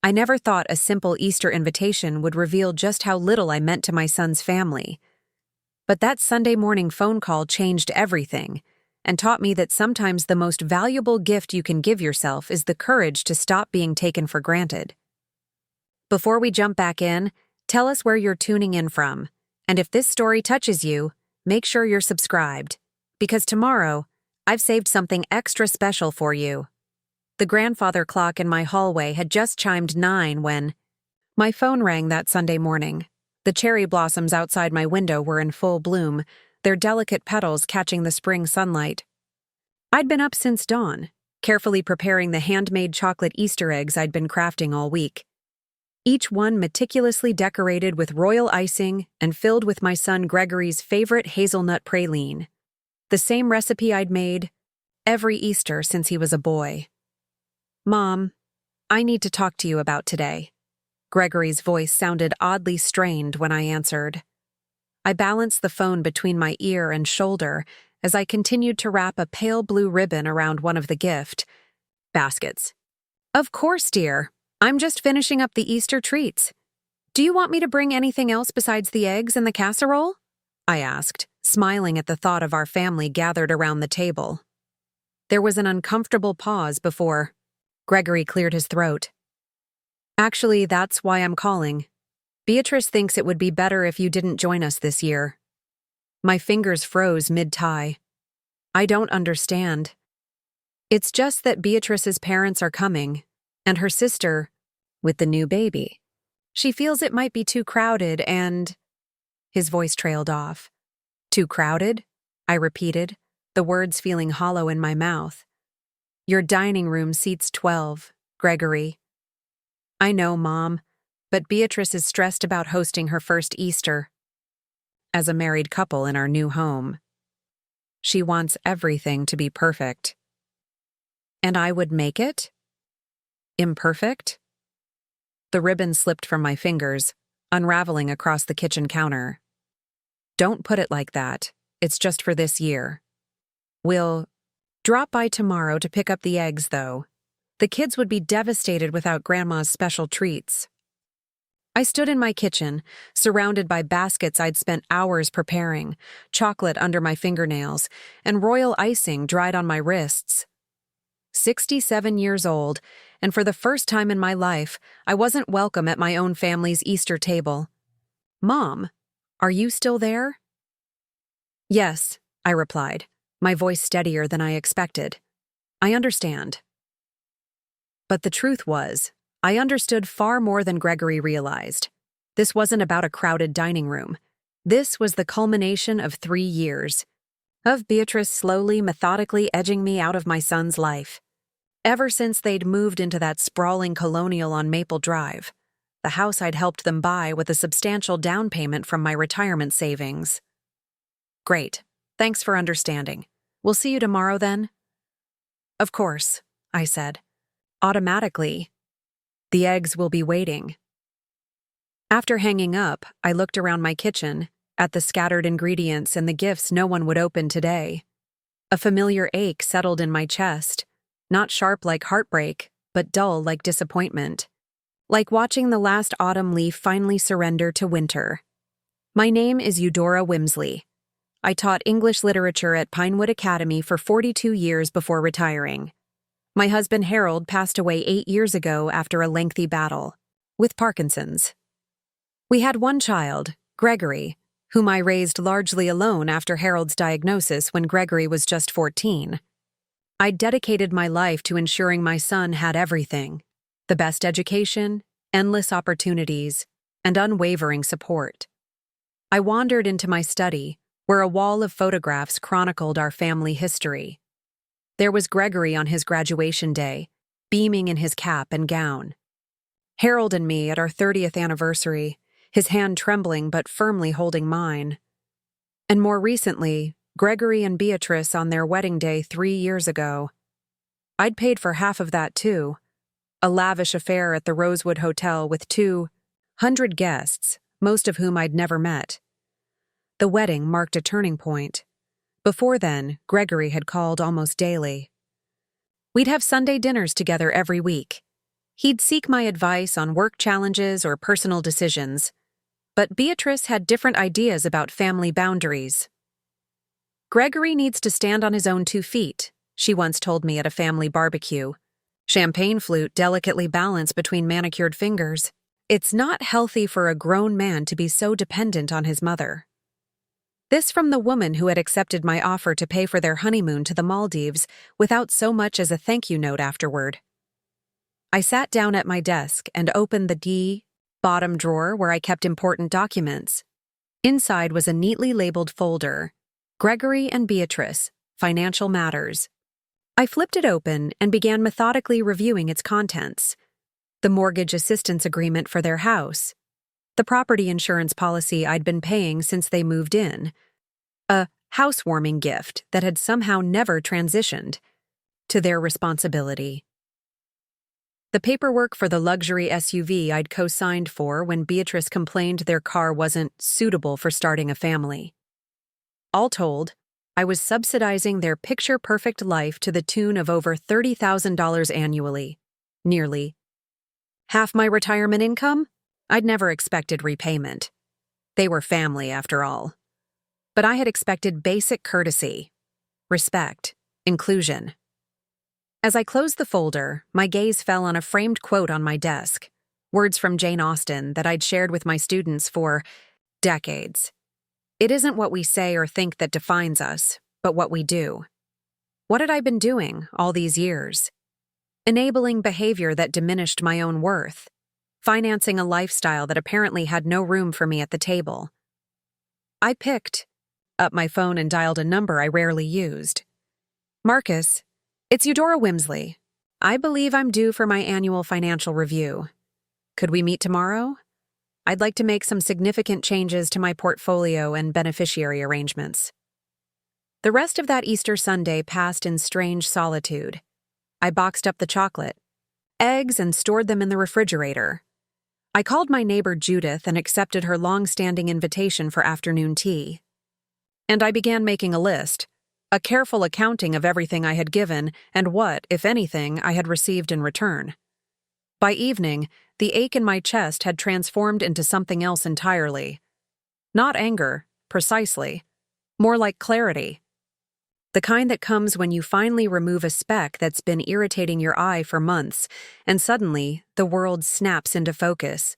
I never thought a simple Easter invitation would reveal just how little I meant to my son's family. But that Sunday morning phone call changed everything and taught me that sometimes the most valuable gift you can give yourself is the courage to stop being taken for granted. Before we jump back in, tell us where you're tuning in from, and if this story touches you, make sure you're subscribed, because tomorrow, I've saved something extra special for you. The grandfather clock in my hallway had just chimed 9 when my phone rang that Sunday morning. The cherry blossoms outside my window were in full bloom, their delicate petals catching the spring sunlight. I'd been up since dawn, carefully preparing the handmade chocolate Easter eggs I'd been crafting all week. Each one meticulously decorated with royal icing and filled with my son Gregory's favorite hazelnut praline, the same recipe I'd made every Easter since he was a boy. "Mom, I need to talk to you about today." Gregory's voice sounded oddly strained when I answered. I balanced the phone between my ear and shoulder as I continued to wrap a pale blue ribbon around one of the gift baskets. "Of course, dear. I'm just finishing up the Easter treats. Do you want me to bring anything else besides the eggs and the casserole?" I asked, smiling at the thought of our family gathered around the table. There was an uncomfortable pause before Gregory cleared his throat. "Actually, that's why I'm calling. Beatrice thinks it would be better if you didn't join us this year." My fingers froze mid-tie. "I don't understand." "It's just that Beatrice's parents are coming, and her sister, with the new baby. She feels it might be too crowded and—" His voice trailed off. "Too crowded?" I repeated, the words feeling hollow in my mouth. "Your dining room seats 12, Gregory." "I know, Mom, but Beatrice is stressed about hosting her first Easter as a married couple in our new home. She wants everything to be perfect." "And I would make it? Imperfect?" The ribbon slipped from my fingers, unraveling across the kitchen counter. "Don't put it like that. It's just for this year. We'll drop by tomorrow to pick up the eggs, though. The kids would be devastated without Grandma's special treats." I stood in my kitchen, surrounded by baskets I'd spent hours preparing, chocolate under my fingernails, and royal icing dried on my wrists. 67 years old, and for the first time in my life, I wasn't welcome at my own family's Easter table. "Mom, are you still there?" "Yes," I replied, my voice steadier than I expected. "I understand." But the truth was, I understood far more than Gregory realized. This wasn't about a crowded dining room. This was the culmination of 3 years, of Beatrice slowly, methodically edging me out of my son's life. Ever since they'd moved into that sprawling colonial on Maple Drive, the house I'd helped them buy with a substantial down payment from my retirement savings. "Great. Thanks for understanding. We'll see you tomorrow then?" "Of course," I said. Automatically. "The eggs will be waiting." After hanging up, I looked around my kitchen, at the scattered ingredients and the gifts no one would open today. A familiar ache settled in my chest, not sharp like heartbreak, but dull like disappointment. Like watching the last autumn leaf finally surrender to winter. My name is Eudora Wimsley. I taught English literature at Pinewood Academy for 42 years before retiring. My husband Harold passed away 8 years ago after a lengthy battle with Parkinson's. We had one child, Gregory, whom I raised largely alone after Harold's diagnosis when Gregory was just 14. I dedicated my life to ensuring my son had everything: the best education, endless opportunities, and unwavering support. I wandered into my study, where a wall of photographs chronicled our family history. There was Gregory on his graduation day, beaming in his cap and gown. Harold and me at our 30th anniversary, his hand trembling but firmly holding mine. And more recently, Gregory and Beatrice on their wedding day 3 years ago. I'd paid for half of that too, a lavish affair at the Rosewood Hotel with 200 guests, most of whom I'd never met. The wedding marked a turning point. Before then, Gregory had called almost daily. We'd have Sunday dinners together every week. He'd seek my advice on work challenges or personal decisions, but Beatrice had different ideas about family boundaries. "Gregory needs to stand on his own 2 feet," she once told me at a family barbecue. Champagne flute delicately balanced between manicured fingers. "It's not healthy for a grown man to be so dependent on his mother." This from the woman who had accepted my offer to pay for their honeymoon to the Maldives without so much as a thank you note afterward. I sat down at my desk and opened the bottom drawer where I kept important documents. Inside was a neatly labeled folder, Gregory and Beatrice, Financial Matters. I flipped it open and began methodically reviewing its contents. The mortgage assistance agreement for their house, the property insurance policy I'd been paying since they moved in, a housewarming gift that had somehow never transitioned to their responsibility. The paperwork for the luxury SUV I'd co-signed for when Beatrice complained their car wasn't suitable for starting a family. All told, I was subsidizing their picture-perfect life to the tune of over $30,000 annually, nearly half my retirement income. I'd never expected repayment. They were family, after all. But I had expected basic courtesy, respect, inclusion. As I closed the folder, my gaze fell on a framed quote on my desk, words from Jane Austen that I'd shared with my students for decades. "It isn't what we say or think that defines us, but what we do." What had I been doing all these years? Enabling behavior that diminished my own worth, financing a lifestyle that apparently had no room for me at the table. I picked up my phone and dialed a number I rarely used. "Marcus, it's Eudora Wimsley. I believe I'm due for my annual financial review. Could we meet tomorrow? I'd like to make some significant changes to my portfolio and beneficiary arrangements." The rest of that Easter Sunday passed in strange solitude. I boxed up the chocolate, eggs, and stored them in the refrigerator. I called my neighbor Judith and accepted her long-standing invitation for afternoon tea. And I began making a list, a careful accounting of everything I had given and what, if anything, I had received in return. By evening, the ache in my chest had transformed into something else entirely. Not anger, precisely. More like clarity. The kind that comes when you finally remove a speck that's been irritating your eye for months, and suddenly the world snaps into focus.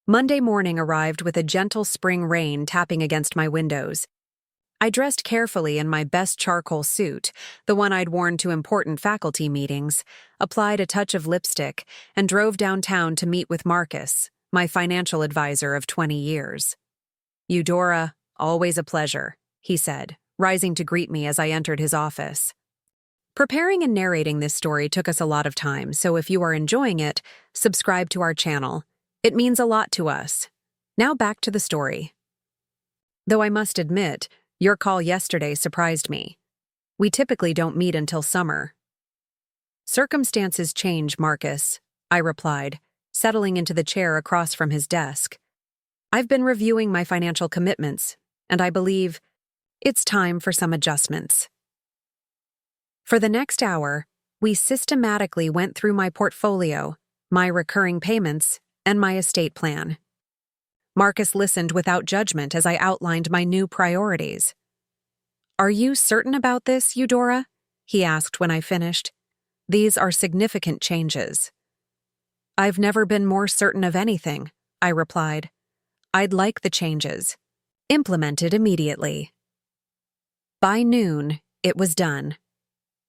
Monday morning arrived with a gentle spring rain tapping against my windows. I dressed carefully in my best charcoal suit, the one I'd worn to important faculty meetings, applied a touch of lipstick, and drove downtown to meet with Marcus, my financial advisor of 20 years. "Eudora, always a pleasure," he said, rising to greet me as I entered his office. Preparing and narrating this story took us a lot of time, so if you are enjoying it, subscribe to our channel. It means a lot to us. Now back to the story. Though I must admit, your call yesterday surprised me. We typically don't meet until summer. "Circumstances change, Marcus," I replied, settling into the chair across from his desk. "I've been reviewing my financial commitments, and I believe it's time for some adjustments." For the next hour, we systematically went through my portfolio, my recurring payments, and my estate plan. Marcus listened without judgment as I outlined my new priorities. "Are you certain about this, Eudora?" he asked when I finished. "These are significant changes." "I've never been more certain of anything," I replied. "I'd like the changes implemented immediately." By noon, it was done.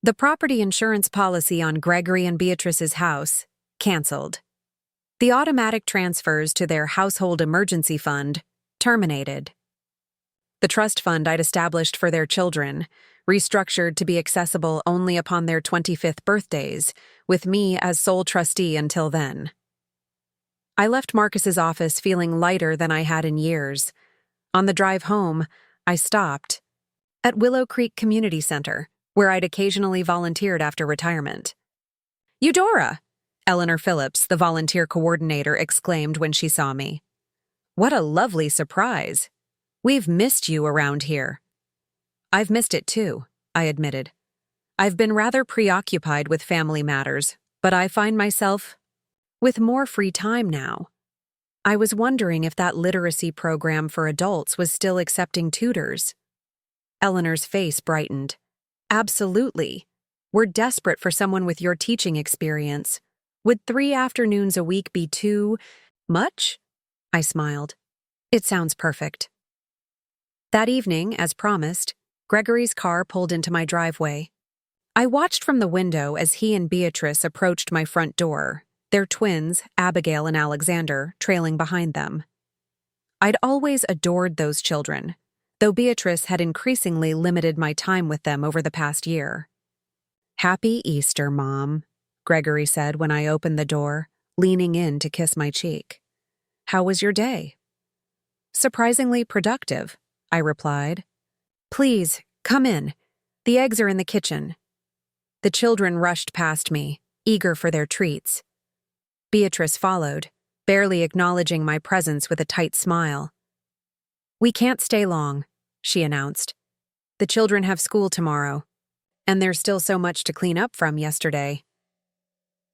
The property insurance policy on Gregory and Beatrice's house, canceled. The automatic transfers to their household emergency fund, terminated. The trust fund I'd established for their children, restructured to be accessible only upon their 25th birthdays, with me as sole trustee until then. I left Marcus's office feeling lighter than I had in years. On the drive home, I stopped at Willow Creek Community Center, where I'd occasionally volunteered after retirement. "Eudora!" Eleanor Phillips, the volunteer coordinator, exclaimed when she saw me. "What a lovely surprise. We've missed you around here." "I've missed it too," I admitted. "I've been rather preoccupied with family matters, But I find myself with more free time now. I was wondering if that literacy program for adults was still accepting tutors. Eleanor's face brightened. Absolutely. We're desperate for someone with your teaching experience. Would 3 afternoons a week be too much? I smiled. It sounds perfect. That evening, as promised, Gregory's car pulled into my driveway. I watched from the window as he and Beatrice approached my front door, their twins, Abigail and Alexander, trailing behind them. I'd always adored those children, though Beatrice had increasingly limited my time with them over the past year. "Happy Easter, Mom," Gregory said when I opened the door, leaning in to kiss my cheek. "How was your day?" "Surprisingly productive," I replied. "Please, come in. The eggs are in the kitchen." The children rushed past me, eager for their treats. Beatrice followed, barely acknowledging my presence with a tight smile. "We can't stay long," she announced. "The children have school tomorrow, and there's still so much to clean up from yesterday."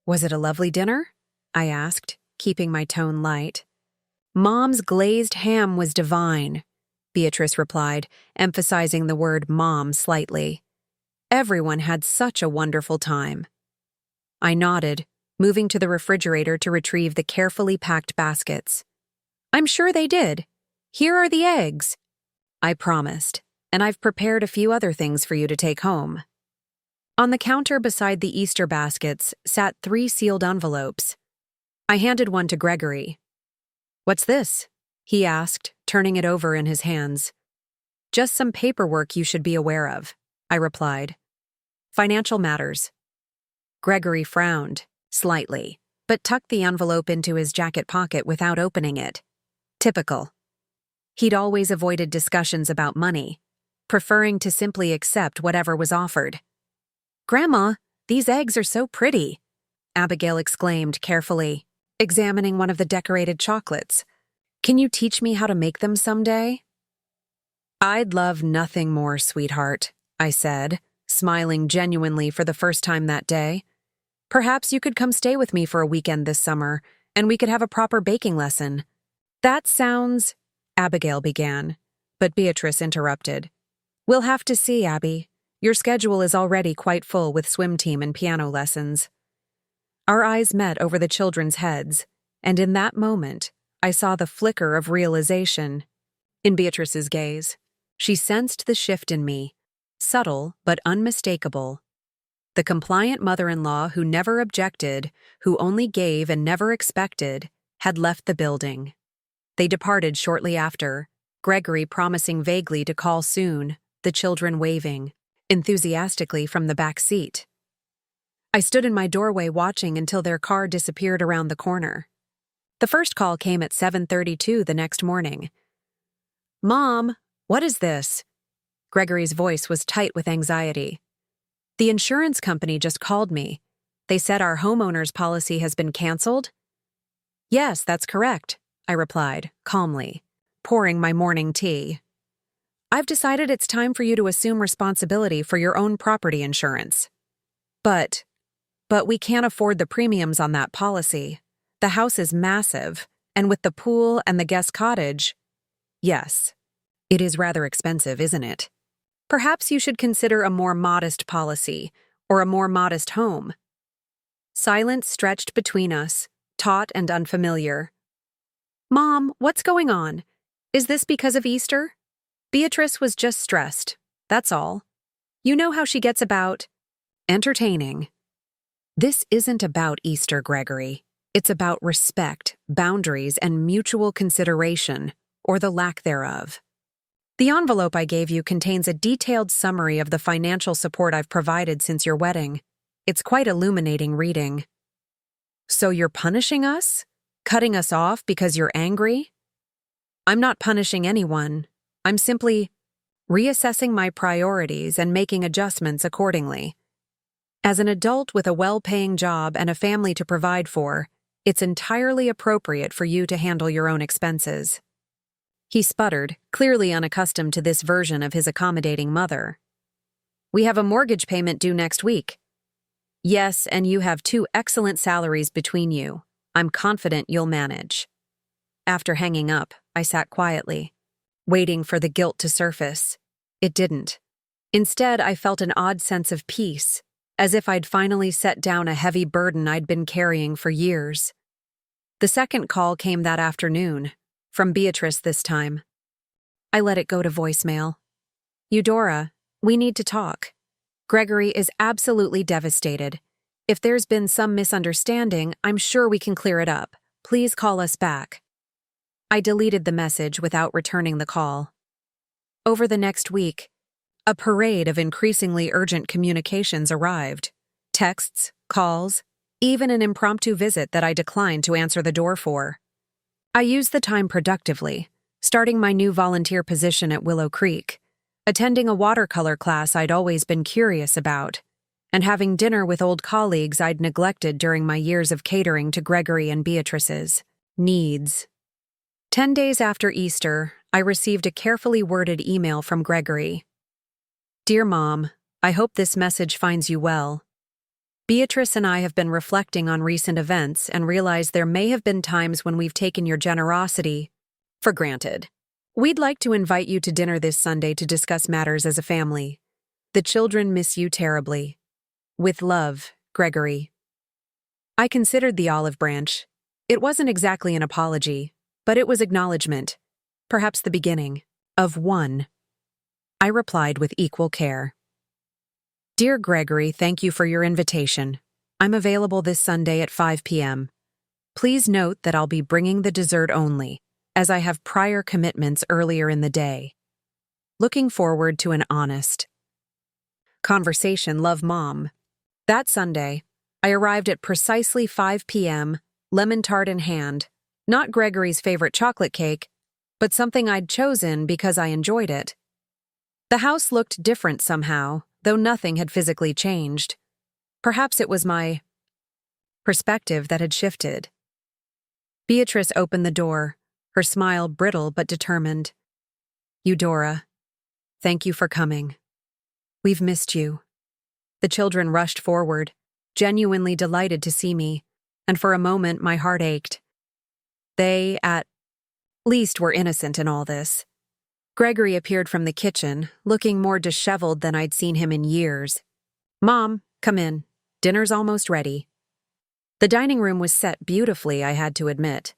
"Was it a lovely dinner?" I asked, keeping my tone light. "Mom's glazed ham was divine," Beatrice replied, emphasizing the word mom slightly. "Everyone had such a wonderful time." I nodded, moving to the refrigerator to retrieve the carefully packed baskets. "I'm sure they did. Here are the eggs," I promised, "and I've prepared a few other things for you to take home." On the counter beside the Easter baskets sat 3 sealed envelopes. I handed one to Gregory. "What's this?" he asked, turning it over in his hands. "Just some paperwork you should be aware of," I replied. "Financial matters." Gregory frowned, slightly, but tucked the envelope into his jacket pocket without opening it. Typical. He'd always avoided discussions about money, preferring to simply accept whatever was offered. "Grandma, these eggs are so pretty," Abigail exclaimed carefully, examining one of the decorated chocolates. "Can you teach me how to make them someday?" "I'd love nothing more, sweetheart," I said, smiling genuinely for the first time that day. "Perhaps you could come stay with me for a weekend this summer, and we could have a proper baking lesson." "That sounds—" Abigail began, but Beatrice interrupted. "We'll have to see, Abby. Your schedule is already quite full with swim team and piano lessons." Our eyes met over the children's heads, and in that moment, I saw the flicker of realization in Beatrice's gaze. She sensed the shift in me, subtle but unmistakable. The compliant mother-in-law who never objected, who only gave and never expected, had left the building. They departed shortly after, Gregory promising vaguely to call soon, the children waving enthusiastically from the back seat. I stood in my doorway watching until their car disappeared around the corner. The first call came at 7:32 the next morning. "Mom, what is this?" Gregory's voice was tight with anxiety. "The insurance company just called me. They said our homeowner's policy has been canceled." "Yes, that's correct," I replied, calmly, pouring my morning tea. "I've decided it's time for you to assume responsibility for your own property insurance." But we can't afford the premiums on that policy. The house is massive, and with the pool and the guest cottage—" "Yes, it is rather expensive, isn't it? Perhaps you should consider a more modest policy, or a more modest home." Silence stretched between us, taut and unfamiliar. "Mom, what's going on? Is this because of Easter?" Beatrice was just stressed, that's all. You know how she gets about entertaining. "This isn't about Easter, Gregory. It's about respect, boundaries, and mutual consideration, or the lack thereof. The envelope I gave you contains a detailed summary of the financial support I've provided since your wedding. It's quite illuminating reading." "So you're punishing us? Cutting us off because you're angry?" "I'm not punishing anyone. I'm simply reassessing my priorities and making adjustments accordingly. As an adult with a well-paying job and a family to provide for, it's entirely appropriate for you to handle your own expenses." He sputtered, clearly unaccustomed to this version of his accommodating mother. "We have a mortgage payment due next week." Yes, and you have two excellent salaries between you. I'm confident you'll manage. After hanging up, I sat quietly, waiting for the guilt to surface. It didn't. Instead, I felt an odd sense of peace, as if I'd finally set down a heavy burden I'd been carrying for years. The second call came that afternoon, from Beatrice this time. I let it go to voicemail. Eudora, we need to talk. Gregory is absolutely devastated. If there's been some misunderstanding, I'm sure we can clear it up. Please call us back. I deleted the message without returning the call. Over the next week, a parade of increasingly urgent communications arrived. Texts, calls, even an impromptu visit that I declined to answer the door for. I used the time productively, starting my new volunteer position at Willow Creek, attending a watercolor class I'd always been curious about, and having dinner with old colleagues I'd neglected during my years of catering to Gregory and Beatrice's needs. 10 days after Easter, I received a carefully worded email from Gregory. Dear Mom, I hope this message finds you well. Beatrice and I have been reflecting on recent events and realize there may have been times when we've taken your generosity for granted. We'd like to invite you to dinner this Sunday to discuss matters as a family. The children miss you terribly. With love, Gregory. I considered the olive branch. It wasn't exactly an apology, but it was acknowledgement, perhaps the beginning, of one. I replied with equal care. Dear Gregory, thank you for your invitation. I'm available this Sunday at 5 p.m. Please note that I'll be bringing the dessert only, as I have prior commitments earlier in the day. Looking forward to an honest conversation, love, Mom. That Sunday, I arrived at precisely 5 p.m., lemon tart in hand, not Gregory's favorite chocolate cake, but something I'd chosen because I enjoyed it. The house looked different somehow, though nothing had physically changed. Perhaps it was my perspective that had shifted. Beatrice opened the door, her smile brittle but determined. Eudora, thank you for coming. We've missed you. The children rushed forward, genuinely delighted to see me, and for a moment my heart ached. They, at least, were innocent in all this. Gregory appeared from the kitchen, looking more disheveled than I'd seen him in years. Mom, come in. Dinner's almost ready. The dining room was set beautifully, I had to admit.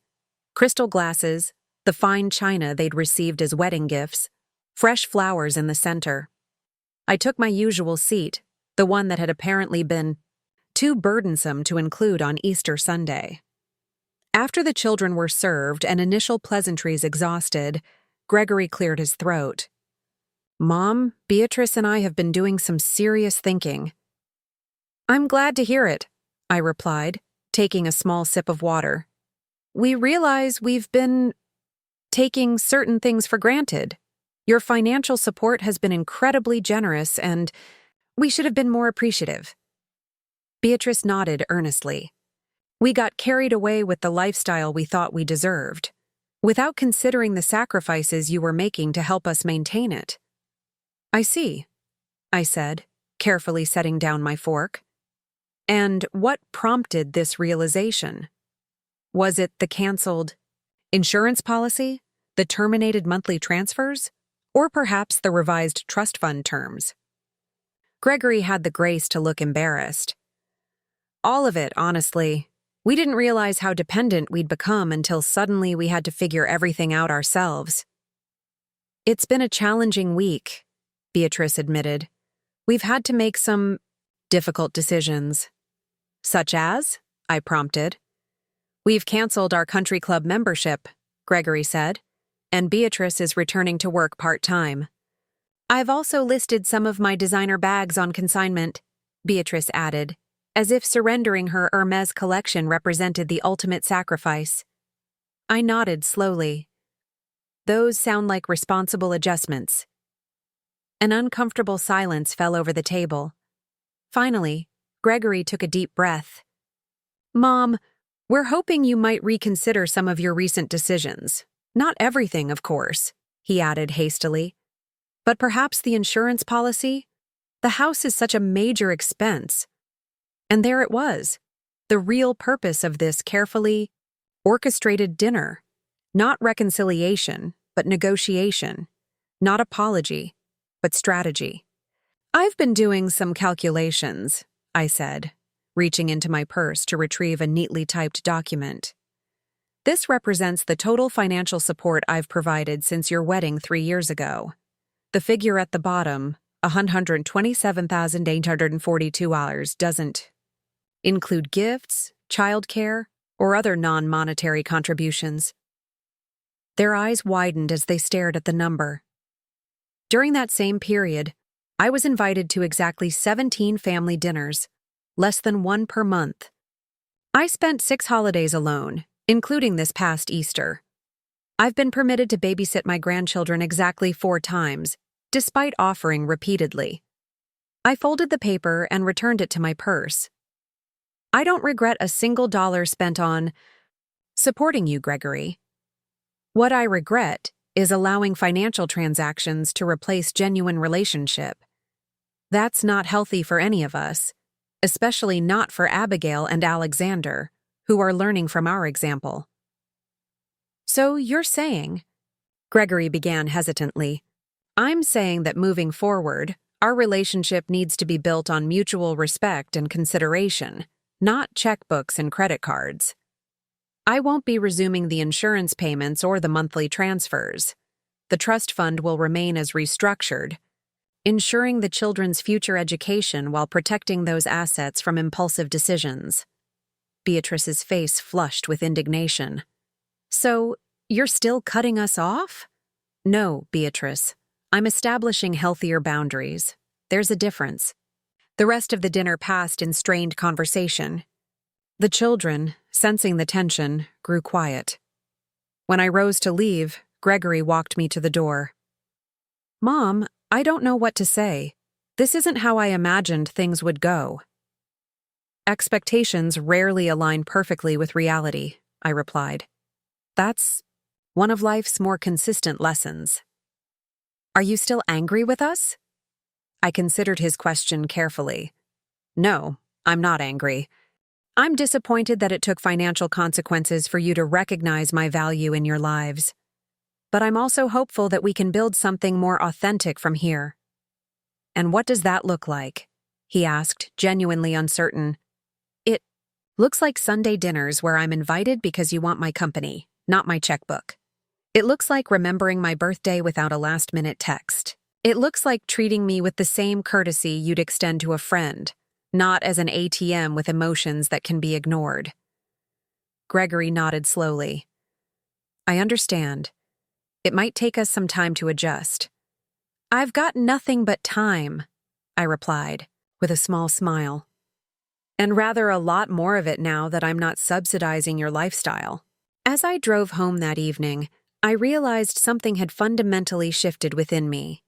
Crystal glasses, the fine china they'd received as wedding gifts, fresh flowers in the center. I took my usual seat, the one that had apparently been too burdensome to include on Easter Sunday. After the children were served and initial pleasantries exhausted, Gregory cleared his throat. Mom, Beatrice and I have been doing some serious thinking. I'm glad to hear it, I replied, taking a small sip of water. We realize we've been taking certain things for granted. Your financial support has been incredibly generous and we should have been more appreciative. Beatrice nodded earnestly. We got carried away with the lifestyle we thought we deserved, without considering the sacrifices you were making to help us maintain it. I see, I said, carefully setting down my fork. And what prompted this realization? Was it the canceled insurance policy, the terminated monthly transfers, or perhaps the revised trust fund terms? Gregory had the grace to look embarrassed. All of it, honestly. We didn't realize how dependent we'd become until suddenly we had to figure everything out ourselves. It's been a challenging week, Beatrice admitted. We've had to make some difficult decisions. Such as? I prompted. We've canceled our country club membership, Gregory said, and Beatrice is returning to work part-time. I've also listed some of my designer bags on consignment, Beatrice added, as if surrendering her Hermes collection represented the ultimate sacrifice. I nodded slowly. Those sound like responsible adjustments. An uncomfortable silence fell over the table. Finally, Gregory took a deep breath. Mom, we're hoping you might reconsider some of your recent decisions. Not everything, of course, he added hastily. But perhaps the insurance policy? The house is such a major expense. And there it was, the real purpose of this carefully orchestrated dinner. Not reconciliation, but negotiation. Not apology, but strategy. "I've been doing some calculations," I said, reaching into my purse to retrieve a neatly typed document. "This represents the total financial support I've provided since your wedding 3 years ago. The figure at the bottom, $127,842, doesn't include gifts, childcare, or other non-monetary contributions." Their eyes widened as they stared at the number. During that same period, I was invited to exactly 17 family dinners, less than one per month. I spent 6 holidays alone, including this past Easter. I've been permitted to babysit my grandchildren exactly 4 times, despite offering repeatedly. I folded the paper and returned it to my purse. "I don't regret a single dollar spent on supporting you, Gregory. What I regret is allowing financial transactions to replace genuine relationship. That's not healthy for any of us, especially not for Abigail and Alexander, who are learning from our example." "So you're saying," Gregory began hesitantly, "I'm saying that moving forward, our relationship needs to be built on mutual respect and consideration, not checkbooks and credit cards. I won't be resuming the insurance payments or the monthly transfers. The trust fund will remain as restructured, ensuring the children's future education while protecting those assets from impulsive decisions." Beatrice's face flushed with indignation. "So, you're still cutting us off?" "No, Beatrice. I'm establishing healthier boundaries. There's a difference." The rest of the dinner passed in strained conversation. The children, sensing the tension, grew quiet. When I rose to leave, Gregory walked me to the door. "Mom, I don't know what to say. This isn't how I imagined things would go." "Expectations rarely align perfectly with reality," I replied. "That's one of life's more consistent lessons." "Are you still angry with us?" I considered his question carefully. "No, I'm not angry. I'm disappointed that it took financial consequences for you to recognize my value in your lives. But I'm also hopeful that we can build something more authentic from here." "And what does that look like?" he asked, genuinely uncertain. "It looks like Sunday dinners where I'm invited because you want my company, not my checkbook. It looks like remembering my birthday without a last-minute text. It looks like treating me with the same courtesy you'd extend to a friend, not as an ATM with emotions that can be ignored." Gregory nodded slowly. "I understand. It might take us some time to adjust." "I've got nothing but time," I replied, with a small smile. "And rather a lot more of it now that I'm not subsidizing your lifestyle." As I drove home that evening, I realized something had fundamentally shifted within me.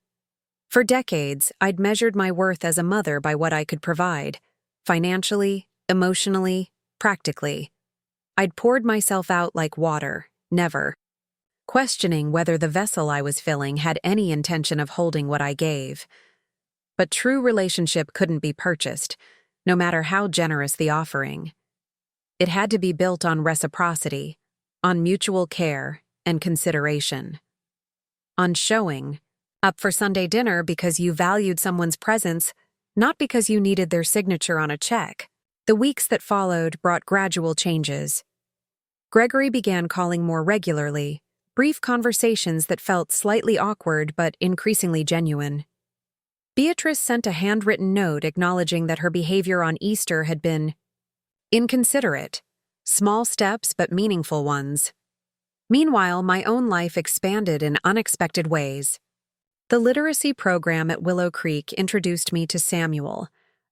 For decades, I'd measured my worth as a mother by what I could provide, financially, emotionally, practically. I'd poured myself out like water, never questioning whether the vessel I was filling had any intention of holding what I gave. But true relationship couldn't be purchased, no matter how generous the offering. It had to be built on reciprocity, on mutual care and consideration. On showing up for Sunday dinner because you valued someone's presence, not because you needed their signature on a check. The weeks that followed brought gradual changes. Gregory began calling more regularly, brief conversations that felt slightly awkward but increasingly genuine. Beatrice sent a handwritten note acknowledging that her behavior on Easter had been inconsiderate, small steps but meaningful ones. Meanwhile, my own life expanded in unexpected ways. The literacy program at Willow Creek introduced me to Samuel,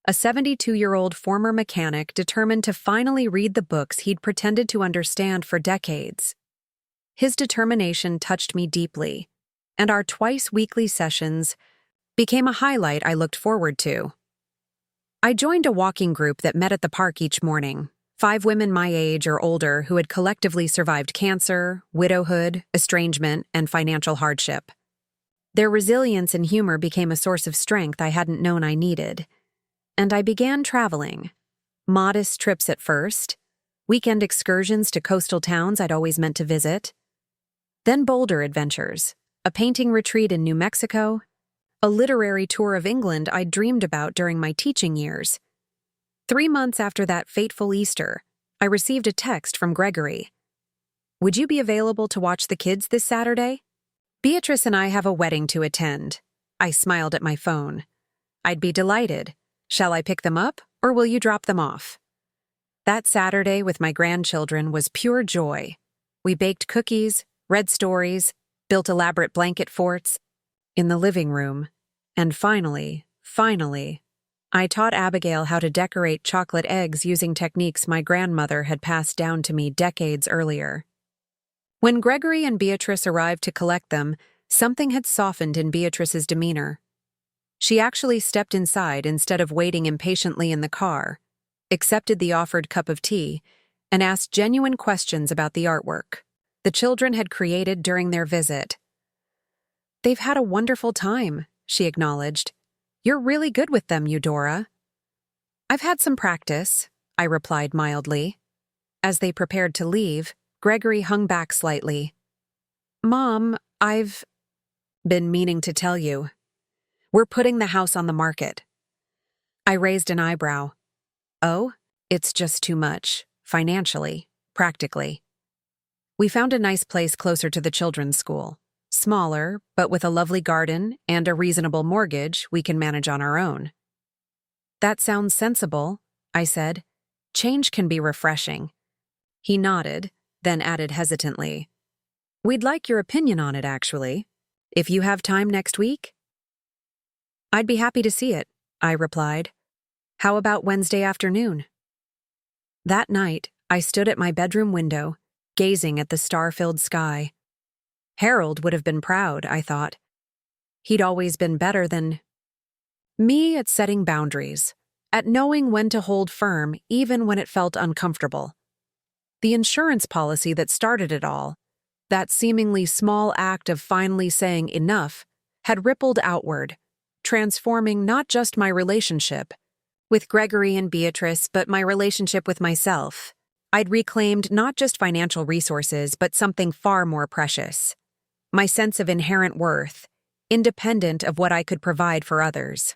a 72-year-old former mechanic determined to finally read the books he'd pretended to understand for decades. His determination touched me deeply, and our twice-weekly sessions became a highlight I looked forward to. I joined a walking group that met at the park each morning, 5 women my age or older who had collectively survived cancer, widowhood, estrangement, and financial hardship. Their resilience and humor became a source of strength I hadn't known I needed. And I began traveling, Modest trips at first, weekend excursions to coastal towns I'd always meant to visit, then bolder adventures, a painting retreat in New Mexico, a literary tour of England I'd dreamed about during my teaching years. 3 months after that fateful Easter, I received a text from Gregory. "Would you be available to watch the kids this Saturday? Beatrice and I have a wedding to attend." I smiled at my phone. "I'd be delighted. Shall I pick them up, or will you drop them off?" That Saturday with my grandchildren was pure joy. We baked cookies, read stories, built elaborate blanket forts in the living room, and finally, I taught Abigail how to decorate chocolate eggs using techniques my grandmother had passed down to me decades earlier. When Gregory and Beatrice arrived to collect them, something had softened in Beatrice's demeanor. She actually stepped inside instead of waiting impatiently in the car, accepted the offered cup of tea, and asked genuine questions about the artwork the children had created during their visit. "They've had a wonderful time," she acknowledged. "You're really good with them, Eudora." "I've had some practice," I replied mildly. As they prepared to leave, Gregory hung back slightly. "Mom, I've been meaning to tell you. We're putting the house on the market." I raised an eyebrow. "Oh, it's just too much, financially, practically." We found a nice place closer to the children's school. Smaller, but with a lovely garden and a reasonable mortgage we can manage on our own. "That sounds sensible," I said. "Change can be refreshing." He nodded, then added hesitantly, "We'd like your opinion on it, actually. If you have time next week?" "I'd be happy to see it," I replied. "How about Wednesday afternoon?" That night, I stood at my bedroom window, gazing at the star-filled sky. Harold would have been proud, I thought. He'd always been better than me at setting boundaries, at knowing when to hold firm even when it felt uncomfortable. The insurance policy that started it all, that seemingly small act of finally saying enough, had rippled outward, transforming not just my relationship with Gregory and Beatrice, but my relationship with myself. I'd reclaimed not just financial resources, but something far more precious. My sense of inherent worth, independent of what I could provide for others.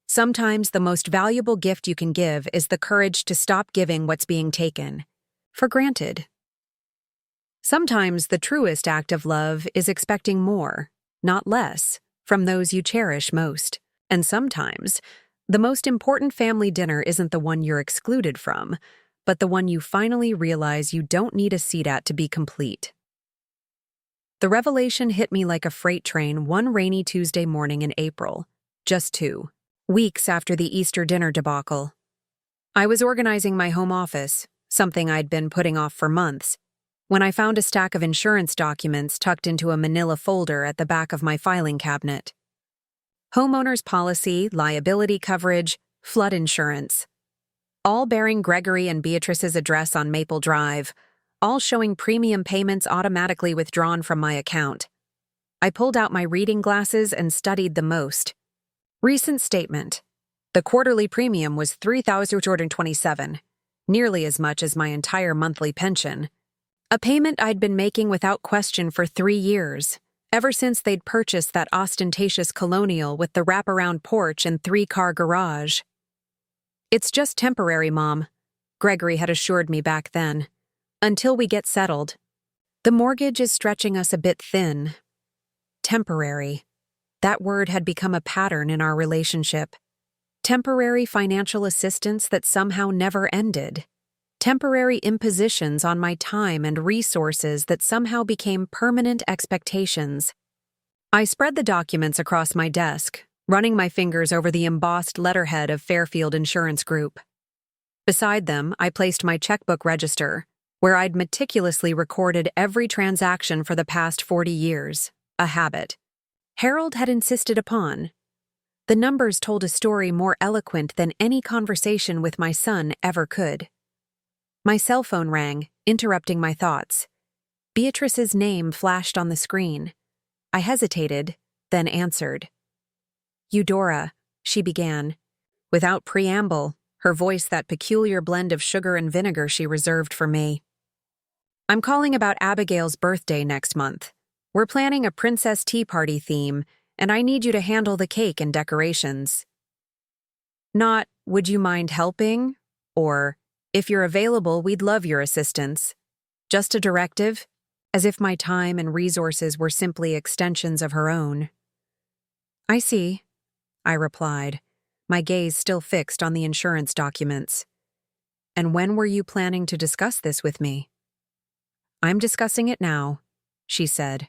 Sometimes the most valuable gift you can give is the courage to stop giving what's being taken for granted. Sometimes the truest act of love is expecting more, not less, from those you cherish most. And sometimes the most important family dinner isn't the one you're excluded from, but the one you finally realize you don't need a seat at to be complete. The revelation hit me like a freight train one rainy Tuesday morning in April, just 2 weeks after the Easter dinner debacle. I was organizing my home office, something I'd been putting off for months, when I found a stack of insurance documents tucked into a manila folder at the back of my filing cabinet. Homeowner's policy, liability coverage, flood insurance. All bearing Gregory and Beatrice's address on Maple Drive, all showing premium payments automatically withdrawn from my account. I pulled out my reading glasses and studied the most. Recent statement. The quarterly premium was $3,227, nearly as much as my entire monthly pension. A payment I'd been making without question for 3 years, ever since they'd purchased that ostentatious colonial with the wraparound porch and 3-car garage. "It's just temporary, Mom," Gregory had assured me back then. "Until we get settled. The mortgage is stretching us a bit thin." Temporary. That word had become a pattern in our relationship. Temporary financial assistance that somehow never ended. Temporary impositions on my time and resources that somehow became permanent expectations. I spread the documents across my desk, running my fingers over the embossed letterhead of Fairfield Insurance Group. Beside them, I placed my checkbook register, where I'd meticulously recorded every transaction for the past 40 years, a habit Harold had insisted upon. The numbers told a story more eloquent than any conversation with my son ever could. My cell phone rang, interrupting my thoughts. Beatrice's name flashed on the screen. I hesitated, then answered. "Eudora," she began. Without preamble, her voice that peculiar blend of sugar and vinegar she reserved for me. "I'm calling about Abigail's birthday next month. We're planning a princess tea party theme, and I need you to handle the cake and decorations." Not, "Would you mind helping?" or, "If you're available, we'd love your assistance." Just a directive, as if my time and resources were simply extensions of her own. "I see," I replied, my gaze still fixed on the insurance documents. "And when were you planning to discuss this with me?" "I'm discussing it now," she said,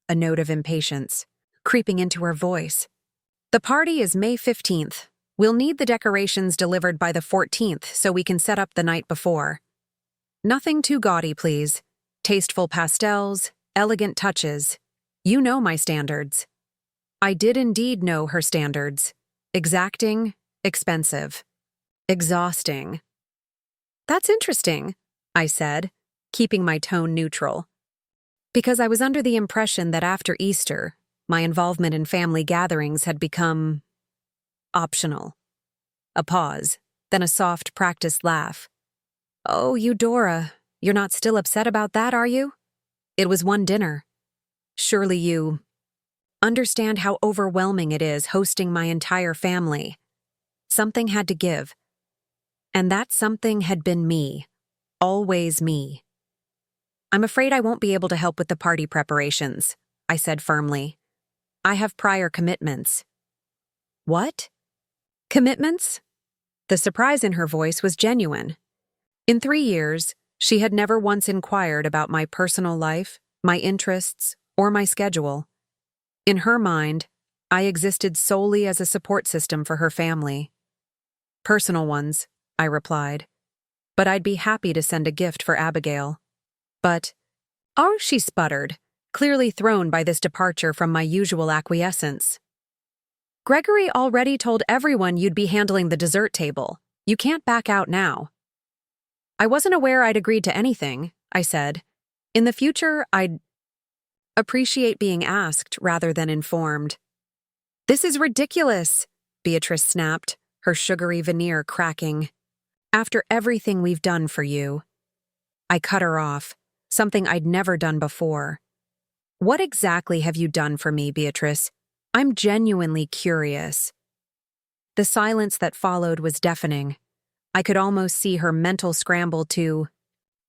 a note of impatience creeping into her voice. "The party is May 15th. We'll need the decorations delivered by the 14th so we can set up the night before. Nothing too gaudy, please. Tasteful pastels, elegant touches. You know my standards." I did indeed know her standards. Exacting, expensive, exhausting. "That's interesting," I said, keeping my tone neutral. Because I was under the impression that after Easter, my involvement in family gatherings had become optional. A pause, then a soft, practiced laugh. "Oh, Eudora, you're not still upset about that, are you? It was one dinner. Surely you understand how overwhelming it is hosting my entire family. Something had to give. And that something had been me. Always me." "I'm afraid I won't be able to help with the party preparations," I said firmly. "I have prior commitments." "What? Commitments?" The surprise in her voice was genuine. In 3 years, she had never once inquired about my personal life, my interests, or my schedule. In her mind, I existed solely as a support system for her family. "Personal ones," I replied. "But I'd be happy to send a gift for Abigail." "But—" "Oh," she sputtered, clearly thrown by this departure from my usual acquiescence. "Gregory already told everyone you'd be handling the dessert table. You can't back out now." "I wasn't aware I'd agreed to anything," I said. "In the future, I'd appreciate being asked rather than informed." "This is ridiculous," Beatrice snapped, her sugary veneer cracking. "After everything we've done for you." I cut her off, something I'd never done before. "What exactly have you done for me, Beatrice? I'm genuinely curious." The silence that followed was deafening. I could almost see her mental scramble to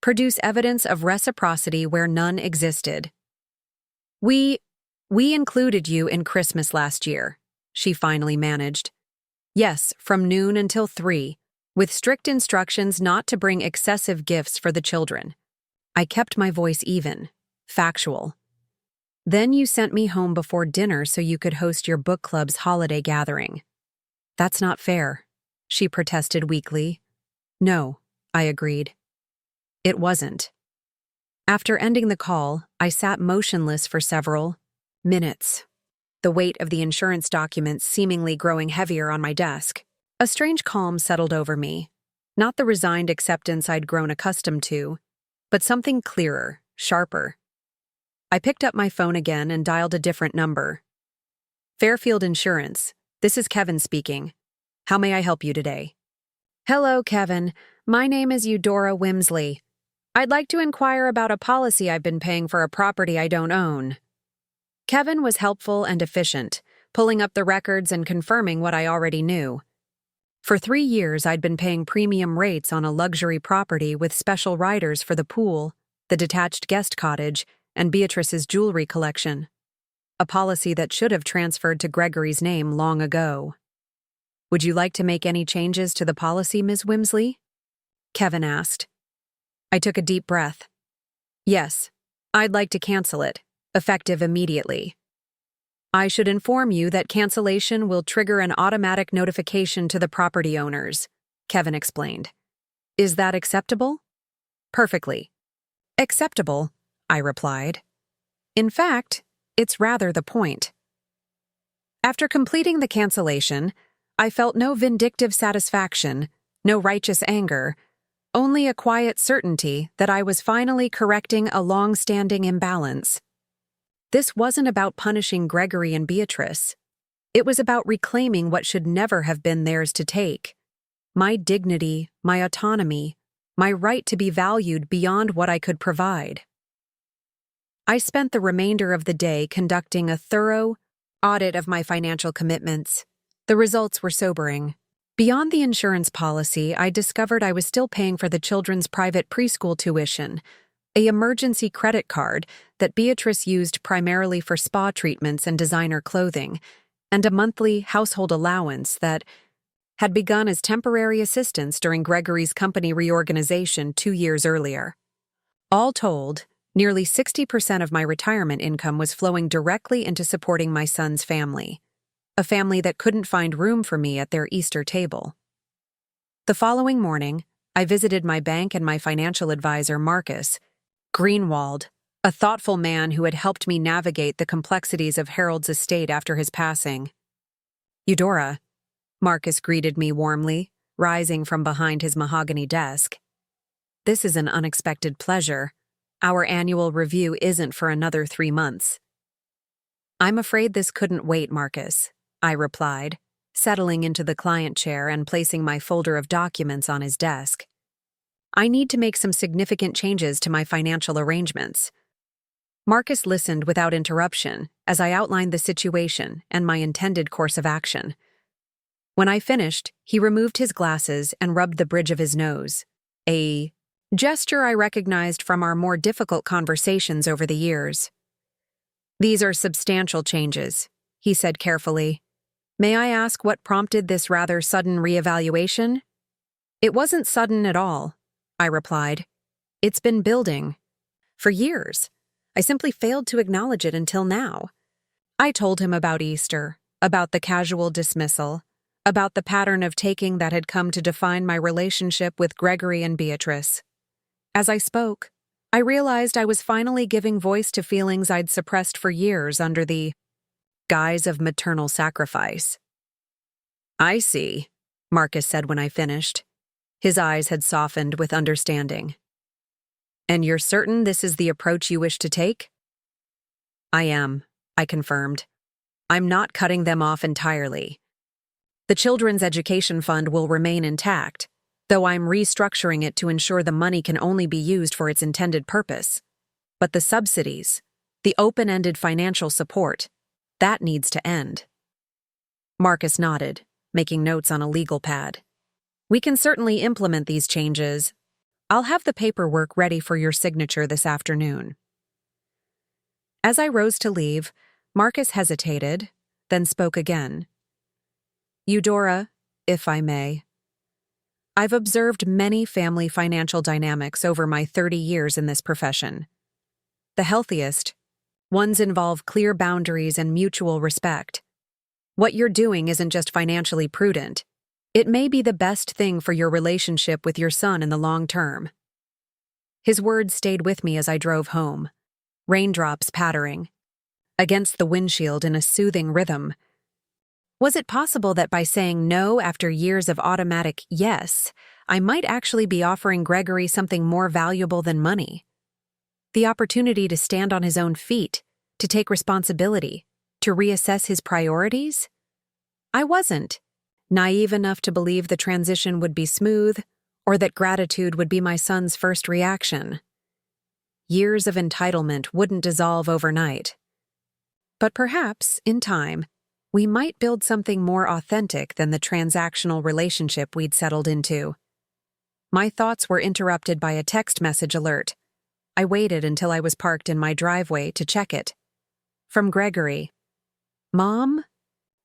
produce evidence of reciprocity where none existed. We included you in Christmas last year," she finally managed. "Yes, from noon until 3, with strict instructions not to bring excessive gifts for the children." I kept my voice even, factual. "Then you sent me home before dinner so you could host your book club's holiday gathering." "That's not fair," she protested weakly. "No," I agreed. It wasn't. After ending the call, I sat motionless for several minutes, the weight of the insurance documents seemingly growing heavier on my desk. A strange calm settled over me, not the resigned acceptance I'd grown accustomed to, but something clearer, sharper. I picked up my phone again and dialed a different number. "Fairfield Insurance, this is Kevin speaking. How may I help you today?" "Hello, Kevin. My name is Eudora Wimsley. I'd like to inquire about a policy I've been paying for a property I don't own." Kevin was helpful and efficient, pulling up the records and confirming what I already knew. For 3 years, I'd been paying premium rates on a luxury property with special riders for the pool, the detached guest cottage, and Beatrice's jewelry collection. A policy that should have transferred to Gregory's name long ago. "Would you like to make any changes to the policy, Ms. Wimsley?" Kevin asked. I took a deep breath. "Yes, I'd like to cancel it, effective immediately." "I should inform you that cancellation will trigger an automatic notification to the property owners," Kevin explained. "Is that acceptable?" "Perfectly acceptable," I replied. "In fact, it's rather the point." After completing the cancellation, I felt no vindictive satisfaction, no righteous anger, only a quiet certainty that I was finally correcting a long-standing imbalance. This wasn't about punishing Gregory and Beatrice. It was about reclaiming what should never have been theirs to take. my dignity, my autonomy, my right to be valued beyond what I could provide. I spent the remainder of the day conducting a thorough audit of my financial commitments. The results were sobering. Beyond the insurance policy, I discovered I was still paying for the children's private preschool tuition, an emergency credit card that Beatrice used primarily for spa treatments and designer clothing, and a monthly household allowance that had begun as temporary assistance during Gregory's company reorganization 2 years earlier. All told, nearly 60% of my retirement income was flowing directly into supporting my son's family, a family that couldn't find room for me at their Easter table. The following morning, I visited my bank and my financial advisor, Marcus Greenwald, a thoughtful man who had helped me navigate the complexities of Harold's estate after his passing. "Eudora," Marcus greeted me warmly, rising from behind his mahogany desk. "This is an unexpected pleasure. Our annual review isn't for another 3 months." "I'm afraid this couldn't wait, Marcus," I replied, settling into the client chair and placing my folder of documents on his desk. "I need to make some significant changes to my financial arrangements." Marcus listened without interruption as I outlined the situation and my intended course of action. When I finished, he removed his glasses and rubbed the bridge of his nose, a gesture I recognized from our more difficult conversations over the years. "These are substantial changes," he said carefully. "May I ask what prompted this rather sudden reevaluation?" "It wasn't sudden at all," I replied. "It's been building. For years. I simply failed to acknowledge it until now." I told him about Easter, about the casual dismissal, about the pattern of taking that had come to define my relationship with Gregory and Beatrice. As I spoke, I realized I was finally giving voice to feelings I'd suppressed for years under the guise of maternal sacrifice. "I see," Marcus said when I finished. His eyes had softened with understanding. "And you're certain this is the approach you wish to take?" "I am," I confirmed. "I'm not cutting them off entirely. The Children's Education Fund will remain intact, though I'm restructuring it to ensure the money can only be used for its intended purpose. But the subsidies, the open-ended financial support, that needs to end." Marcus nodded, making notes on a legal pad. "We can certainly implement these changes. I'll have the paperwork ready for your signature this afternoon." As I rose to leave, Marcus hesitated, then spoke again. "Eudora, if I may. I've observed many family financial dynamics over my 30 years in this profession. The healthiest ones involve clear boundaries and mutual respect. What you're doing isn't just financially prudent. It may be the best thing for your relationship with your son in the long term." His words stayed with me as I drove home, raindrops pattering against the windshield in a soothing rhythm. Was it possible that by saying no after years of automatic yes, I might actually be offering Gregory something more valuable than money? The opportunity to stand on his own feet, to take responsibility, to reassess his priorities? I wasn't naive enough to believe the transition would be smooth, or that gratitude would be my son's first reaction. Years of entitlement wouldn't dissolve overnight. But perhaps, in time, we might build something more authentic than the transactional relationship we'd settled into. My thoughts were interrupted by a text message alert. I waited until I was parked in my driveway to check it. From Gregory. "Mom?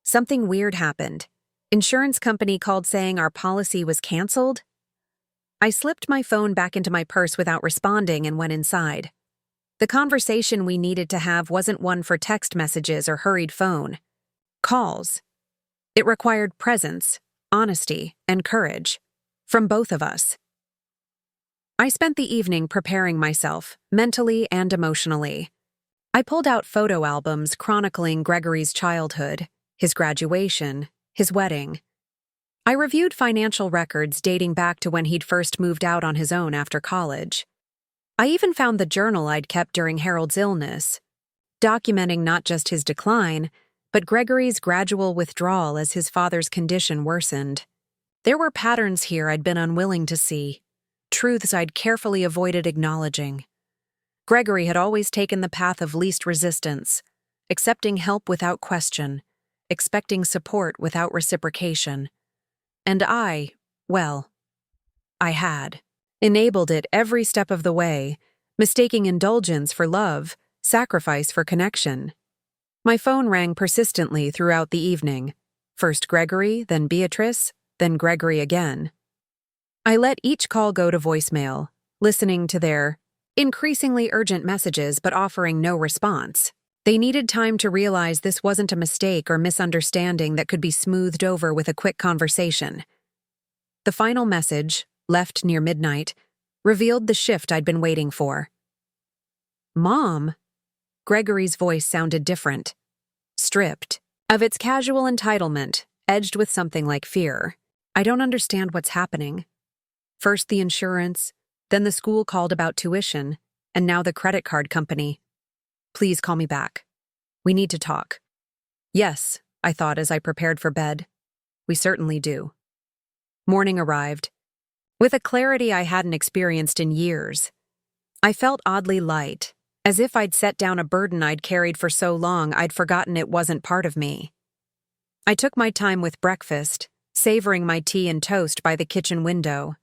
Something weird happened. Insurance company called saying our policy was canceled." I slipped my phone back into my purse without responding and went inside. The conversation we needed to have wasn't one for text messages or hurried phone calls. It required presence, honesty, and courage from both of us. I spent the evening preparing myself, mentally and emotionally. I pulled out photo albums chronicling Gregory's childhood, his graduation, his wedding. I reviewed financial records dating back to when he'd first moved out on his own after college. I even found the journal I'd kept during Harold's illness, documenting not just his decline, but Gregory's gradual withdrawal as his father's condition worsened. There were patterns here I'd been unwilling to see, truths I'd carefully avoided acknowledging. Gregory had always taken the path of least resistance, accepting help without question, expecting support without reciprocation. And I had enabled it every step of the way, mistaking indulgence for love, sacrifice for connection. My phone rang persistently throughout the evening. First Gregory, then Beatrice, then Gregory again. I let each call go to voicemail, listening to their increasingly urgent messages but offering no response. They needed time to realize this wasn't a mistake or misunderstanding that could be smoothed over with a quick conversation. The final message, left near midnight, revealed the shift I'd been waiting for. "Mom?" Gregory's voice sounded different, stripped of its casual entitlement, edged with something like fear. "I don't understand what's happening. First the insurance, then the school called about tuition, and now the credit card company. Please call me back. We need to talk." "Yes," I thought as I prepared for bed. "We certainly do." Morning arrived, with a clarity I hadn't experienced in years. I felt oddly light, as if I'd set down a burden I'd carried for so long I'd forgotten it wasn't part of me. I took my time with breakfast, savoring my tea and toast by the kitchen window,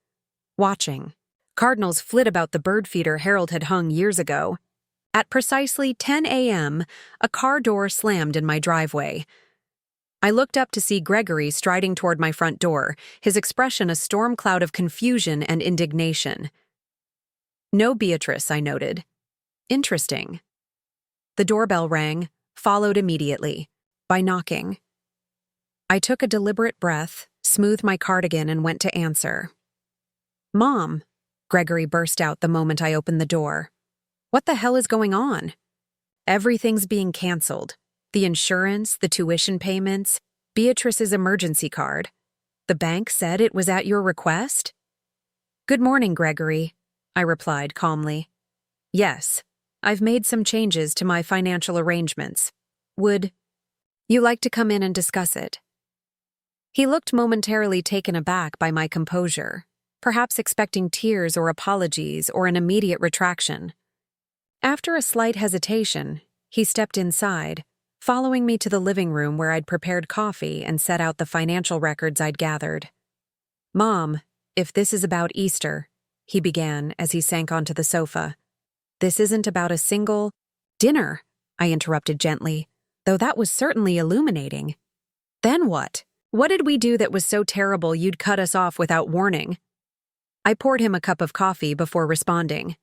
watching cardinals flit about the bird feeder Harold had hung years ago. At precisely 10 a.m., a car door slammed in my driveway. I looked up to see Gregory striding toward my front door, his expression a storm cloud of confusion and indignation. "No Beatrice," I noted. "Interesting." The doorbell rang, followed immediately by knocking. I took a deliberate breath, smoothed my cardigan, and went to answer. "Mom," Gregory burst out the moment I opened the door. "What the hell is going on? Everything's being canceled. The insurance, the tuition payments, Beatrice's emergency card. The bank said it was at your request?" "Good morning, Gregory," I replied calmly. "Yes, I've made some changes to my financial arrangements. Would you like to come in and discuss it?" He looked momentarily taken aback by my composure, perhaps expecting tears or apologies or an immediate retraction. After a slight hesitation, he stepped inside, following me to the living room where I'd prepared coffee and set out the financial records I'd gathered. "Mom, if this is about Easter," he began as he sank onto the sofa. "This isn't about a single dinner," I interrupted gently, though that was certainly illuminating. "Then what? What did we do that was so terrible you'd cut us off without warning?" I poured him a cup of coffee before responding.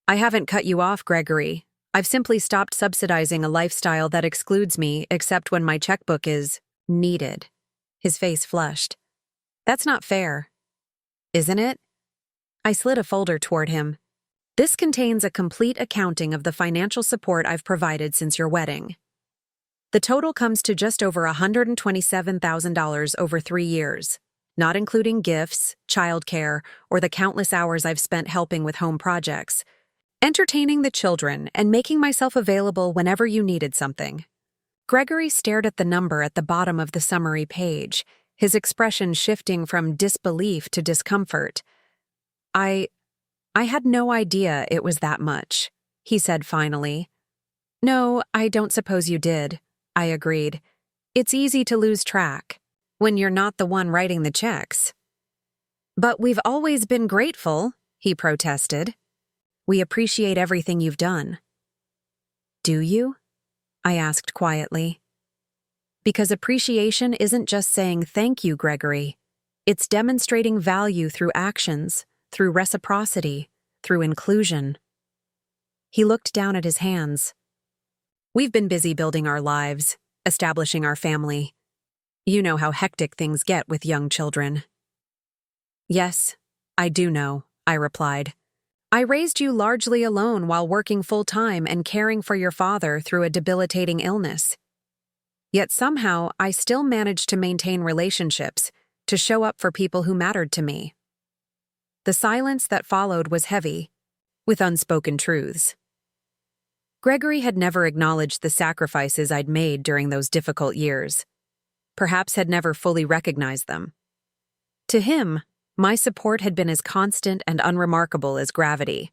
"I haven't cut you off, Gregory. I've simply stopped subsidizing a lifestyle that excludes me except when my checkbook is needed." His face flushed. "That's not fair." "Isn't it?" I slid a folder toward him. "This contains a complete accounting of the financial support I've provided since your wedding. The total comes to just over $127,000 over 3 years, not including gifts, childcare, or the countless hours I've spent helping with home projects, entertaining the children, and making myself available whenever you needed something." Gregory stared at the number at the bottom of the summary page, his expression shifting from disbelief to discomfort. I had no idea it was that much," he said finally. "No, I don't suppose you did," I agreed. "It's easy to lose track when you're not the one writing the checks." "But we've always been grateful," he protested. "We appreciate everything you've done." "Do you?" I asked quietly. "Because appreciation isn't just saying thank you, Gregory. It's demonstrating value through actions, through reciprocity, through inclusion." He looked down at his hands. "We've been busy building our lives, establishing our family. You know how hectic things get with young children." "Yes, I do know," I replied. "I raised you largely alone while working full-time and caring for your father through a debilitating illness. Yet somehow I still managed to maintain relationships, to show up for people who mattered to me." The silence that followed was heavy, with unspoken truths. Gregory had never acknowledged the sacrifices I'd made during those difficult years, perhaps had never fully recognized them. To him, my support had been as constant and unremarkable as gravity,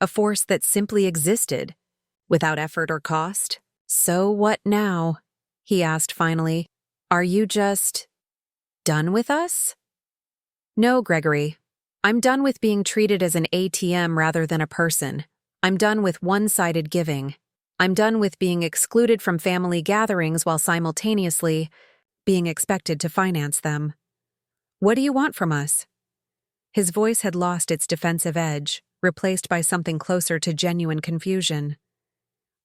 a force that simply existed, without effort or cost. "So what now?" he asked finally. "Are you just done with us?" "No, Gregory. I'm done with being treated as an ATM rather than a person. I'm done with one-sided giving. I'm done with being excluded from family gatherings while simultaneously being expected to finance them. What do you want from us?" His voice had lost its defensive edge, replaced by something closer to genuine confusion.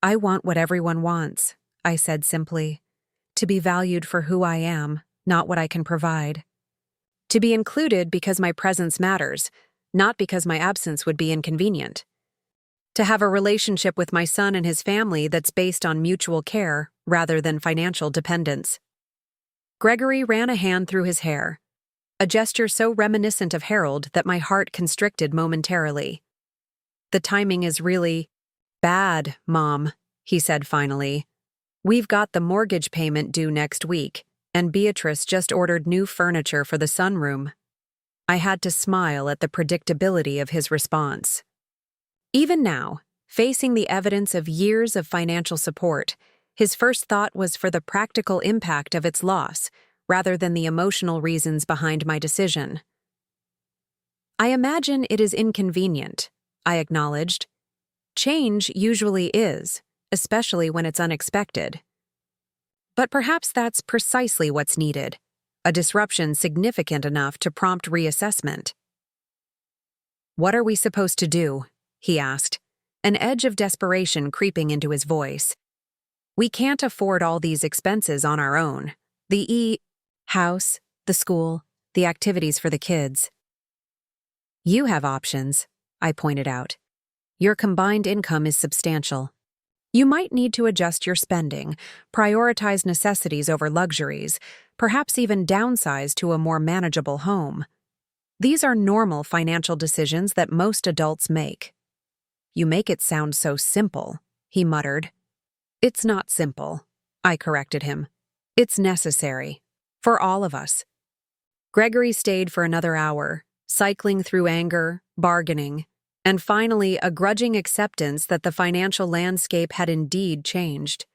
"I want what everyone wants," I said simply. "To be valued for who I am, not what I can provide. To be included because my presence matters, not because my absence would be inconvenient. To have a relationship with my son and his family that's based on mutual care rather than financial dependence." Gregory ran a hand through his hair, a gesture so reminiscent of Harold that my heart constricted momentarily. "The timing is really bad, Mom," he said finally. "We've got the mortgage payment due next week, and Beatrice just ordered new furniture for the sunroom." I had to smile at the predictability of his response. Even now, facing the evidence of years of financial support, his first thought was for the practical impact of its loss, rather than the emotional reasons behind my decision. "I imagine it is inconvenient," I acknowledged. "Change usually is, especially when it's unexpected. But perhaps that's precisely what's needed, a disruption significant enough to prompt reassessment." "What are we supposed to do?" he asked, an edge of desperation creeping into his voice. "We can't afford all these expenses on our own. The house, the school, the activities for the kids." "You have options," I pointed out. "Your combined income is substantial. You might need to adjust your spending, prioritize necessities over luxuries, perhaps even downsize to a more manageable home. These are normal financial decisions that most adults make." "You make it sound so simple," he muttered. "It's not simple," I corrected him. "It's necessary. For all of us." Gregory stayed for another hour, cycling through anger, bargaining, and finally a grudging acceptance that the financial landscape had indeed changed.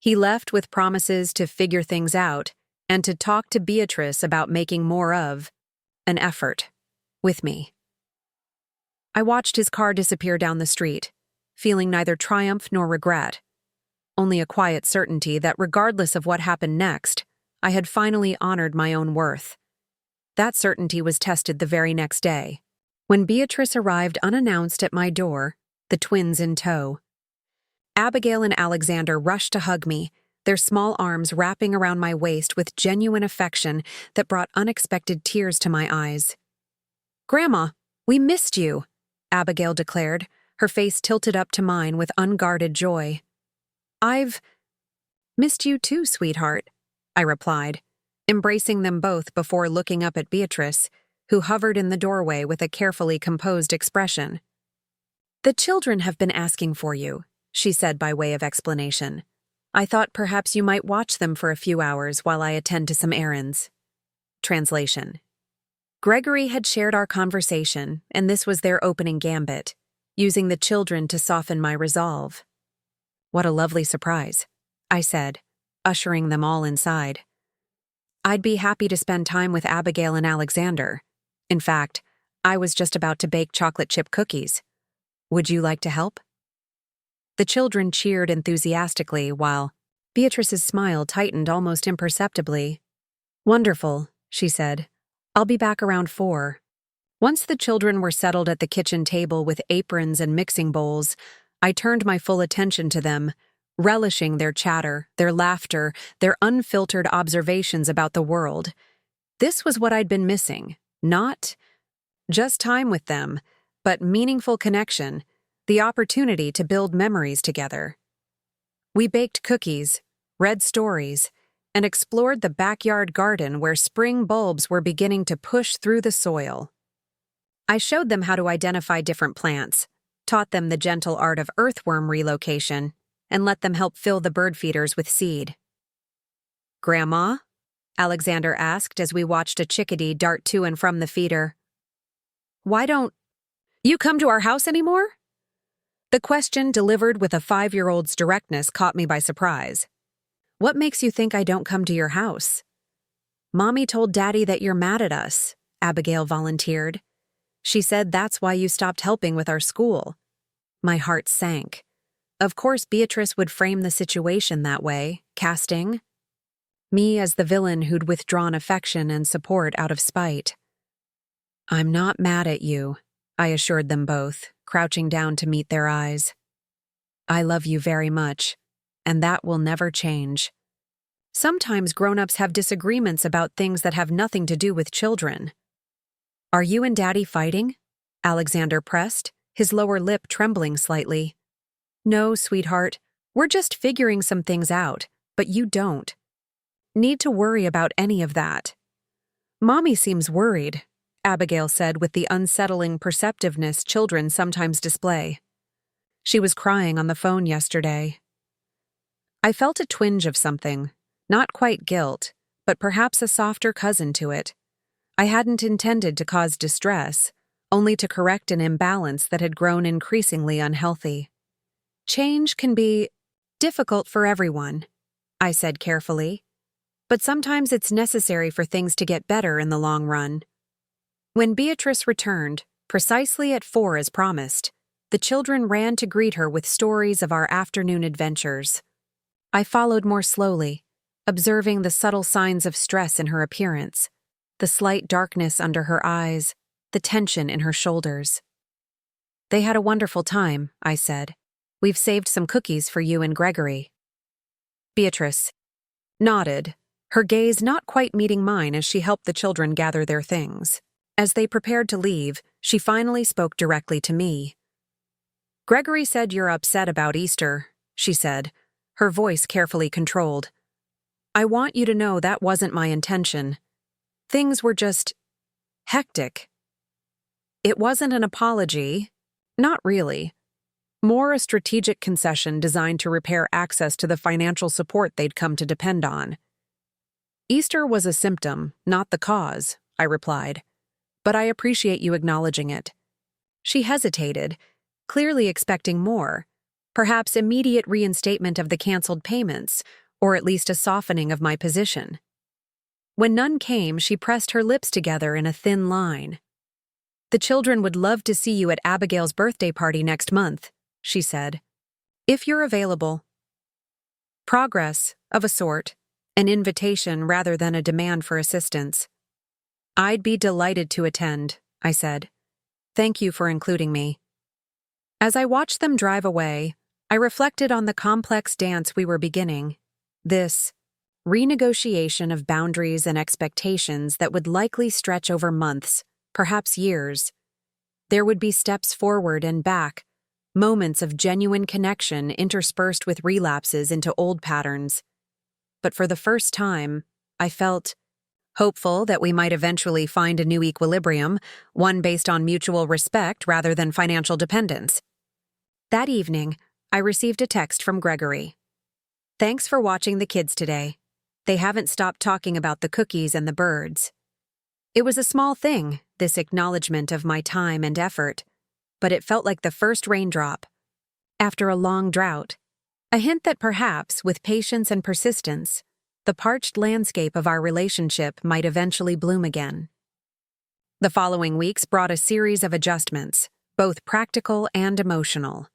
He left with promises to figure things out and to talk to Beatrice about making more of an effort with me. I watched his car disappear down the street, feeling neither triumph nor regret, only a quiet certainty that regardless of what happened next, I had finally honored my own worth. That certainty was tested the very next day, when Beatrice arrived unannounced at my door, the twins in tow. Abigail and Alexander rushed to hug me, their small arms wrapping around my waist with genuine affection that brought unexpected tears to my eyes. "Grandma, we missed you," Abigail declared, her face tilted up to mine with unguarded joy. "I've missed you too, sweetheart," I replied, embracing them both before looking up at Beatrice, who hovered in the doorway with a carefully composed expression. "The children have been asking for you," she said by way of explanation. "I thought perhaps you might watch them for a few hours while I attend to some errands." Translation. Gregory had shared our conversation, and this was their opening gambit, using the children to soften my resolve. "What a lovely surprise," I said, ushering them all inside. "I'd be happy to spend time with Abigail and Alexander. In fact, I was just about to bake chocolate chip cookies. Would you like to help?" The children cheered enthusiastically while Beatrice's smile tightened almost imperceptibly. "Wonderful," she said. "I'll be back around 4. Once the children were settled at the kitchen table with aprons and mixing bowls, I turned my full attention to them, relishing their chatter, their laughter, their unfiltered observations about the world. This was what I'd been missing, not just time with them, but meaningful connection, the opportunity to build memories together. We baked cookies, read stories, and explored the backyard garden where spring bulbs were beginning to push through the soil. I showed them how to identify different plants, taught them the gentle art of earthworm relocation, and let them help fill the bird feeders with seed. "Grandma?" Alexander asked as we watched a chickadee dart to and from the feeder. Why don't you come to our house anymore? The question, delivered with a 5-year-old's directness, caught me by surprise. What makes you think I don't come to your house? Mommy told Daddy that you're mad at us, Abigail volunteered. She said that's why you stopped helping with our school. My heart sank. Of course Beatrice would frame the situation that way, casting me as the villain who'd withdrawn affection and support out of spite. I'm not mad at you, I assured them both, crouching down to meet their eyes. I love you very much, and that will never change. Sometimes grown-ups have disagreements about things that have nothing to do with children. Are you and Daddy fighting? Alexander pressed, his lower lip trembling slightly. No, sweetheart, we're just figuring some things out, but you don't need to worry about any of that. Mommy seems worried, Abigail said with the unsettling perceptiveness children sometimes display. She was crying on the phone yesterday. I felt a twinge of something, not quite guilt, but perhaps a softer cousin to it. I hadn't intended to cause distress, only to correct an imbalance that had grown increasingly unhealthy. Change can be difficult for everyone, I said carefully, but sometimes it's necessary for things to get better in the long run. When Beatrice returned, precisely at 4 as promised, the children ran to greet her with stories of our afternoon adventures. I followed more slowly, observing the subtle signs of stress in her appearance, the slight darkness under her eyes, the tension in her shoulders. They had a wonderful time, I said. We've saved some cookies for you and Gregory. Beatrice nodded, her gaze not quite meeting mine as she helped the children gather their things. As they prepared to leave, she finally spoke directly to me. Gregory said you're upset about Easter, she said, her voice carefully controlled. I want you to know that wasn't my intention. Things were just hectic. It wasn't an apology. Not really. More a strategic concession designed to repair access to the financial support they'd come to depend on. Easter was a symptom, not the cause, I replied. But I appreciate you acknowledging it. She hesitated, clearly expecting more, perhaps immediate reinstatement of the canceled payments, or at least a softening of my position. When none came, she pressed her lips together in a thin line. The children would love to see you at Abigail's birthday party next month, she said. If you're available. Progress, of a sort, an invitation rather than a demand for assistance. I'd be delighted to attend, I said. Thank you for including me. As I watched them drive away, I reflected on the complex dance we were beginning. This renegotiation of boundaries and expectations that would likely stretch over months, perhaps years. There would be steps forward and back, moments of genuine connection interspersed with relapses into old patterns. But for the first time, I felt hopeful that we might eventually find a new equilibrium, one based on mutual respect rather than financial dependence. That evening, I received a text from Gregory. Thanks for watching the kids today. They haven't stopped talking about the cookies and the birds. It was a small thing, this acknowledgement of my time and effort, but it felt like the first raindrop after a long drought, a hint that perhaps, with patience and persistence, the parched landscape of our relationship might eventually bloom again. The following weeks brought a series of adjustments, both practical and emotional.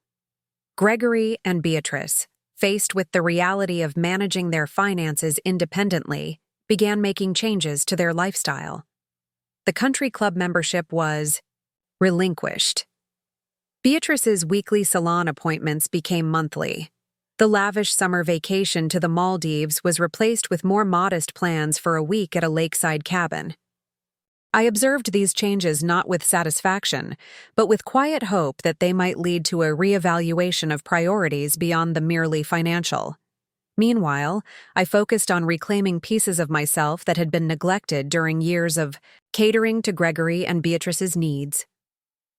Gregory and Beatrice, faced with the reality of managing their finances independently, began making changes to their lifestyle. The country club membership was relinquished. Beatrice's weekly salon appointments became monthly. The lavish summer vacation to the Maldives was replaced with more modest plans for a week at a lakeside cabin. I observed these changes not with satisfaction, but with quiet hope that they might lead to a reevaluation of priorities beyond the merely financial. Meanwhile, I focused on reclaiming pieces of myself that had been neglected during years of catering to Gregory and Beatrice's needs.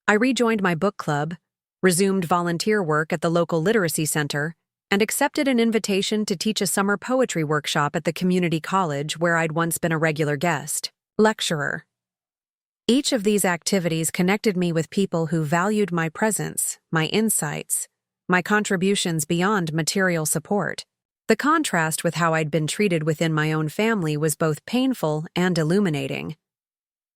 I rejoined my book club, resumed volunteer work at the local literacy center, and accepted an invitation to teach a summer poetry workshop at the community college where I'd once been a regular guest lecturer. Each of these activities connected me with people who valued my presence, my insights, my contributions beyond material support. The contrast with how I'd been treated within my own family was both painful and illuminating.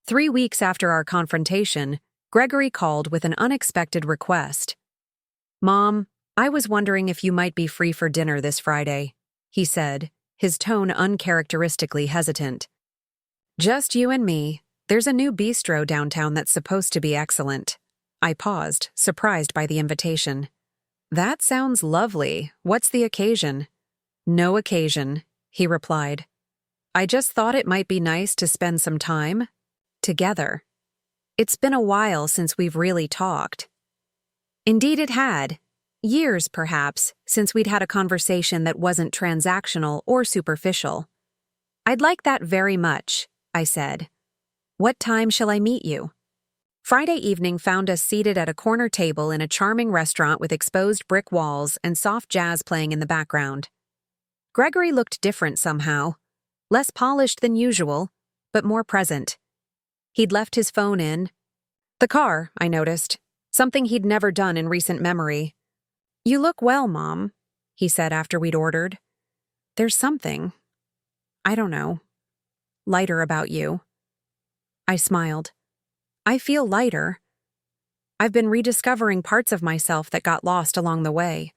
3 weeks after our confrontation, Gregory called with an unexpected request. "Mom, I was wondering if you might be free for dinner this Friday," he said, his tone uncharacteristically hesitant. "Just you and me. There's a new bistro downtown that's supposed to be excellent." I paused, surprised by the invitation. "That sounds lovely. What's the occasion?" "No occasion," he replied. "I just thought it might be nice to spend some time together. It's been a while since we've really talked." Indeed it had. Years, perhaps, since we'd had a conversation that wasn't transactional or superficial. "I'd like that very much," I said. "What time shall I meet you?" Friday evening found us seated at a corner table in a charming restaurant with exposed brick walls and soft jazz playing in the background. Gregory looked different somehow, less polished than usual, but more present. He'd left his phone in the car, I noticed, something he'd never done in recent memory. "You look well, Mom," he said after we'd ordered. "There's something, I don't know, lighter about you." I smiled. "I feel lighter. I've been rediscovering parts of myself that got lost along the way."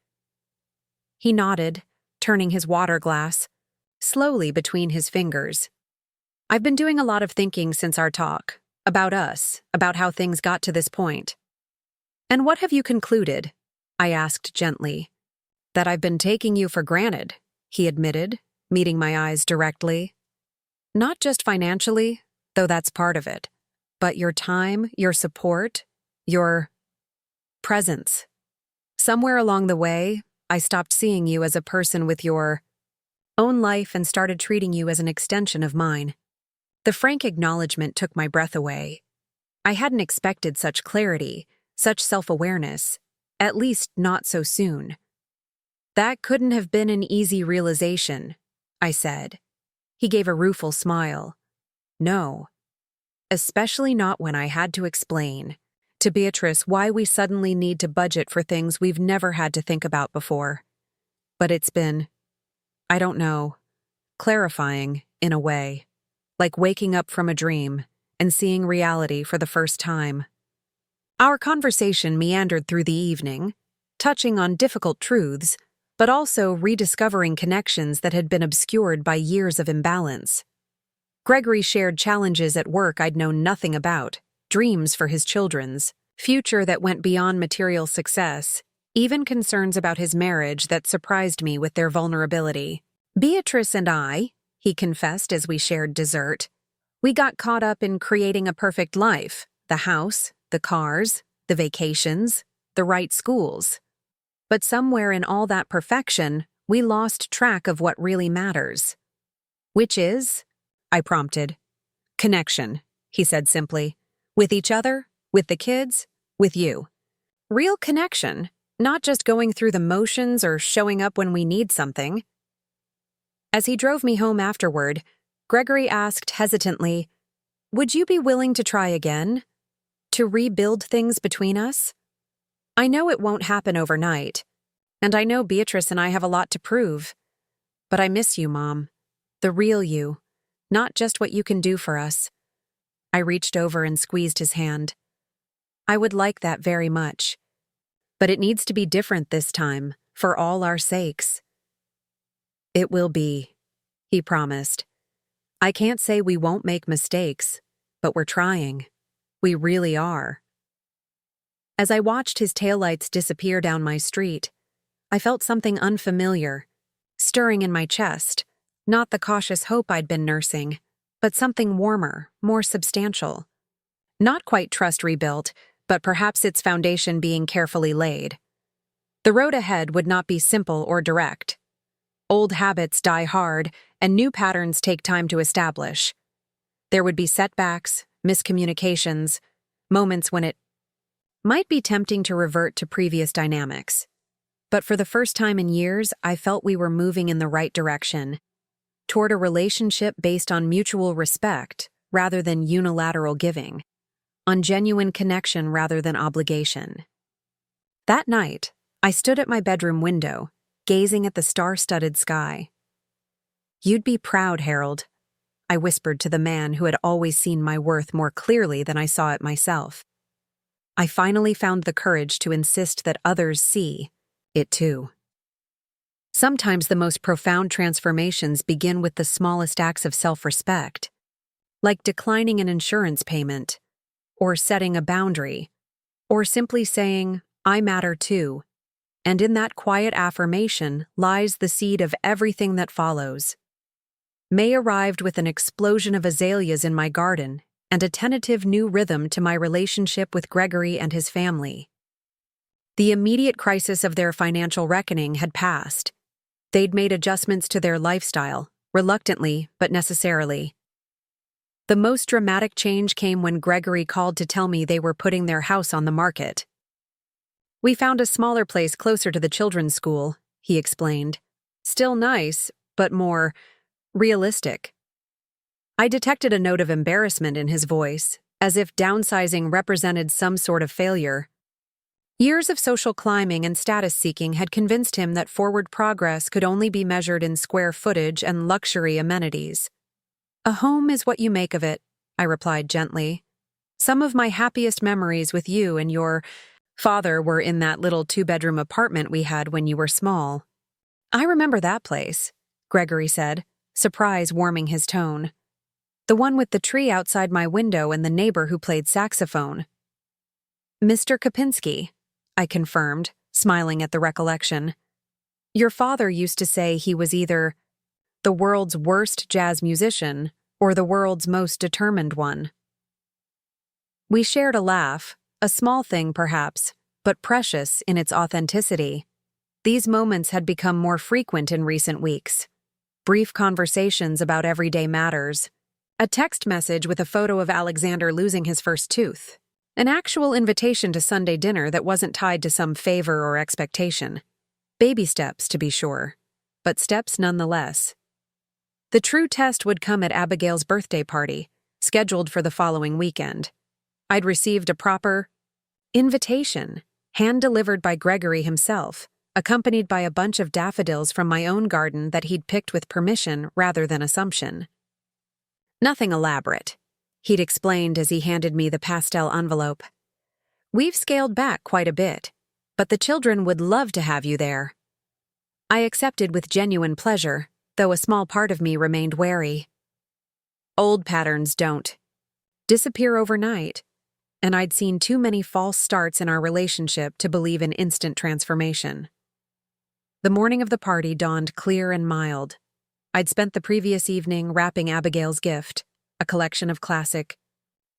He nodded, turning his water glass slowly between his fingers. "I've been doing a lot of thinking since our talk, about us, about how things got to this point." "And what have you concluded?" I asked gently. "That I've been taking you for granted," he admitted, meeting my eyes directly. "Not just financially, though that's part of it, but your time, your support, your presence. Somewhere along the way, I stopped seeing you as a person with your own life and started treating you as an extension of mine." The frank acknowledgement took my breath away. I hadn't expected such clarity, such self-awareness, at least not so soon. "That couldn't have been an easy realization," I said. He gave a rueful smile. "No. Especially not when I had to explain to Beatrice why we suddenly need to budget for things we've never had to think about before. But it's been, I don't know, clarifying in a way, like waking up from a dream and seeing reality for the first time." Our conversation meandered through the evening, touching on difficult truths, but also rediscovering connections that had been obscured by years of imbalance. Gregory shared challenges at work I'd known nothing about, dreams for his children's future that went beyond material success, even concerns about his marriage that surprised me with their vulnerability. "Beatrice and I," he confessed as we shared dessert, "we got caught up in creating a perfect life, the house, the cars, the vacations, the right schools. But somewhere in all that perfection, we lost track of what really matters." "Which is?" I prompted. "Connection," he said simply. "With each other, with the kids, with you. Real connection, not just going through the motions or showing up when we need something." As he drove me home afterward, Gregory asked hesitantly, "Would you be willing to try again? To rebuild things between us? I know it won't happen overnight, and I know Beatrice and I have a lot to prove. But I miss you, Mom. The real you, not just what you can do for us." I reached over and squeezed his hand. "I would like that very much. But it needs to be different this time, for all our sakes." "It will be," he promised. "I can't say we won't make mistakes, but we're trying. We really are." As I watched his taillights disappear down my street, I felt something unfamiliar, stirring in my chest, not the cautious hope I'd been nursing, but something warmer, more substantial. Not quite trust rebuilt, but perhaps its foundation being carefully laid. The road ahead would not be simple or direct. Old habits die hard, and new patterns take time to establish. There would be setbacks, miscommunications, moments when it might be tempting to revert to previous dynamics. But for the first time in years, I felt we were moving in the right direction, toward a relationship based on mutual respect rather than unilateral giving, on genuine connection rather than obligation. That night, I stood at my bedroom window, gazing at the star-studded sky. "You'd be proud, Harold," I whispered to the man who had always seen my worth more clearly than I saw it myself. I finally found the courage to insist that others see it too. Sometimes the most profound transformations begin with the smallest acts of self-respect, like declining an insurance payment, or setting a boundary, or simply saying, "I matter too." And in that quiet affirmation lies the seed of everything that follows. May arrived with an explosion of azaleas in my garden and a tentative new rhythm to my relationship with Gregory and his family. The immediate crisis of their financial reckoning had passed. They'd made adjustments to their lifestyle, reluctantly but necessarily. The most dramatic change came when Gregory called to tell me they were putting their house on the market. "We found a smaller place closer to the children's school," he explained. "Still nice, but more realistic." I detected a note of embarrassment in his voice, as if downsizing represented some sort of failure. Years of social climbing and status-seeking had convinced him that forward progress could only be measured in square footage and luxury amenities. "A home is what you make of it," I replied gently. "Some of my happiest memories with you and your father were in that little two-bedroom apartment we had when you were small." "I remember that place," Gregory said, surprise warming his tone. "The one with the tree outside my window and the neighbor who played saxophone." "Mr. Kopinski," I confirmed, smiling at the recollection. "Your father used to say he was either the world's worst jazz musician or the world's most determined one." We shared a laugh, a small thing perhaps, but precious in its authenticity. These moments had become more frequent in recent weeks. Brief conversations about everyday matters. A text message with a photo of Alexander losing his first tooth. An actual invitation to Sunday dinner that wasn't tied to some favor or expectation. Baby steps, to be sure, but steps nonetheless. The true test would come at Abigail's birthday party, scheduled for the following weekend. I'd received a proper invitation, hand-delivered by Gregory himself, accompanied by a bunch of daffodils from my own garden that he'd picked with permission rather than assumption. "Nothing elaborate," he'd explained as he handed me the pastel envelope. "We've scaled back quite a bit, but the children would love to have you there." I accepted with genuine pleasure, though a small part of me remained wary. Old patterns don't disappear overnight, and I'd seen too many false starts in our relationship to believe in instant transformation. The morning of the party dawned clear and mild. I'd spent the previous evening wrapping Abigail's gift, a collection of classic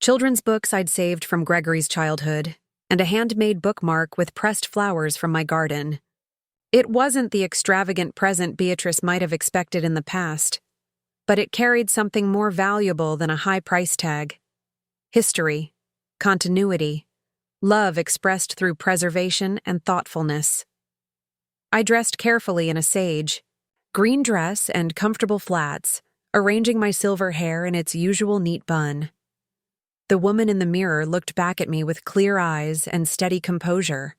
children's books I'd saved from Gregory's childhood, and a handmade bookmark with pressed flowers from my garden. It wasn't the extravagant present Beatrice might have expected in the past, but it carried something more valuable than a high price tag. History, continuity, love expressed through preservation and thoughtfulness. I dressed carefully in a sage, green dress and comfortable flats, arranging my silver hair in its usual neat bun. The woman in the mirror looked back at me with clear eyes and steady composure.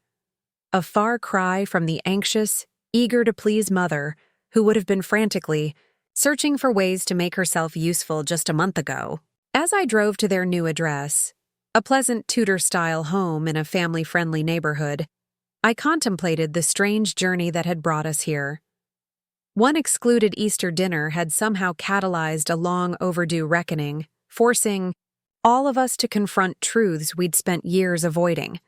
A far cry from the anxious, eager-to-please mother who would have been frantically searching for ways to make herself useful just a month ago. As I drove to their new address, a pleasant Tudor-style home in a family-friendly neighborhood, I contemplated the strange journey that had brought us here. One excluded Easter dinner had somehow catalyzed a long-overdue reckoning, forcing all of us to confront truths we'd spent years avoiding.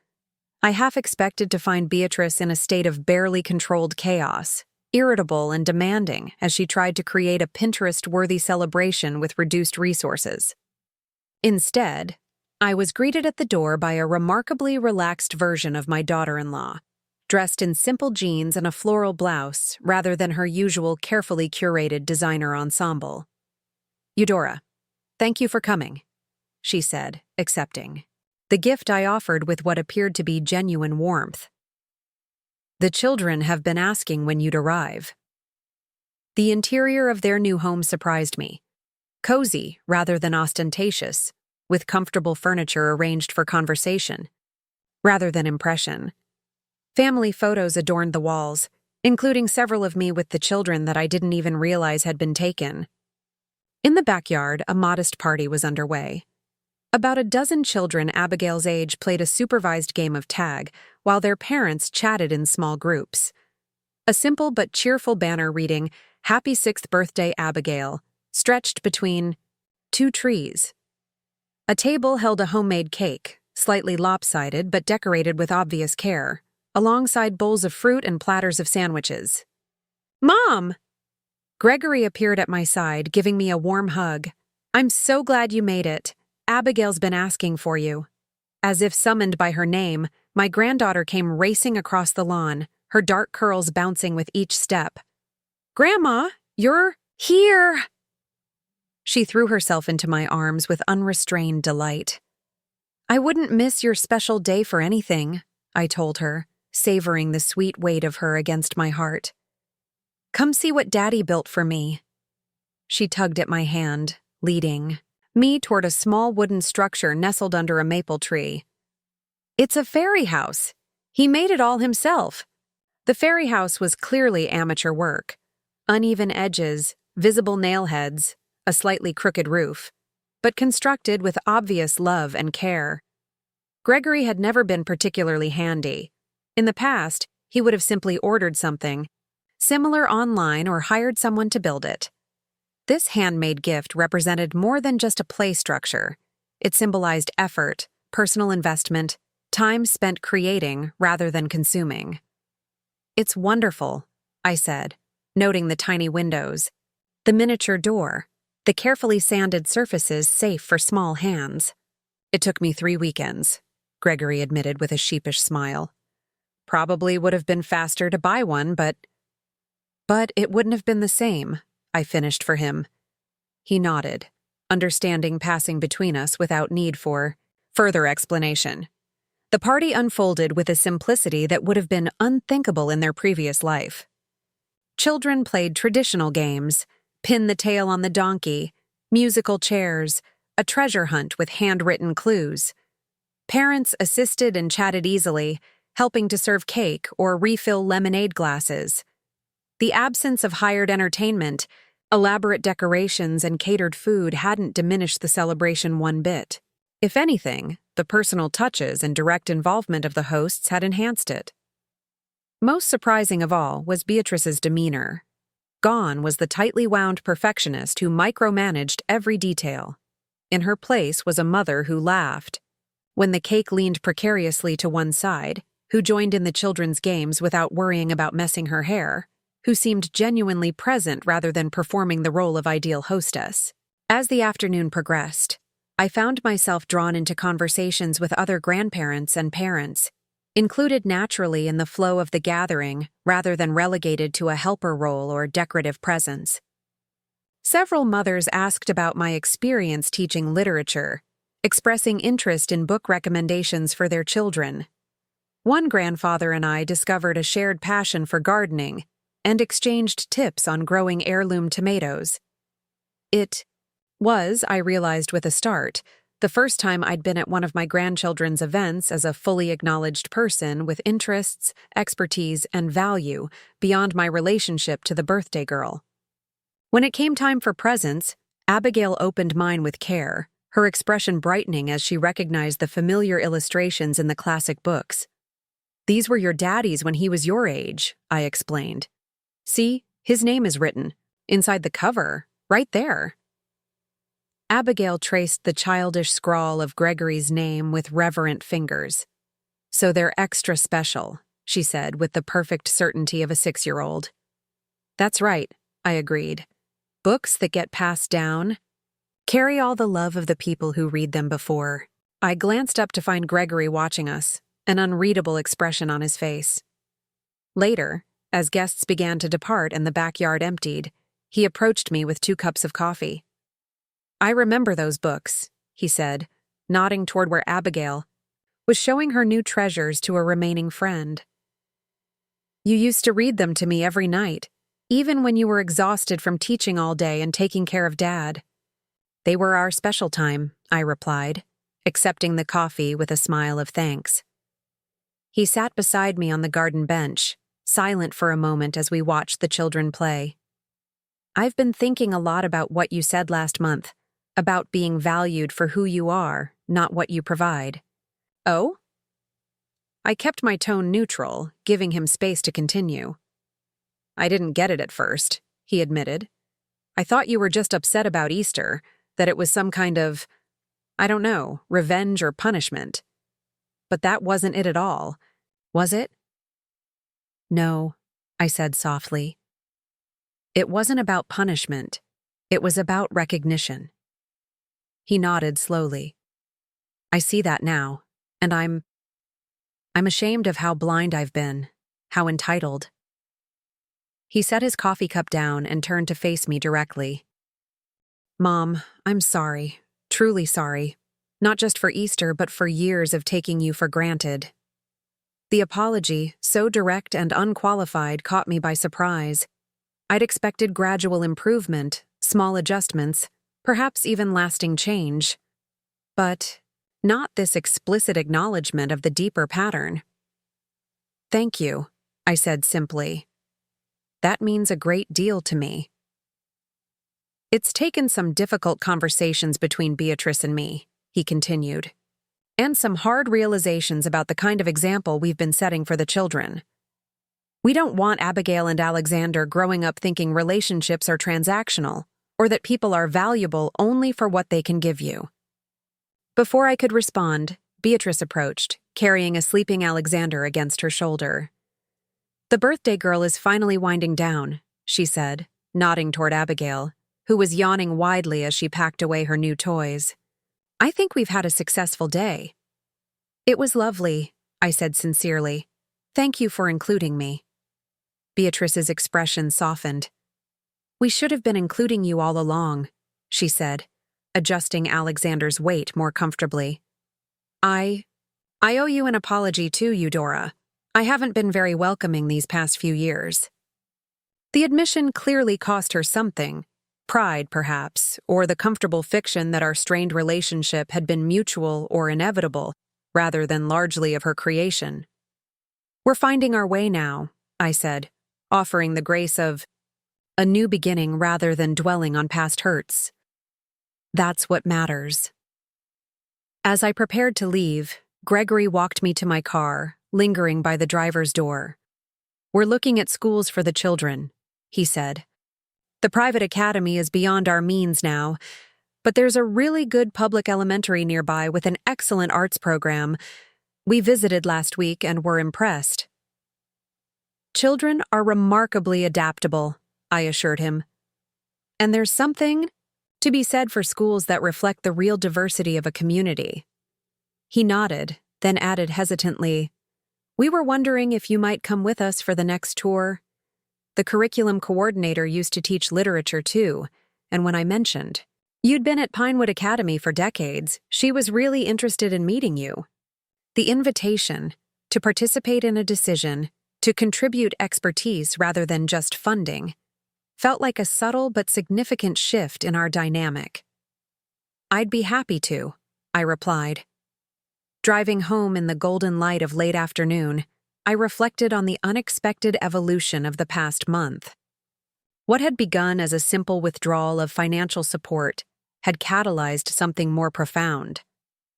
I half expected to find Beatrice in a state of barely controlled chaos, irritable and demanding as she tried to create a Pinterest-worthy celebration with reduced resources. Instead, I was greeted at the door by a remarkably relaxed version of my daughter-in-law, dressed in simple jeans and a floral blouse rather than her usual carefully curated designer ensemble. "Eudora, thank you for coming," she said, accepting the gift I offered with what appeared to be genuine warmth. The children have been asking when you'd arrive. The interior of their new home surprised me. Cozy rather than ostentatious, with comfortable furniture arranged for conversation rather than impression. Family photos adorned the walls, including several of me with the children that I didn't even realize had been taken. In the backyard, a modest party was underway. About a dozen children Abigail's age played a supervised game of tag, while their parents chatted in small groups. A simple but cheerful banner reading, "Happy 6th Birthday, Abigail," stretched between two trees. A table held a homemade cake, slightly lopsided but decorated with obvious care, alongside bowls of fruit and platters of sandwiches. "Mom!" Gregory appeared at my side, giving me a warm hug. "I'm so glad you made it. Abigail's been asking for you." As if summoned by her name, my granddaughter came racing across the lawn, her dark curls bouncing with each step. "Grandma, you're here!" She threw herself into my arms with unrestrained delight. "I wouldn't miss your special day for anything," I told her, savoring the sweet weight of her against my heart. "Come see what Daddy built for me." She tugged at my hand, leading me toward a small wooden structure nestled under a maple tree. "It's a fairy house. He made it all himself." The fairy house was clearly amateur work. Uneven edges, visible nail heads, a slightly crooked roof, but constructed with obvious love and care. Gregory had never been particularly handy. In the past, he would have simply ordered something similar online or hired someone to build it. This handmade gift represented more than just a play structure. It symbolized effort, personal investment, time spent creating rather than consuming. "It's wonderful," I said, noting the tiny windows, the miniature door, the carefully sanded surfaces safe for small hands. "It took me 3 weekends," Gregory admitted with a sheepish smile. "Probably would have been faster to buy one, but it wouldn't have been the same," I finished for him. He nodded, understanding passing between us without need for further explanation. The party unfolded with a simplicity that would have been unthinkable in their previous life. Children played traditional games, pin the tail on the donkey, musical chairs, a treasure hunt with handwritten clues. Parents assisted and chatted easily, helping to serve cake or refill lemonade glasses. The absence of hired entertainment, elaborate decorations, and catered food hadn't diminished the celebration one bit. If anything, the personal touches and direct involvement of the hosts had enhanced it. Most surprising of all was Beatrice's demeanor. Gone was the tightly wound perfectionist who micromanaged every detail. In her place was a mother who laughed when the cake leaned precariously to one side, who joined in the children's games without worrying about messing her hair, who seemed genuinely present rather than performing the role of ideal hostess. As the afternoon progressed, I found myself drawn into conversations with other grandparents and parents, included naturally in the flow of the gathering rather than relegated to a helper role or decorative presence. Several mothers asked about my experience teaching literature, expressing interest in book recommendations for their children. One grandfather and I discovered a shared passion for gardening and exchanged tips on growing heirloom tomatoes. It was, I realized with a start, the first time I'd been at one of my grandchildren's events as a fully acknowledged person with interests, expertise, and value beyond my relationship to the birthday girl. When it came time for presents, Abigail opened mine with care, her expression brightening as she recognized the familiar illustrations in the classic books. "These were your daddy's when he was your age," I explained. "See, his name is written inside the cover, right there." Abigail traced the childish scrawl of Gregory's name with reverent fingers. "So they're extra special," she said with the perfect certainty of a 6-year-old. "That's right," I agreed. "Books that get passed down carry all the love of the people who read them before." I glanced up to find Gregory watching us, an unreadable expression on his face. Later, as guests began to depart and the backyard emptied, he approached me with 2 cups of coffee. "I remember those books," he said, nodding toward where Abigail was showing her new treasures to a remaining friend. You used to read them to me every night, even when you were exhausted from teaching all day and taking care of Dad. They were our special time, I replied, accepting the coffee with a smile of thanks. He sat beside me on the garden bench, silent for a moment as we watched the children play. I've been thinking a lot about what you said last month, about being valued for who you are, not what you provide. Oh? I kept my tone neutral, giving him space to continue. I didn't get it at first, he admitted. I thought you were just upset about Easter, that it was some kind of, I don't know, revenge or punishment. But that wasn't it at all, was it? No, I said softly. It wasn't about punishment. It was about recognition. He nodded slowly. I see that now, and I'm ashamed of how blind I've been, how entitled. He set his coffee cup down and turned to face me directly. Mom, I'm sorry, truly sorry, not just for Easter but for years of taking you for granted. The apology, so direct and unqualified, caught me by surprise. I'd expected gradual improvement, small adjustments, perhaps even lasting change. But not this explicit acknowledgement of the deeper pattern. Thank you, I said simply. That means a great deal to me. It's taken some difficult conversations between Beatrice and me, he continued, and some hard realizations about the kind of example we've been setting for the children. We don't want Abigail and Alexander growing up thinking relationships are transactional, or that people are valuable only for what they can give you. Before I could respond, Beatrice approached, carrying a sleeping Alexander against her shoulder. The birthday girl is finally winding down, she said, nodding toward Abigail, who was yawning widely as she packed away her new toys. I think we've had a successful day. It was lovely, I said sincerely. Thank you for including me. Beatrice's expression softened. We should have been including you all along, she said, adjusting Alexander's weight more comfortably. I owe you an apology too, Eudora. I haven't been very welcoming these past few years. The admission clearly cost her something, pride perhaps, or the comfortable fiction that our strained relationship had been mutual or inevitable, rather than largely of her creation. We're finding our way now, I said, offering the grace of a new beginning rather than dwelling on past hurts. That's what matters. As I prepared to leave, Gregory walked me to my car, lingering by the driver's door. We're looking at schools for the children, he said. The private academy is beyond our means now, but there's a really good public elementary nearby with an excellent arts program. We visited last week and were impressed. Children are remarkably adaptable, I assured him. And there's something to be said for schools that reflect the real diversity of a community. He nodded, then added hesitantly, We were wondering if you might come with us for the next tour. The curriculum coordinator used to teach literature too, and when I mentioned you'd been at Pinewood Academy for decades, she was really interested in meeting you. The invitation to participate in a decision, to contribute expertise rather than just funding, felt like a subtle but significant shift in our dynamic. I'd be happy to, I replied. Driving home in the golden light of late afternoon, I reflected on the unexpected evolution of the past month. What had begun as a simple withdrawal of financial support had catalyzed something more profound,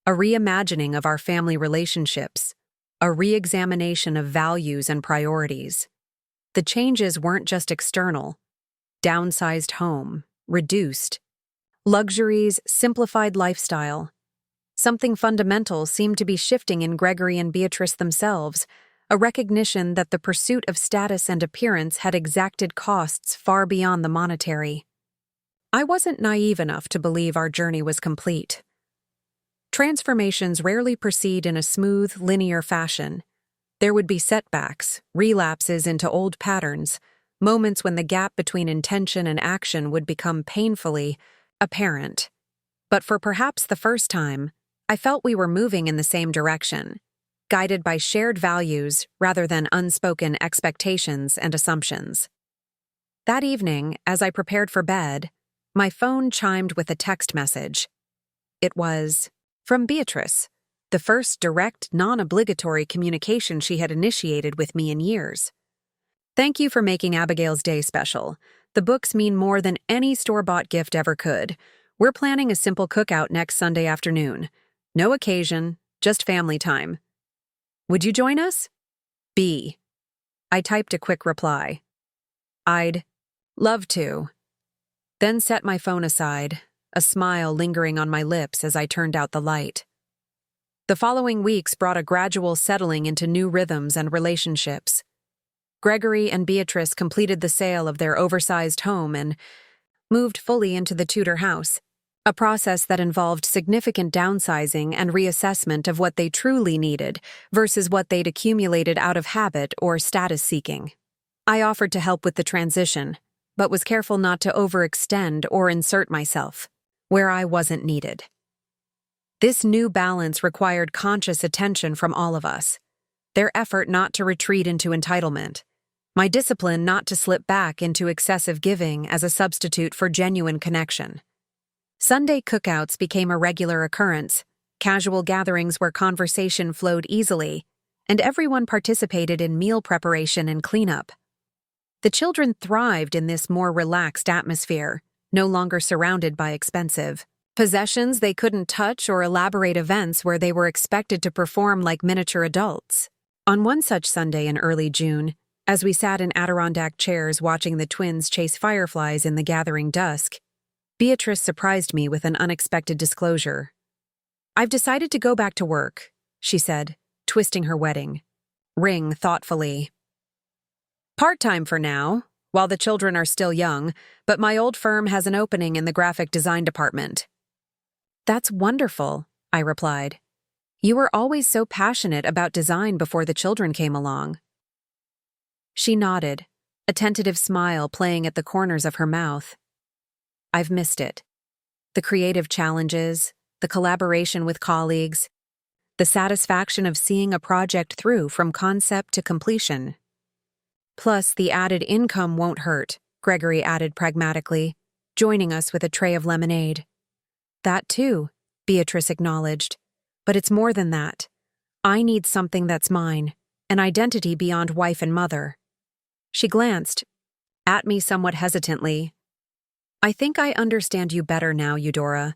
a reimagining of our family relationships, a re-examination of values and priorities. The changes weren't just external. Downsized home, reduced. Luxuries, simplified lifestyle. Something fundamental seemed to be shifting in Gregory and Beatrice themselves, a recognition that the pursuit of status and appearance had exacted costs far beyond the monetary. I wasn't naive enough to believe our journey was complete. Transformations rarely proceed in a smooth, linear fashion. There would be setbacks, relapses into old patterns, moments when the gap between intention and action would become painfully apparent. But for perhaps the first time, I felt we were moving in the same direction, guided by shared values rather than unspoken expectations and assumptions. That evening, as I prepared for bed, my phone chimed with a text message. It was from Beatrice, the first direct, non-obligatory communication she had initiated with me in years. "Thank you for making Abigail's day special. The books mean more than any store-bought gift ever could. We're planning a simple cookout next Sunday afternoon. No occasion, just family time. Would you join us? B." I typed a quick reply. "I'd love to." Then set my phone aside, a smile lingering on my lips as I turned out the light. The following weeks brought a gradual settling into new rhythms and relationships. Gregory and Beatrice completed the sale of their oversized home and moved fully into the Tudor house, a process that involved significant downsizing and reassessment of what they truly needed versus what they'd accumulated out of habit or status seeking. I offered to help with the transition, but was careful not to overextend or insert myself where I wasn't needed. This new balance required conscious attention from all of us, their effort not to retreat into entitlement, my discipline not to slip back into excessive giving as a substitute for genuine connection. Sunday cookouts became a regular occurrence, casual gatherings where conversation flowed easily, and everyone participated in meal preparation and cleanup. The children thrived in this more relaxed atmosphere, no longer surrounded by expensive possessions they couldn't touch or elaborate events where they were expected to perform like miniature adults. On one such Sunday in early June, as we sat in Adirondack chairs watching the twins chase fireflies in the gathering dusk, Beatrice surprised me with an unexpected disclosure. "I've decided to go back to work," she said, twisting her wedding ring thoughtfully. "Part-time for now, while the children are still young, but my old firm has an opening in the graphic design department." "That's wonderful," I replied. "You were always so passionate about design before the children came along." She nodded, a tentative smile playing at the corners of her mouth. "I've missed it. The creative challenges, the collaboration with colleagues, the satisfaction of seeing a project through from concept to completion. Plus, the added income won't hurt," Gregory added pragmatically, joining us with a tray of lemonade. "That too," Beatrice acknowledged. "But it's more than that. I need something that's mine, an identity beyond wife and mother." She glanced at me somewhat hesitantly. "I think I understand you better now, Eudora.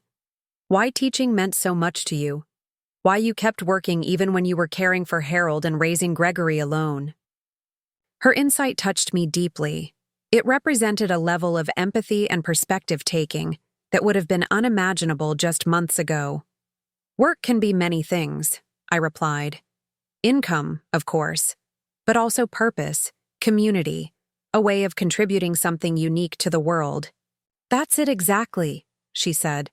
Why teaching meant so much to you. Why you kept working even when you were caring for Harold and raising Gregory alone." Her insight touched me deeply. It represented a level of empathy and perspective-taking that would have been unimaginable just months ago. "Work can be many things," I replied. "Income, of course, but also purpose, community, a way of contributing something unique to the world." "That's it exactly," she said,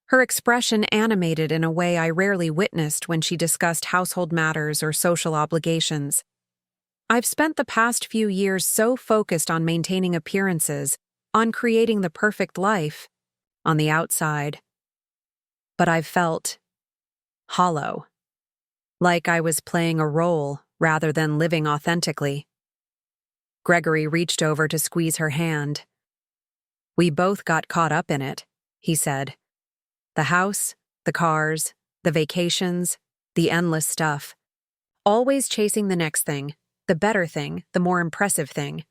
her expression animated in a way I rarely witnessed when she discussed household matters or social obligations. "I've spent the past few years so focused on maintaining appearances, on creating the perfect life, on the outside. But I've felt hollow, like I was playing a role rather than living authentically." Gregory reached over to squeeze her hand. "We both got caught up in it," he said. "The house, the cars, the vacations, the endless stuff. Always chasing the next thing, the better thing, the more impressive thing.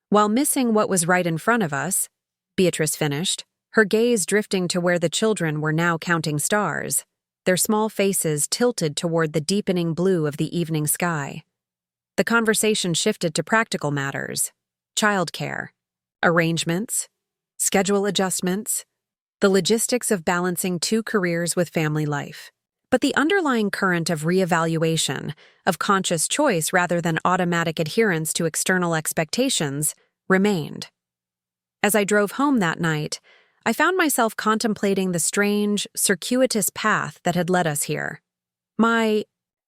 While missing what was right in front of us," Beatrice finished, her gaze drifting to where the children were now counting stars, their small faces tilted toward the deepening blue of the evening sky. The conversation shifted to practical matters: childcare, arrangements, schedule adjustments, the logistics of balancing 2 careers with family life. But the underlying current of reevaluation, of conscious choice rather than automatic adherence to external expectations, remained. As I drove home that night, I found myself contemplating the strange, circuitous path that had led us here. My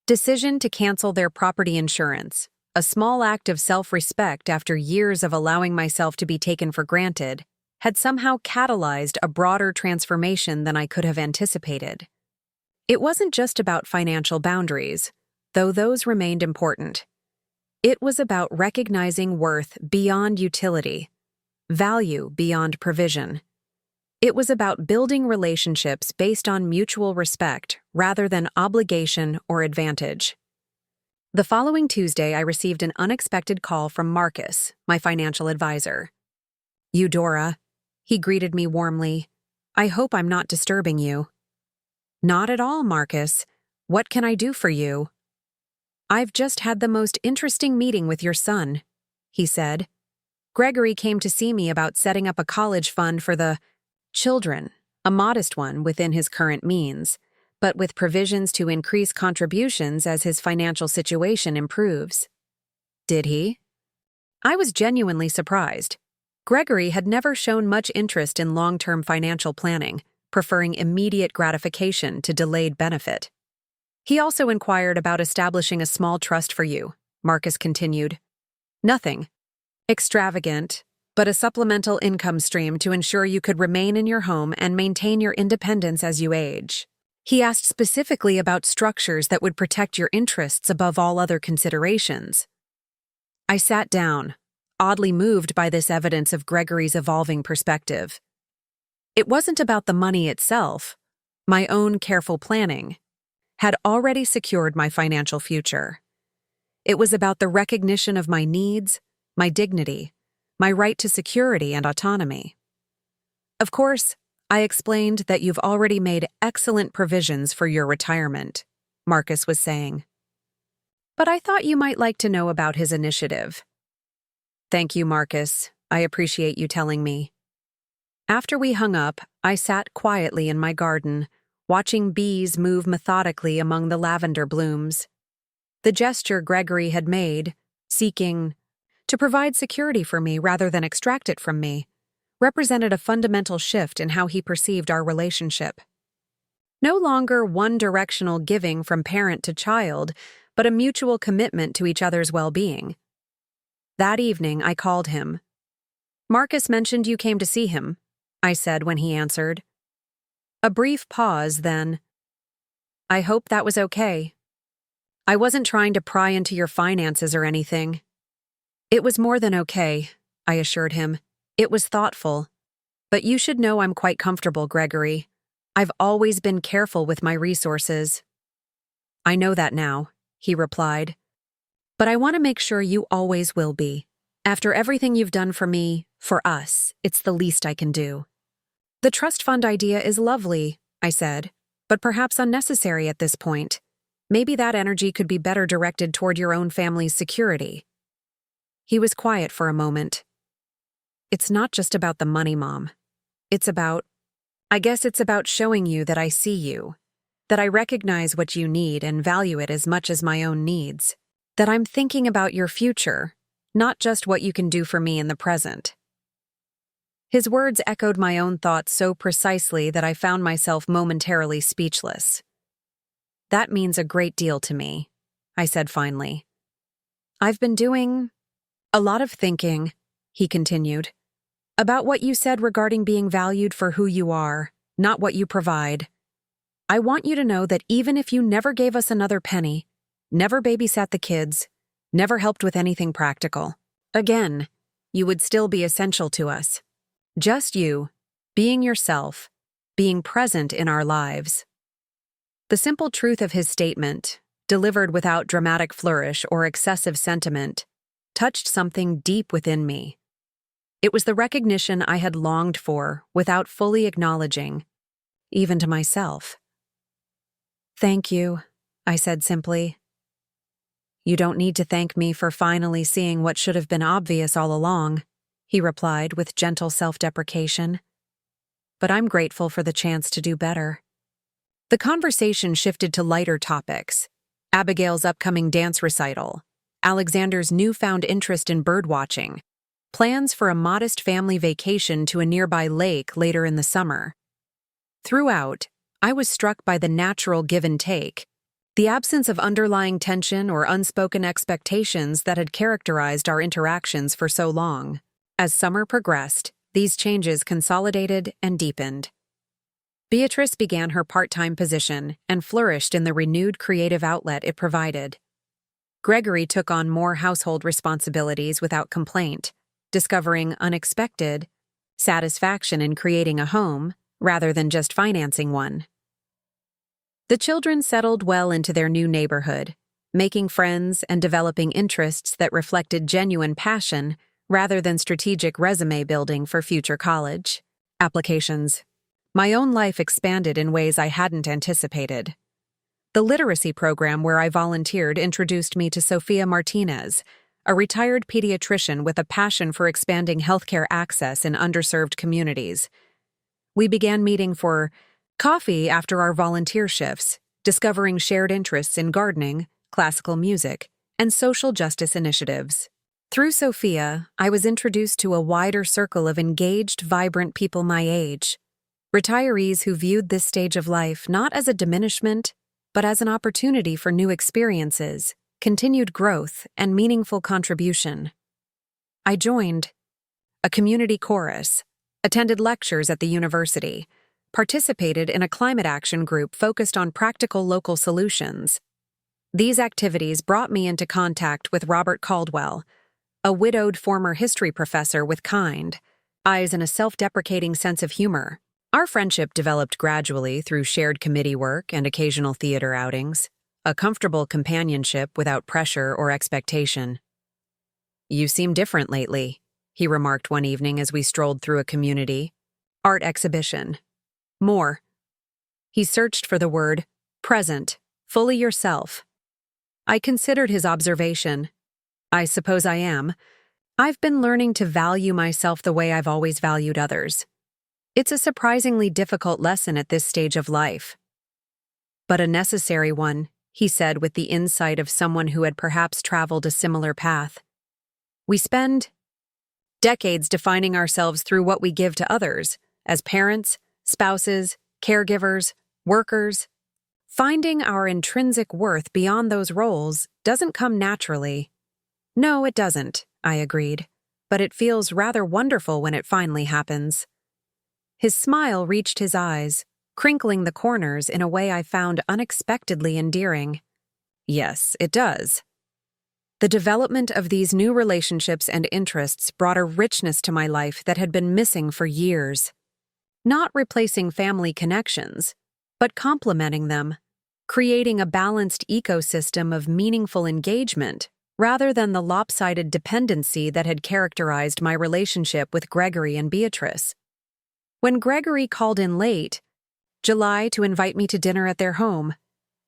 decision to cancel their property insurance, a small act of self-respect after years of allowing myself to be taken for granted, had somehow catalyzed a broader transformation than I could have anticipated. It wasn't just about financial boundaries. though those remained important. It was about recognizing worth beyond utility, value beyond provision. It was about building relationships based on mutual respect rather than obligation or advantage. The following Tuesday, I received an unexpected call from Marcus, my financial advisor. "Eudora," he greeted me warmly. "I hope I'm not disturbing you." "Not at all, Marcus. What can I do for you?" "I've just had the most interesting meeting with your son," he said. "Gregory came to see me about setting up a college fund for the children, a modest one within his current means, but with provisions to increase contributions as his financial situation improves." "Did he?" I was genuinely surprised. Gregory had never shown much interest in long-term financial planning, preferring immediate gratification to delayed benefit. "He also inquired about establishing a small trust for you," Marcus continued. "Nothing extravagant, but a supplemental income stream to ensure you could remain in your home and maintain your independence as you age. He asked specifically about structures that would protect your interests above all other considerations." I sat down, oddly moved by this evidence of Gregory's evolving perspective. It wasn't about the money itself. My own careful planning had already secured my financial future. It was about the recognition of my needs, my dignity, my right to security and autonomy. "Of course, I explained that you've already made excellent provisions for your retirement," Marcus was saying. "But I thought you might like to know about his initiative." "Thank you, Marcus. I appreciate you telling me." After we hung up, I sat quietly in my garden, watching bees move methodically among the lavender blooms. The gesture Gregory had made, seeking to provide security for me rather than extract it from me, represented a fundamental shift in how he perceived our relationship. No longer one-directional giving from parent to child, but a mutual commitment to each other's well-being. That evening, I called him. "Marcus mentioned you came to see him," I said when he answered. A brief pause, then, "I hope that was okay. I wasn't trying to pry into your finances or anything." "It was more than okay," I assured him. "It was thoughtful. But you should know I'm quite comfortable, Gregory. I've always been careful with my resources." "I know that now," he replied. "But I want to make sure you always will be. After everything you've done for me, for us, it's the least I can do." "The trust fund idea is lovely," I said, "but perhaps unnecessary at this point. Maybe that energy could be better directed toward your own family's security." He was quiet for a moment. "It's not just about the money, Mom. I guess it's about showing you that I see you, that I recognize what you need and value it as much as my own needs, that I'm thinking about your future, not just what you can do for me in the present." His words echoed my own thoughts so precisely that I found myself momentarily speechless. "That means a great deal to me," I said finally. "I've been doing a lot of thinking," he continued, "about what you said regarding being valued for who you are, not what you provide. I want you to know that even if you never gave us another penny, never babysat the kids, never helped with anything practical, again, you would still be essential to us. Just you, being yourself, being present in our lives." The simple truth of his statement, delivered without dramatic flourish or excessive sentiment, touched something deep within me. It was the recognition I had longed for without fully acknowledging, even to myself. "Thank you," I said simply. "You don't need to thank me for finally seeing what should have been obvious all along," he replied with gentle self-deprecation. "But I'm grateful for the chance to do better." The conversation shifted to lighter topics: Abigail's upcoming dance recital, Alexander's newfound interest in birdwatching, plans for a modest family vacation to a nearby lake later in the summer. Throughout, I was struck by the natural give and take, the absence of underlying tension or unspoken expectations that had characterized our interactions for so long. As summer progressed, these changes consolidated and deepened. Beatrice began her part-time position and flourished in the renewed creative outlet it provided. Gregory took on more household responsibilities without complaint, discovering unexpected satisfaction in creating a home rather than just financing one. The children settled well into their new neighborhood, making friends and developing interests that reflected genuine passion rather than strategic resume building for future college applications. My own life expanded in ways I hadn't anticipated. The literacy program where I volunteered introduced me to Sophia Martinez, a retired pediatrician with a passion for expanding healthcare access in underserved communities. We began meeting for coffee after our volunteer shifts, discovering shared interests in gardening, classical music, and social justice initiatives. Through Sophia, I was introduced to a wider circle of engaged, vibrant people my age, retirees who viewed this stage of life not as a diminishment, but as an opportunity for new experiences, continued growth, and meaningful contribution. I joined a community chorus, attended lectures at the university, participated in a climate action group focused on practical local solutions. These activities brought me into contact with Robert Caldwell, a widowed former history professor with kind eyes and a self-deprecating sense of humor. Our friendship developed gradually through shared committee work and occasional theater outings, a comfortable companionship without pressure or expectation. "You seem different lately," he remarked one evening as we strolled through a community art exhibition. "More." He searched for the word present, fully yourself. I considered his observation. I suppose I am. I've been learning to value myself the way I've always valued others. It's a surprisingly difficult lesson at this stage of life. But a necessary one, he said with the insight of someone who had perhaps traveled a similar path. We spend decades defining ourselves through what we give to others, as parents, spouses, caregivers, workers. Finding our intrinsic worth beyond those roles doesn't come naturally. No, it doesn't, I agreed, but it feels rather wonderful when it finally happens. His smile reached his eyes, crinkling the corners in a way I found unexpectedly endearing. Yes, it does. The development of these new relationships and interests brought a richness to my life that had been missing for years. Not replacing family connections, but complementing them, creating a balanced ecosystem of meaningful engagement rather than the lopsided dependency that had characterized my relationship with Gregory and Beatrice. When Gregory called in late, July, to invite me to dinner at their home.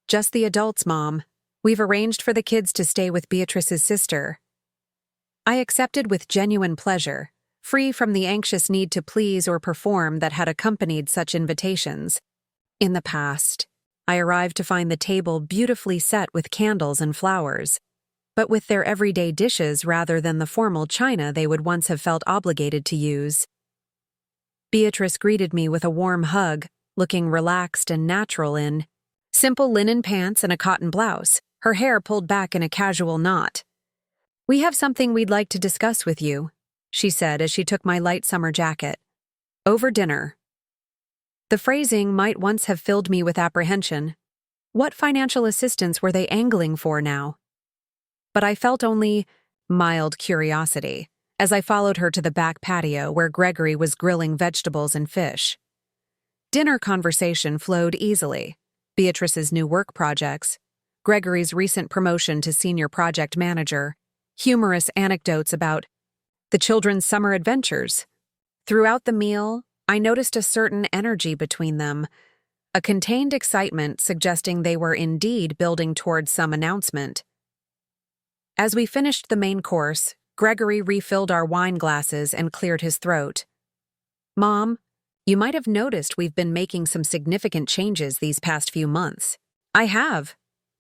"Just the adults, Mom. We've arranged for the kids to stay with Beatrice's sister." I accepted with genuine pleasure, free from the anxious need to please or perform that had accompanied such invitations. In the past, I arrived to find the table beautifully set with candles and flowers, but with their everyday dishes rather than the formal china they would once have felt obligated to use. Beatrice greeted me with a warm hug, looking relaxed and natural in simple linen pants and a cotton blouse, her hair pulled back in a casual knot. "We have something we'd like to discuss with you," she said as she took my light summer jacket. "Over dinner." The phrasing might once have filled me with apprehension. What financial assistance were they angling for now? But I felt only mild curiosity as I followed her to the back patio where Gregory was grilling vegetables and fish. Dinner conversation flowed easily. Beatrice's new work projects, Gregory's recent promotion to senior project manager, humorous anecdotes about the children's summer adventures. Throughout the meal, I noticed a certain energy between them, a contained excitement suggesting they were indeed building towards some announcement. As we finished the main course, Gregory refilled our wine glasses and cleared his throat. "Mom, you might have noticed we've been making some significant changes these past few months." "I have,"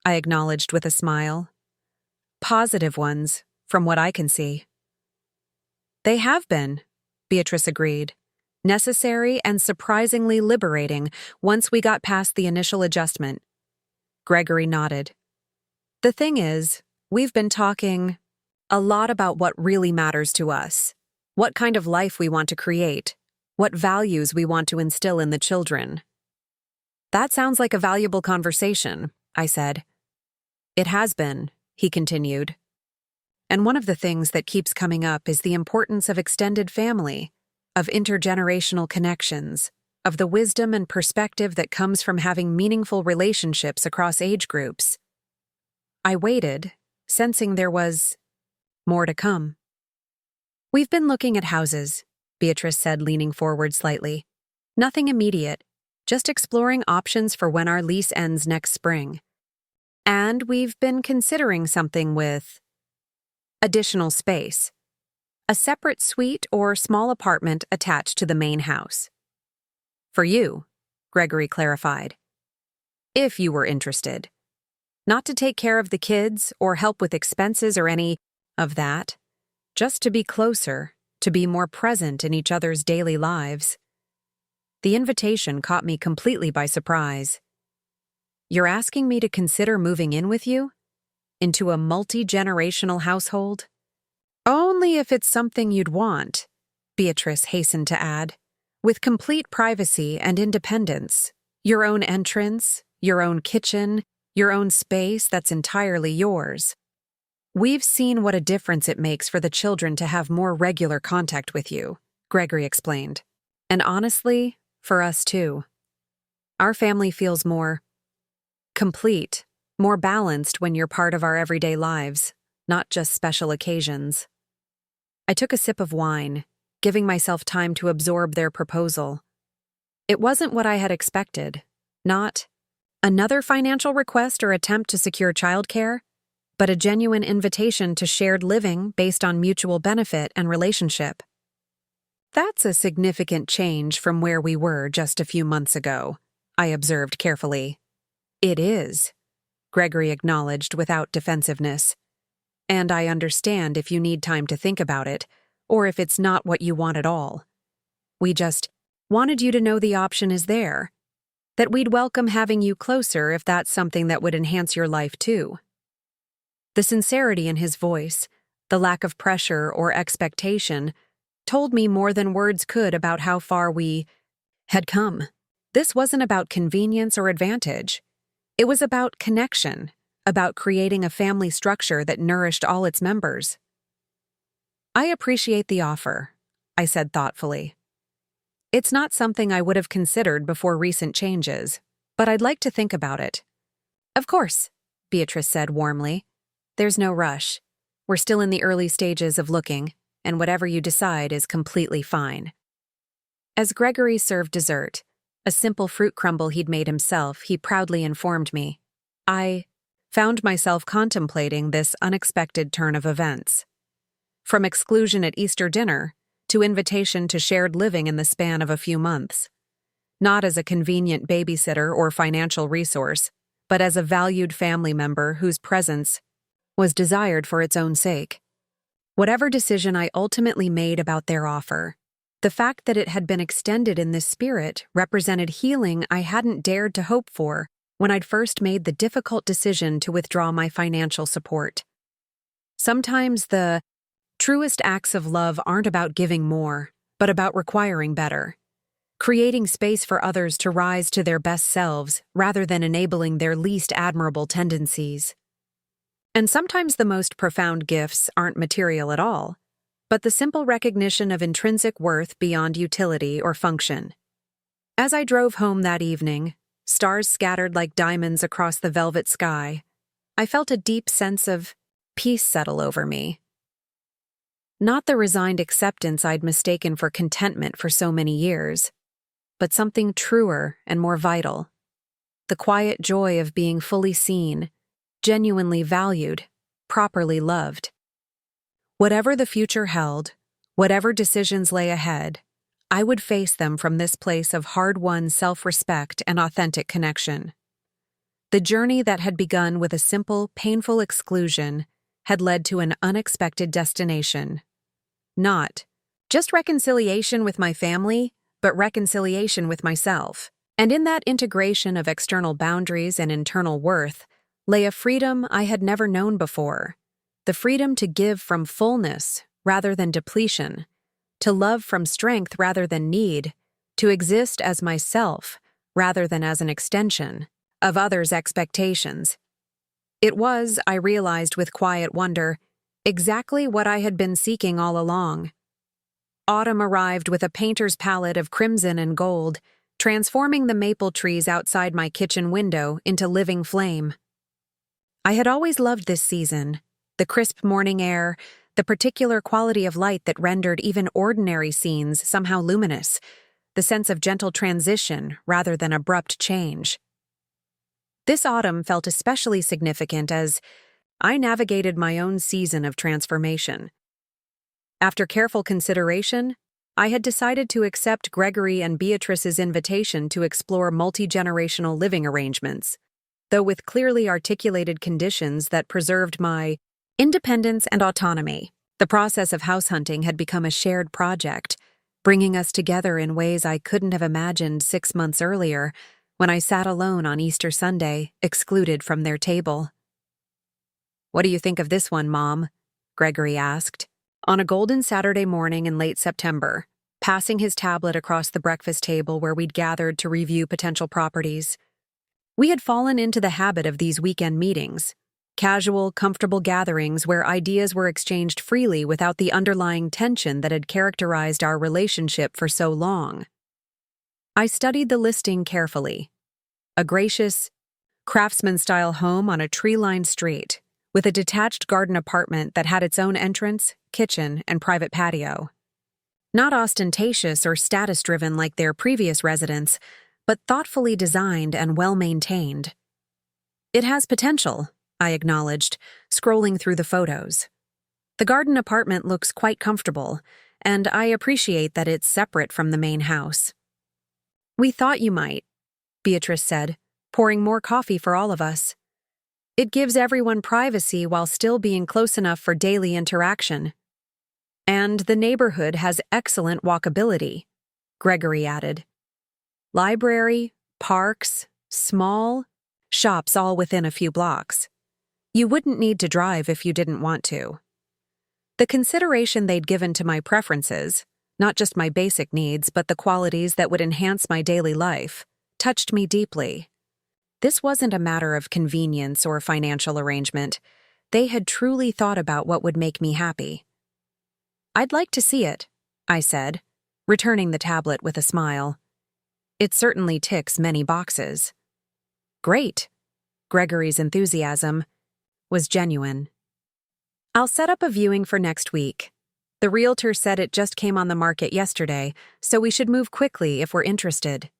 I acknowledged with a smile. "Positive ones, from what I can see." "They have been," Beatrice agreed. "Necessary and surprisingly liberating once we got past the initial adjustment." Gregory nodded. "The thing is, we've been talking a lot about what really matters to us, what kind of life we want to create, what values we want to instill in the children. That sounds like a valuable conversation, I said. It has been, he continued. And one of the things that keeps coming up is the importance of extended family, of intergenerational connections, of the wisdom and perspective that comes from having meaningful relationships across age groups. I waited, sensing there was more to come. We've been looking at houses, Beatrice said, leaning forward slightly. Nothing immediate, just exploring options for when our lease ends next spring. And we've been considering something with additional space. A separate suite or small apartment attached to the main house. For you, Gregory clarified. If you were interested. Not to take care of the kids or help with expenses or any of that. Just to be closer, to be more present in each other's daily lives. The invitation caught me completely by surprise. You're asking me to consider moving in with you? Into a multi-generational household? Only if it's something you'd want, Beatrice hastened to add. With complete privacy and independence. Your own entrance, your own kitchen, your own space that's entirely yours. We've seen what a difference it makes for the children to have more regular contact with you, Gregory explained. And honestly, for us too. Our family feels more complete, more balanced when you're part of our everyday lives, not just special occasions. I took a sip of wine, giving myself time to absorb their proposal. It wasn't what I had expected. Not another financial request or attempt to secure childcare, but a genuine invitation to shared living based on mutual benefit and relationship. That's a significant change from where we were just a few months ago, I observed carefully. It is, Gregory acknowledged without defensiveness. And I understand if you need time to think about it, or if it's not what you want at all. We just wanted you to know the option is there, that we'd welcome having you closer if that's something that would enhance your life too. The sincerity in his voice, the lack of pressure or expectation, told me more than words could about how far we had come. This wasn't about convenience or advantage. It was about connection, about creating a family structure that nourished all its members. I appreciate the offer, I said thoughtfully. It's not something I would have considered before recent changes, but I'd like to think about it. Of course, Beatrice said warmly. There's no rush. We're still in the early stages of looking, and whatever you decide is completely fine. As Gregory served dessert, a simple fruit crumble he'd made himself, he proudly informed me. I found myself contemplating this unexpected turn of events. From exclusion at Easter dinner to invitation to shared living in the span of a few months. Not as a convenient babysitter or financial resource, but as a valued family member whose presence was desired for its own sake. Whatever decision I ultimately made about their offer, the fact that it had been extended in this spirit represented healing I hadn't dared to hope for when I'd first made the difficult decision to withdraw my financial support. Sometimes the truest acts of love aren't about giving more, but about requiring better. Creating space for others to rise to their best selves rather than enabling their least admirable tendencies. And sometimes the most profound gifts aren't material at all, but the simple recognition of intrinsic worth beyond utility or function. As I drove home that evening, stars scattered like diamonds across the velvet sky, I felt a deep sense of peace settle over me. Not the resigned acceptance I'd mistaken for contentment for so many years, but something truer and more vital. The quiet joy of being fully seen, genuinely valued, properly loved. Whatever the future held, whatever decisions lay ahead, I would face them from this place of hard-won self-respect and authentic connection. The journey that had begun with a simple, painful exclusion had led to an unexpected destination. Not just reconciliation with my family, but reconciliation with myself. And in that integration of external boundaries and internal worth lay a freedom I had never known before. The freedom to give from fullness rather than depletion, to love from strength rather than need, to exist as myself, rather than as an extension of others' expectations. It was, I realized with quiet wonder, exactly what I had been seeking all along. Autumn arrived with a painter's palette of crimson and gold, transforming the maple trees outside my kitchen window into living flame. I had always loved this season, the crisp morning air, the particular quality of light that rendered even ordinary scenes somehow luminous, the sense of gentle transition rather than abrupt change. This autumn felt especially significant as I navigated my own season of transformation. After careful consideration, I had decided to accept Gregory and Beatrice's invitation to explore multi-generational living arrangements, though with clearly articulated conditions that preserved my independence and autonomy. The process of house hunting had become a shared project, bringing us together in ways I couldn't have imagined 6 months earlier when I sat alone on Easter Sunday, excluded from their table. "What do you think of this one, Mom?" Gregory asked. On a golden Saturday morning in late September, passing his tablet across the breakfast table where we'd gathered to review potential properties. We had fallen into the habit of these weekend meetings, casual, comfortable gatherings where ideas were exchanged freely without the underlying tension that had characterized our relationship for so long. I studied the listing carefully. A gracious, craftsman-style home on a tree-lined street, with a detached garden apartment that had its own entrance, kitchen, and private patio. Not ostentatious or status-driven like their previous residence, but thoughtfully designed and well-maintained. "It has potential," I acknowledged, scrolling through the photos. "The garden apartment looks quite comfortable, and I appreciate that it's separate from the main house." "We thought you might," Beatrice said, pouring more coffee for all of us. "It gives everyone privacy while still being close enough for daily interaction. And the neighborhood has excellent walkability," Gregory added. "Library, parks, small shops all within a few blocks. You wouldn't need to drive if you didn't want to." The consideration they'd given to my preferences, not just my basic needs but the qualities that would enhance my daily life, touched me deeply. This wasn't a matter of convenience or financial arrangement. They had truly thought about what would make me happy. "I'd like to see it," I said, returning the tablet with a smile. "It certainly ticks many boxes." "Great." Gregory's enthusiasm was genuine. "I'll set up a viewing for next week. The realtor said it just came on the market yesterday, so we should move quickly if we're interested."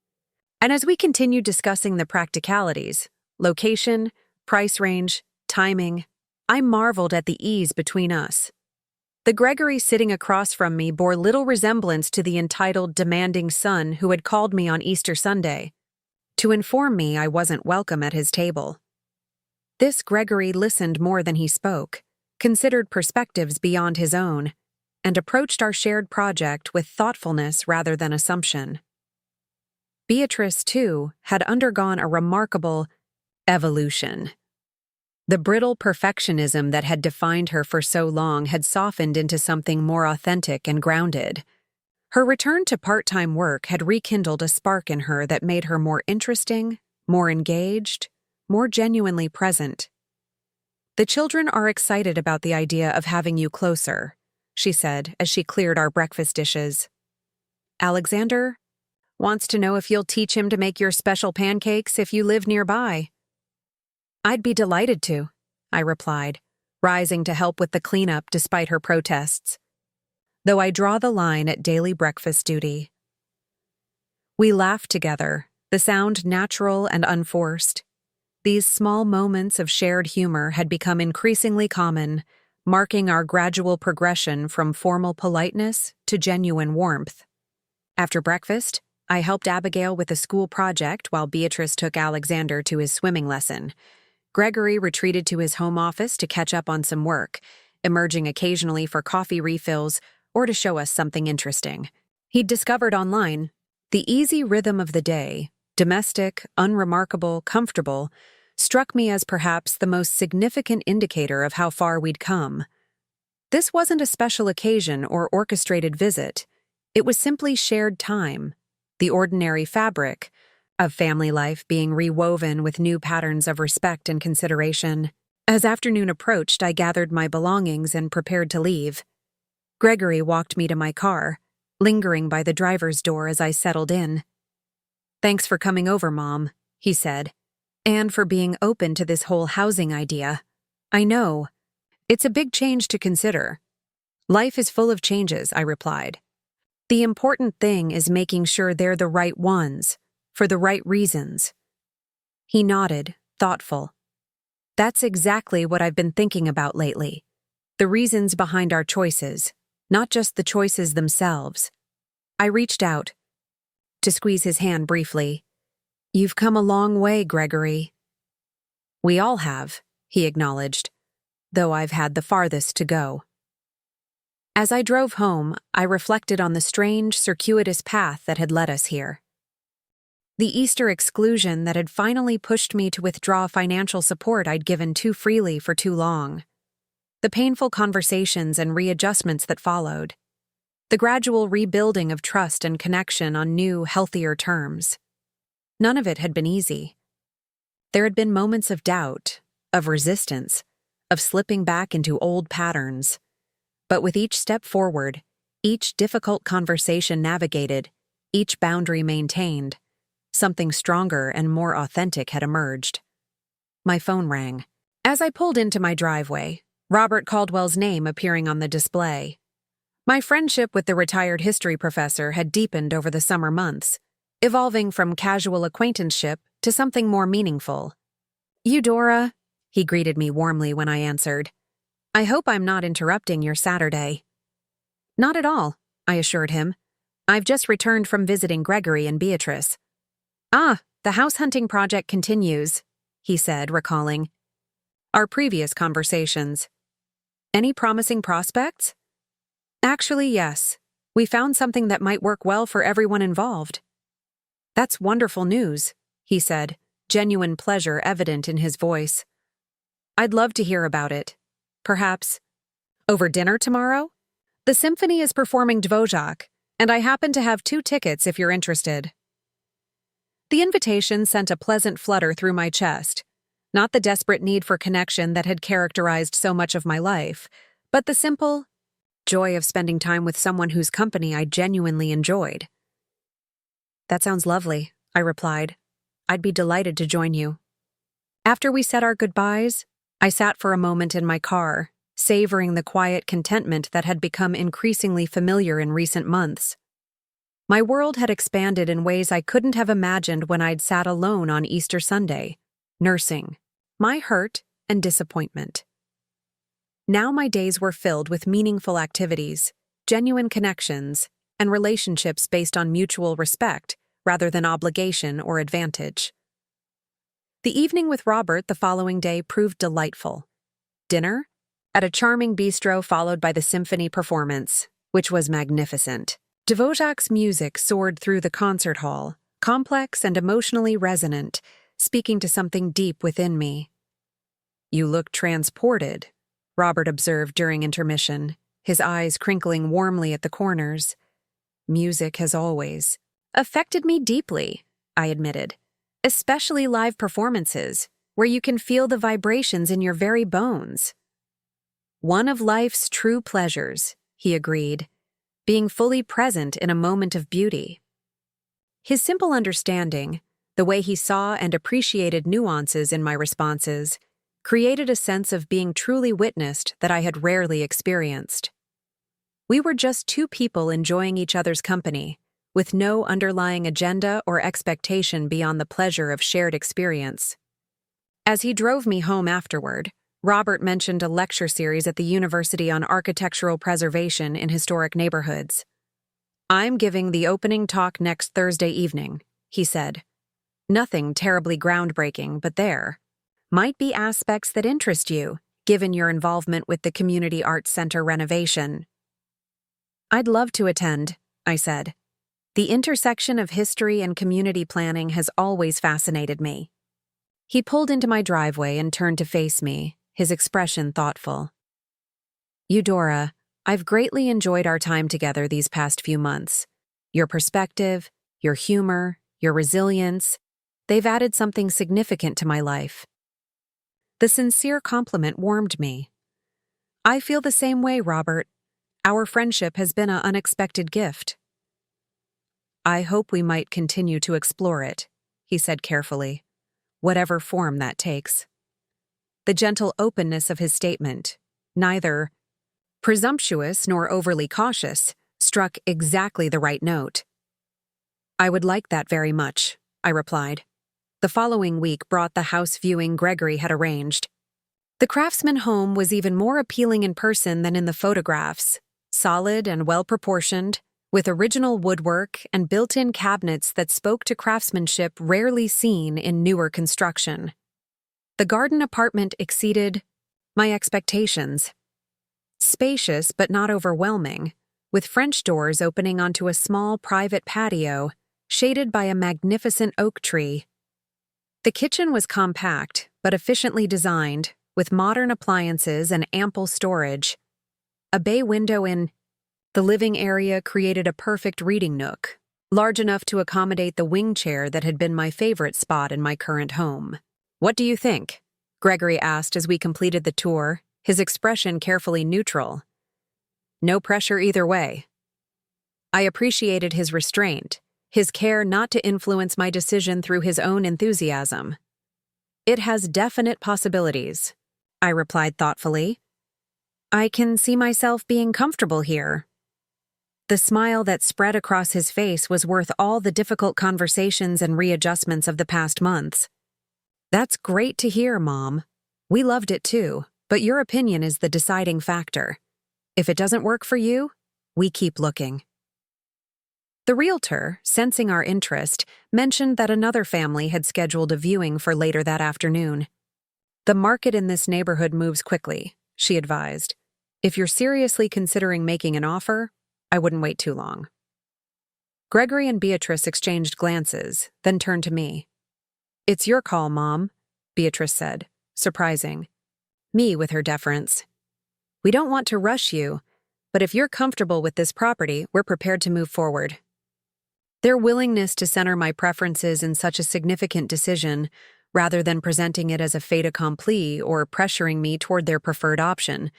And as we continued discussing the practicalities, location, price range, timing, I marveled at the ease between us. The Gregory sitting across from me bore little resemblance to the entitled, demanding son who had called me on Easter Sunday to inform me I wasn't welcome at his table. This Gregory listened more than he spoke, considered perspectives beyond his own, and approached our shared project with thoughtfulness rather than assumption. Beatrice, too, had undergone a remarkable evolution. The brittle perfectionism that had defined her for so long had softened into something more authentic and grounded. Her return to part-time work had rekindled a spark in her that made her more interesting, more engaged, more genuinely present. "The children are excited about the idea of having you closer," she said as she cleared our breakfast dishes. "Alexander wants to know if you'll teach him to make your special pancakes if you live nearby." "I'd be delighted to," I replied, rising to help with the cleanup despite her protests. Though I draw the line at daily breakfast duty. We laughed together, the sound natural and unforced. These small moments of shared humor had become increasingly common, marking our gradual progression from formal politeness to genuine warmth. After breakfast, I helped Abigail with a school project while Beatrice took Alexander to his swimming lesson. Gregory retreated to his home office to catch up on some work, emerging occasionally for coffee refills or to show us something interesting. He'd discovered online the easy rhythm of the day, domestic, unremarkable, comfortable, struck me as perhaps the most significant indicator of how far we'd come. This wasn't a special occasion or orchestrated visit. It was simply shared time, the ordinary fabric, of family life being rewoven with new patterns of respect and consideration. As afternoon approached, I gathered my belongings and prepared to leave. Gregory walked me to my car, lingering by the driver's door as I settled in. "Thanks for coming over, Mom," he said, "and for being open to this whole housing idea. I know. It's a big change to consider." "Life is full of changes," I replied. "The important thing is making sure they're the right ones, for the right reasons." He nodded, thoughtful. "That's exactly what I've been thinking about lately. The reasons behind our choices, not just the choices themselves." I reached out to squeeze his hand briefly. "You've come a long way, Gregory." "We all have," he acknowledged, "though I've had the farthest to go." As I drove home, I reflected on the strange, circuitous path that had led us here. The Easter exclusion that had finally pushed me to withdraw financial support I'd given too freely for too long. The painful conversations and readjustments that followed. The gradual rebuilding of trust and connection on new, healthier terms. None of it had been easy. There had been moments of doubt, of resistance, of slipping back into old patterns. But with each step forward, each difficult conversation navigated, each boundary maintained, something stronger and more authentic had emerged. My phone rang. As I pulled into my driveway, Robert Caldwell's name appearing on the display. My friendship with the retired history professor had deepened over the summer months, evolving from casual acquaintanceship to something more meaningful. "Eudora," he greeted me warmly when I answered. "I hope I'm not interrupting your Saturday." "Not at all," I assured him. "I've just returned from visiting Gregory and Beatrice." "Ah, the house hunting project continues," he said, recalling our previous conversations. "Any promising prospects?" "Actually, yes. We found something that might work well for everyone involved." "That's wonderful news," he said, genuine pleasure evident in his voice. "I'd love to hear about it. Perhaps over dinner tomorrow? The symphony is performing Dvořák, and I happen to have 2 tickets if you're interested." The invitation sent a pleasant flutter through my chest, not the desperate need for connection that had characterized so much of my life, but the simple joy of spending time with someone whose company I genuinely enjoyed. "That sounds lovely," I replied. "I'd be delighted to join you." After we said our goodbyes, I sat for a moment in my car, savoring the quiet contentment that had become increasingly familiar in recent months. My world had expanded in ways I couldn't have imagined when I'd sat alone on Easter Sunday, nursing my hurt and disappointment. Now my days were filled with meaningful activities, genuine connections, and relationships based on mutual respect rather than obligation or advantage. The evening with Robert the following day proved delightful. Dinner? At a charming bistro followed by the symphony performance, which was magnificent. Dvořák's music soared through the concert hall, complex and emotionally resonant, speaking to something deep within me. "You look transported," Robert observed during intermission, his eyes crinkling warmly at the corners. "Music has always affected me deeply," I admitted. "Especially live performances, where you can feel the vibrations in your very bones." "One of life's true pleasures," he agreed, "being fully present in a moment of beauty." His simple understanding, the way he saw and appreciated nuances in my responses, created a sense of being truly witnessed that I had rarely experienced. We were just 2 people enjoying each other's company, with no underlying agenda or expectation beyond the pleasure of shared experience. As he drove me home afterward, Robert mentioned a lecture series at the University on architectural preservation in historic neighborhoods. "I'm giving the opening talk next Thursday evening," he said. "Nothing terribly groundbreaking, but there might be aspects that interest you, given your involvement with the Community Arts Center renovation." "I'd love to attend," I said. "The intersection of history and community planning has always fascinated me." He pulled into my driveway and turned to face me, his expression thoughtful. "Eudora, I've greatly enjoyed our time together these past few months. Your perspective, your humor, your resilience, They've added something significant to my life. The sincere compliment warmed me. I feel the same way, Robert. Our friendship has been an unexpected gift. I hope we might continue to explore it, he said carefully, whatever form that takes. The gentle openness of his statement, neither presumptuous nor overly cautious, struck exactly the right note. I would like that very much, I replied. The following week brought the house viewing Gregory had arranged. The Craftsman home was even more appealing in person than in the photographs, solid and well-proportioned, with original woodwork and built-in cabinets that spoke to craftsmanship rarely seen in newer construction. The garden apartment exceeded my expectations. Spacious but not overwhelming, with French doors opening onto a small private patio, shaded by a magnificent oak tree. The kitchen was compact but efficiently designed, with modern appliances and ample storage. A bay window in the living area created a perfect reading nook, large enough to accommodate the wing chair that had been my favorite spot in my current home. "What do you think?" Gregory asked as we completed the tour, his expression carefully neutral. No pressure either way. I appreciated his restraint, his care not to influence my decision through his own enthusiasm. "It has definite possibilities," I replied thoughtfully. "I can see myself being comfortable here." The smile that spread across his face was worth all the difficult conversations and readjustments of the past months. "That's great to hear, Mom. We loved it too, but your opinion is the deciding factor. If it doesn't work for you, we keep looking." The realtor, sensing our interest, mentioned that another family had scheduled a viewing for later that afternoon. "The market in this neighborhood moves quickly," she advised. "If you're seriously considering making an offer, I wouldn't wait too long." Gregory and Beatrice exchanged glances, then turned to me. "It's your call, Mom," Beatrice said, surprising me with her deference. "We don't want to rush you, but if you're comfortable with this property, we're prepared to move forward." Their willingness to center my preferences in such a significant decision, rather than presenting it as a fait accompli or pressuring me toward their preferred option,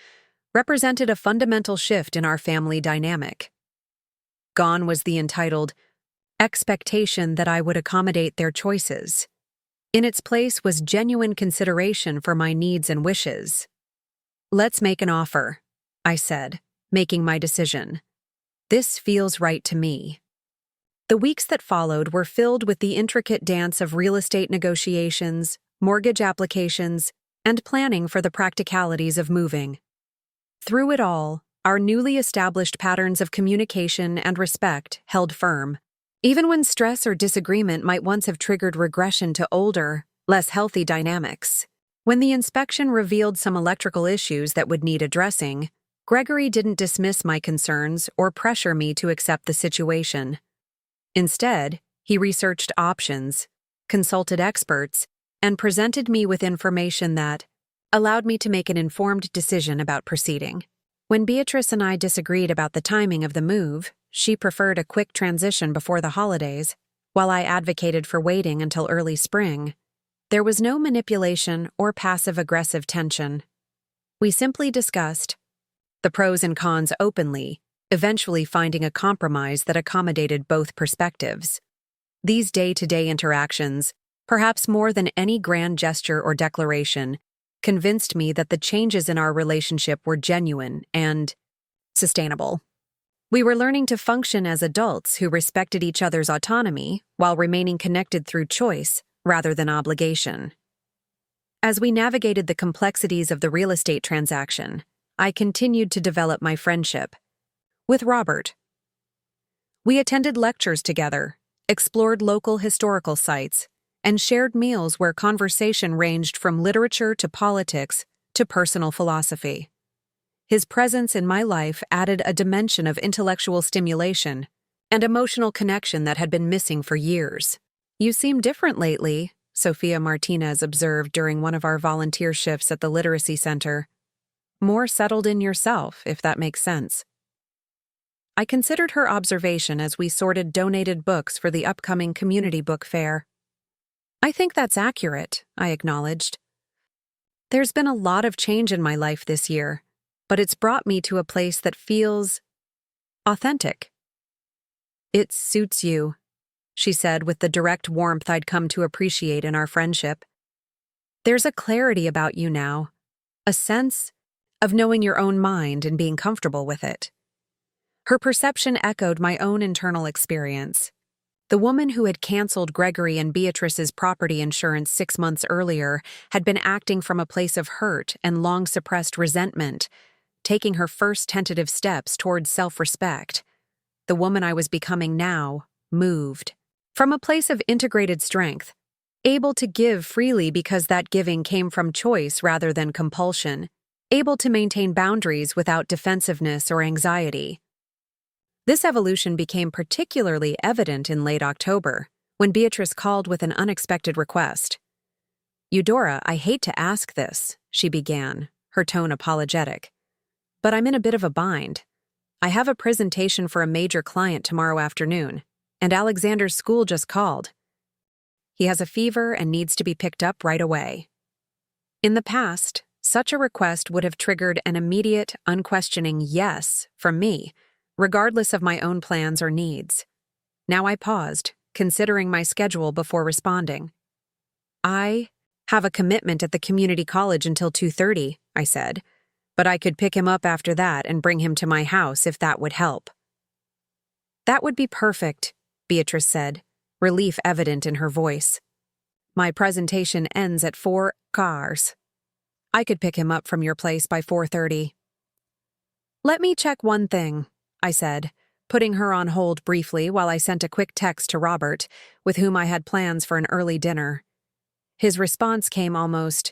represented a fundamental shift in our family dynamic. Gone was the entitled expectation that I would accommodate their choices. In its place was genuine consideration for my needs and wishes. "Let's make an offer," I said, making my decision. "This feels right to me." The weeks that followed were filled with the intricate dance of real estate negotiations, mortgage applications, and planning for the practicalities of moving. Through it all, our newly established patterns of communication and respect held firm, even when stress or disagreement might once have triggered regression to older, less healthy dynamics. When the inspection revealed some electrical issues that would need addressing, Gregory didn't dismiss my concerns or pressure me to accept the situation. Instead, he researched options, consulted experts, and presented me with information that allowed me to make an informed decision about proceeding. When Beatrice and I disagreed about the timing of the move, she preferred a quick transition before the holidays, while I advocated for waiting until early spring. There was no manipulation or passive-aggressive tension. We simply discussed the pros and cons openly, eventually finding a compromise that accommodated both perspectives. These day-to-day interactions, perhaps more than any grand gesture or declaration, convinced me that the changes in our relationship were genuine and sustainable. We were learning to function as adults who respected each other's autonomy while remaining connected through choice rather than obligation. As we navigated the complexities of the real estate transaction, I continued to develop my friendship with Robert. We attended lectures together, explored local historical sites, and shared meals where conversation ranged from literature to politics to personal philosophy. His presence in my life added a dimension of intellectual stimulation and emotional connection that had been missing for years. "You seem different lately," Sophia Martinez observed during one of our volunteer shifts at the Literacy Center. "More settled in yourself, if that makes sense." I considered her observation as we sorted donated books for the upcoming community book fair. I think that's accurate, I acknowledged. There's been a lot of change in my life this year, but it's brought me to a place that feels authentic. It suits you, she said with the direct warmth I'd come to appreciate in our friendship. There's a clarity about you now, a sense of knowing your own mind and being comfortable with it. Her perception echoed my own internal experience. The woman who had canceled Gregory and Beatrice's property insurance 6 months earlier had been acting from a place of hurt and long-suppressed resentment, taking her first tentative steps towards self-respect. The woman I was becoming now moved from a place of integrated strength, able to give freely because that giving came from choice rather than compulsion, able to maintain boundaries without defensiveness or anxiety. This evolution became particularly evident in late October, when Beatrice called with an unexpected request. "Eudora, I hate to ask this," she began, her tone apologetic, "but I'm in a bit of a bind. I have a presentation for a major client tomorrow afternoon, and Alexander's school just called. He has a fever and needs to be picked up right away." In the past, such a request would have triggered an immediate, unquestioning yes from me, regardless of my own plans or needs. Now I paused, considering my schedule before responding. "I have a commitment at the community college until 2:30, I said, "but I could pick him up after that and bring him to my house if that would help." "That would be perfect," Beatrice said, relief evident in her voice. "My presentation ends at 4 cars. I could pick him up from your place by 4:30. "Let me check one thing," I said, putting her on hold briefly while I sent a quick text to Robert, with whom I had plans for an early dinner. His response came almost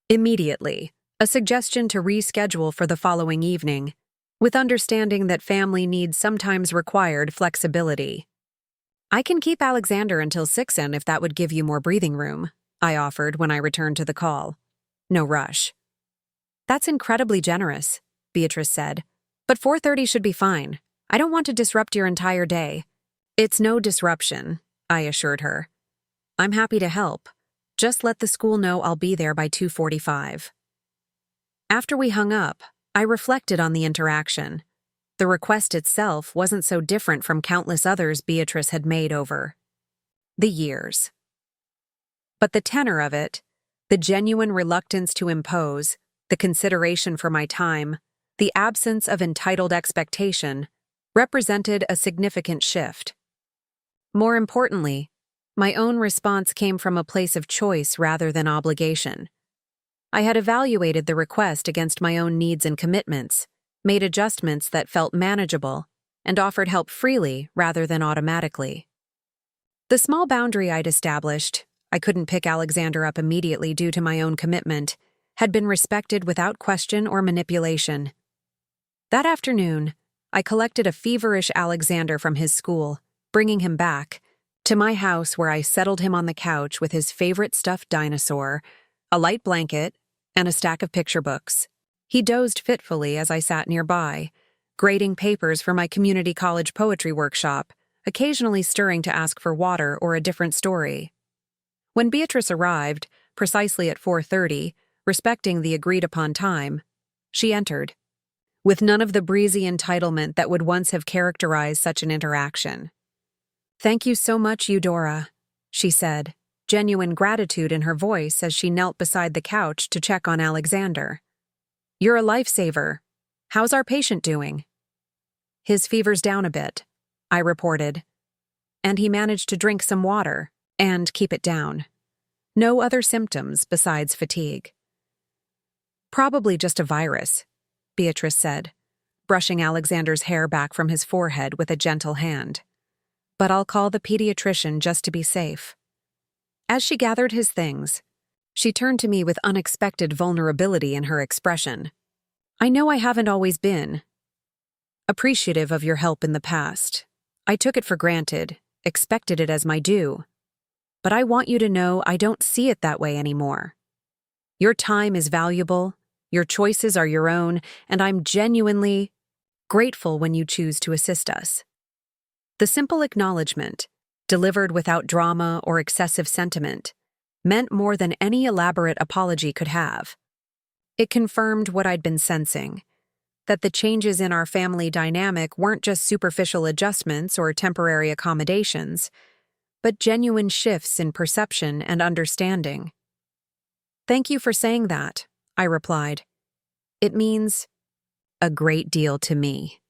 immediately, a suggestion to reschedule for the following evening, with understanding that family needs sometimes required flexibility. "I can keep Alexander until 6 if that would give you more breathing room," I offered when I returned to the call. "No rush." "That's incredibly generous," Beatrice said, "but 4:30 should be fine. I don't want to disrupt your entire day." "It's no disruption," I assured her. "I'm happy to help. Just let the school know I'll be there by 2:45. After we hung up, I reflected on the interaction. The request itself wasn't so different from countless others Beatrice had made over the years. But the tenor of it, the genuine reluctance to impose, the consideration for my time, the absence of entitled expectation, represented a significant shift. More importantly, my own response came from a place of choice rather than obligation. I had evaluated the request against my own needs and commitments, made adjustments that felt manageable, and offered help freely rather than automatically. The small boundary I'd established, I couldn't pick Alexander up immediately due to my own commitment, had been respected without question or manipulation. That afternoon, I collected a feverish Alexander from his school, bringing him back to my house where I settled him on the couch with his favorite stuffed dinosaur, a light blanket, and a stack of picture books. He dozed fitfully as I sat nearby, grading papers for my community college poetry workshop, occasionally stirring to ask for water or a different story. When Beatrice arrived, precisely at 4:30, respecting the agreed-upon time, she entered, with none of the breezy entitlement that would once have characterized such an interaction. "Thank you so much, Eudora," she said, genuine gratitude in her voice as she knelt beside the couch to check on Alexander. "You're a lifesaver. How's our patient doing?" "His fever's down a bit," I reported, "and he managed to drink some water and keep it down. No other symptoms besides fatigue." "Probably just a virus," Beatrice said, brushing Alexander's hair back from his forehead with a gentle hand. "But I'll call the pediatrician just to be safe." As she gathered his things, she turned to me with unexpected vulnerability in her expression. "I know I haven't always been appreciative of your help in the past. I took it for granted, expected it as my due. But I want you to know I don't see it that way anymore. Your time is valuable, your choices are your own, and I'm genuinely grateful when you choose to assist us." The simple acknowledgement, delivered without drama or excessive sentiment, meant more than any elaborate apology could have. It confirmed what I'd been sensing, that the changes in our family dynamic weren't just superficial adjustments or temporary accommodations, but genuine shifts in perception and understanding. "Thank you for saying that," I replied. "It means a great deal to me."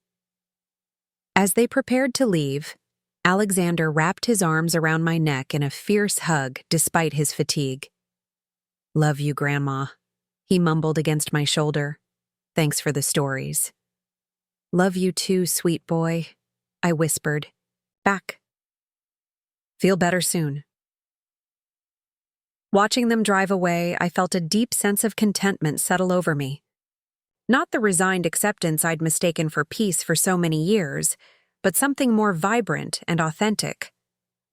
As they prepared to leave, Alexander wrapped his arms around my neck in a fierce hug despite his fatigue. "Love you, Grandma," he mumbled against my shoulder. "Thanks for the stories." "Love you too, sweet boy," I whispered. Back. "Feel better soon." Watching them drive away, I felt a deep sense of contentment settle over me. Not the resigned acceptance I'd mistaken for peace for so many years, but something more vibrant and authentic.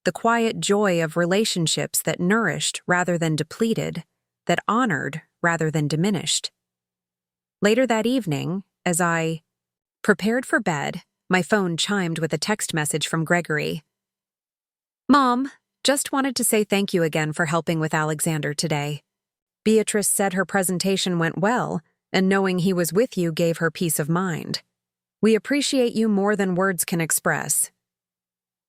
The quiet joy of relationships that nourished rather than depleted, that honored rather than diminished. Later that evening, as I prepared for bed, my phone chimed with a text message from Gregory. "Mom, just wanted to say thank you again for helping with Alexander today. Beatrice said her presentation went well, and knowing he was with you gave her peace of mind. We appreciate you more than words can express."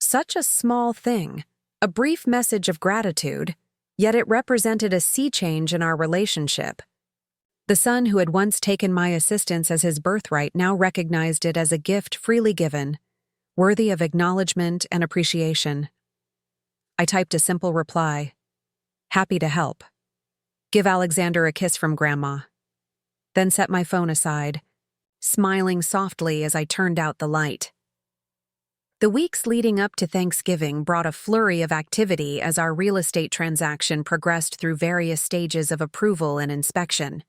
Such a small thing, a brief message of gratitude, yet it represented a sea change in our relationship. The son who had once taken my assistance as his birthright now recognized it as a gift freely given, worthy of acknowledgement and appreciation. I typed a simple reply. "Happy to help. Give Alexander a kiss from Grandma." Then set my phone aside, smiling softly as I turned out the light. The weeks leading up to Thanksgiving brought a flurry of activity as our real estate transaction progressed through various stages of approval and inspection.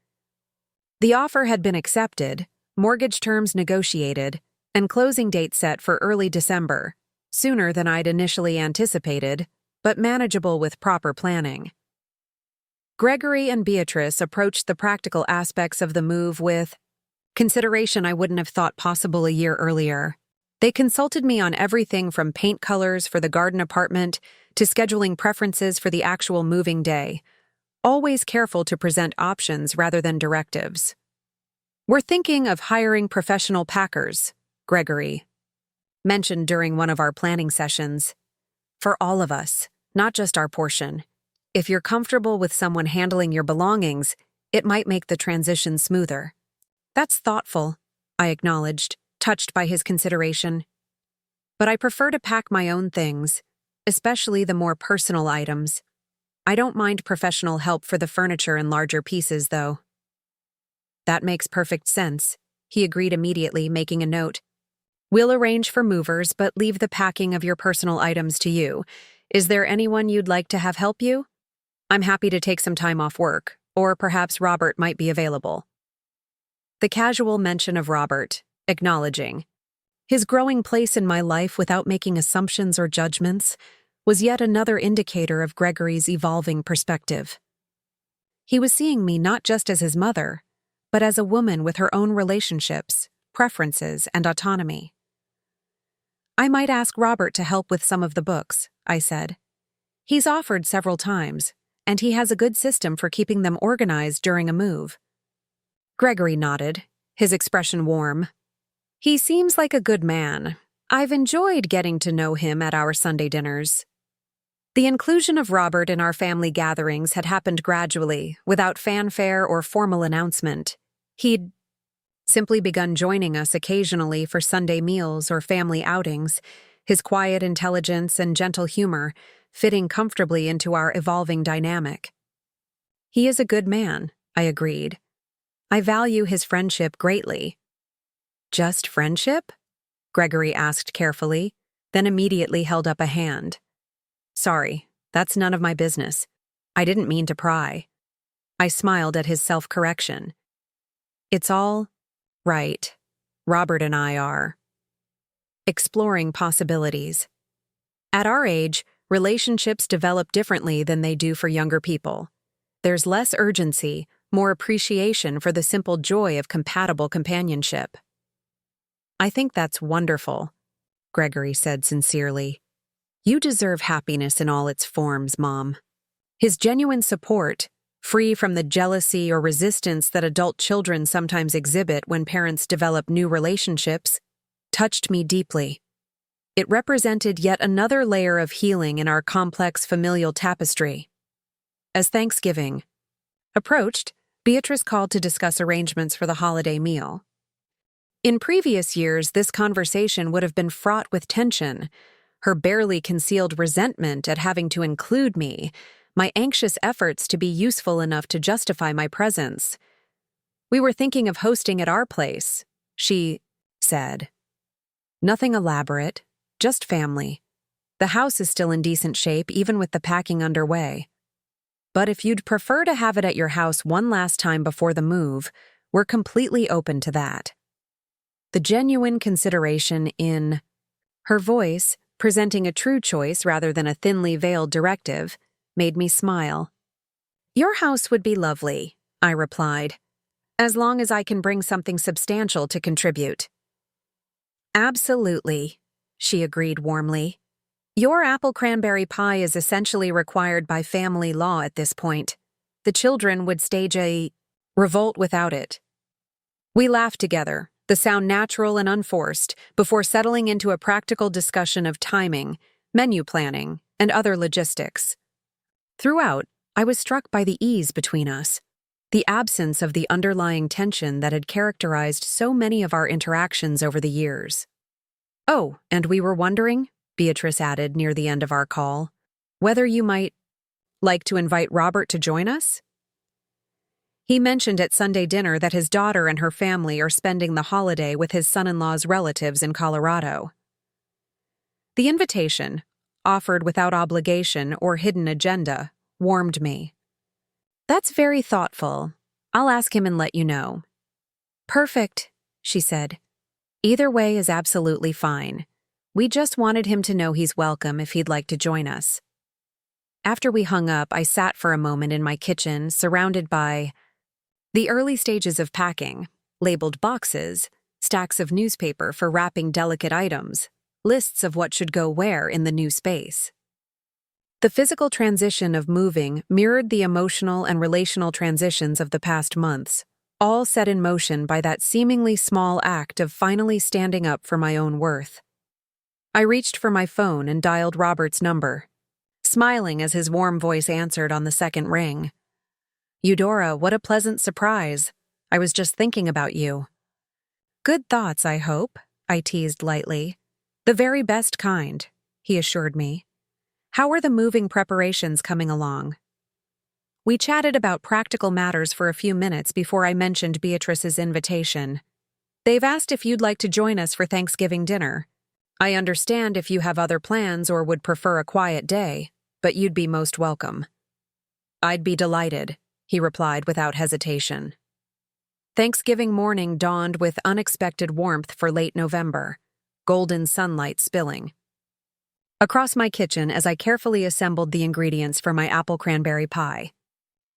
The offer had been accepted, mortgage terms negotiated, and closing date set for early December, sooner than I'd initially anticipated, but manageable with proper planning. Gregory and Beatrice approached the practical aspects of the move with consideration I wouldn't have thought possible a year earlier. They consulted me on everything from paint colors for the garden apartment to scheduling preferences for the actual moving day, always careful to present options rather than directives. "We're thinking of hiring professional packers," Gregory mentioned during one of our planning sessions. "For all of us, not just our portion. If you're comfortable with someone handling your belongings, it might make the transition smoother." "That's thoughtful," I acknowledged, touched by his consideration. "But I prefer to pack my own things, especially the more personal items. I don't mind professional help for the furniture and larger pieces, though." "That makes perfect sense," he agreed immediately, making a note. "We'll arrange for movers, but leave the packing of your personal items to you. Is there anyone you'd like to have help you? I'm happy to take some time off work, or perhaps Robert might be available." The casual mention of Robert, acknowledging his growing place in my life without making assumptions or judgments, was yet another indicator of Gregory's evolving perspective. He was seeing me not just as his mother, but as a woman with her own relationships, preferences, and autonomy. "I might ask Robert to help with some of the books," I said. "He's offered several times, and he has a good system for keeping them organized during a move." Gregory nodded, his expression warm. "He seems like a good man. I've enjoyed getting to know him at our Sunday dinners." The inclusion of Robert in our family gatherings had happened gradually, without fanfare or formal announcement. He'd simply begun joining us occasionally for Sunday meals or family outings, his quiet intelligence and gentle humor fitting comfortably into our evolving dynamic. "He is a good man," I agreed. "I value his friendship greatly." "Just friendship?" Gregory asked carefully, then immediately held up a hand. "Sorry, that's none of my business. I didn't mean to pry." I smiled at his self-correction. "It's all right. Robert and I are exploring possibilities. At our age, relationships develop differently than they do for younger people. There's less urgency, more appreciation for the simple joy of compatible companionship." "I think that's wonderful," Gregory said sincerely. "You deserve happiness in all its forms, Mom." His genuine support, free from the jealousy or resistance that adult children sometimes exhibit when parents develop new relationships, touched me deeply. It represented yet another layer of healing in our complex familial tapestry. As Thanksgiving approached, Beatrice called to discuss arrangements for the holiday meal. In previous years, this conversation would have been fraught with tension, her barely concealed resentment at having to include me, my anxious efforts to be useful enough to justify my presence. "We were thinking of hosting at our place," she said. "Nothing elaborate, just family. The house is still in decent shape even with the packing underway. But if you'd prefer to have it at your house one last time before the move, we're completely open to that." The genuine consideration in her voice, presenting a true choice rather than a thinly veiled directive, made me smile. "Your house would be lovely," I replied, "as long as I can bring something substantial to contribute." "Absolutely," she agreed warmly. "Your apple cranberry pie is essentially required by family law at this point. The children would stage a revolt without it." We laughed together, the sound natural and unforced, before settling into a practical discussion of timing, menu planning, and other logistics. Throughout, I was struck by the ease between us, the absence of the underlying tension that had characterized so many of our interactions over the years. "Oh, and we were wondering," Beatrice added near the end of our call, "whether you might like to invite Robert to join us? He mentioned at Sunday dinner that his daughter and her family are spending the holiday with his son-in-law's relatives in Colorado." The invitation, offered without obligation or hidden agenda, warmed me. "That's very thoughtful. I'll ask him and let you know." "Perfect," she said. "Either way is absolutely fine. We just wanted him to know he's welcome if he'd like to join us." After we hung up, I sat for a moment in my kitchen, surrounded by the early stages of packing, labeled boxes, stacks of newspaper for wrapping delicate items, lists of what should go where in the new space. The physical transition of moving mirrored the emotional and relational transitions of the past months, all set in motion by that seemingly small act of finally standing up for my own worth. I reached for my phone and dialed Robert's number, smiling as his warm voice answered on the second ring. "Eudora, what a pleasant surprise. I was just thinking about you." "Good thoughts, I hope," I teased lightly. "The very best kind," he assured me. "How are the moving preparations coming along?" We chatted about practical matters for a few minutes before I mentioned Beatrice's invitation. "They've asked if you'd like to join us for Thanksgiving dinner. I understand if you have other plans or would prefer a quiet day, but you'd be most welcome." "I'd be delighted," he replied without hesitation. Thanksgiving morning dawned with unexpected warmth for late November, golden sunlight spilling across my kitchen as I carefully assembled the ingredients for my apple cranberry pie.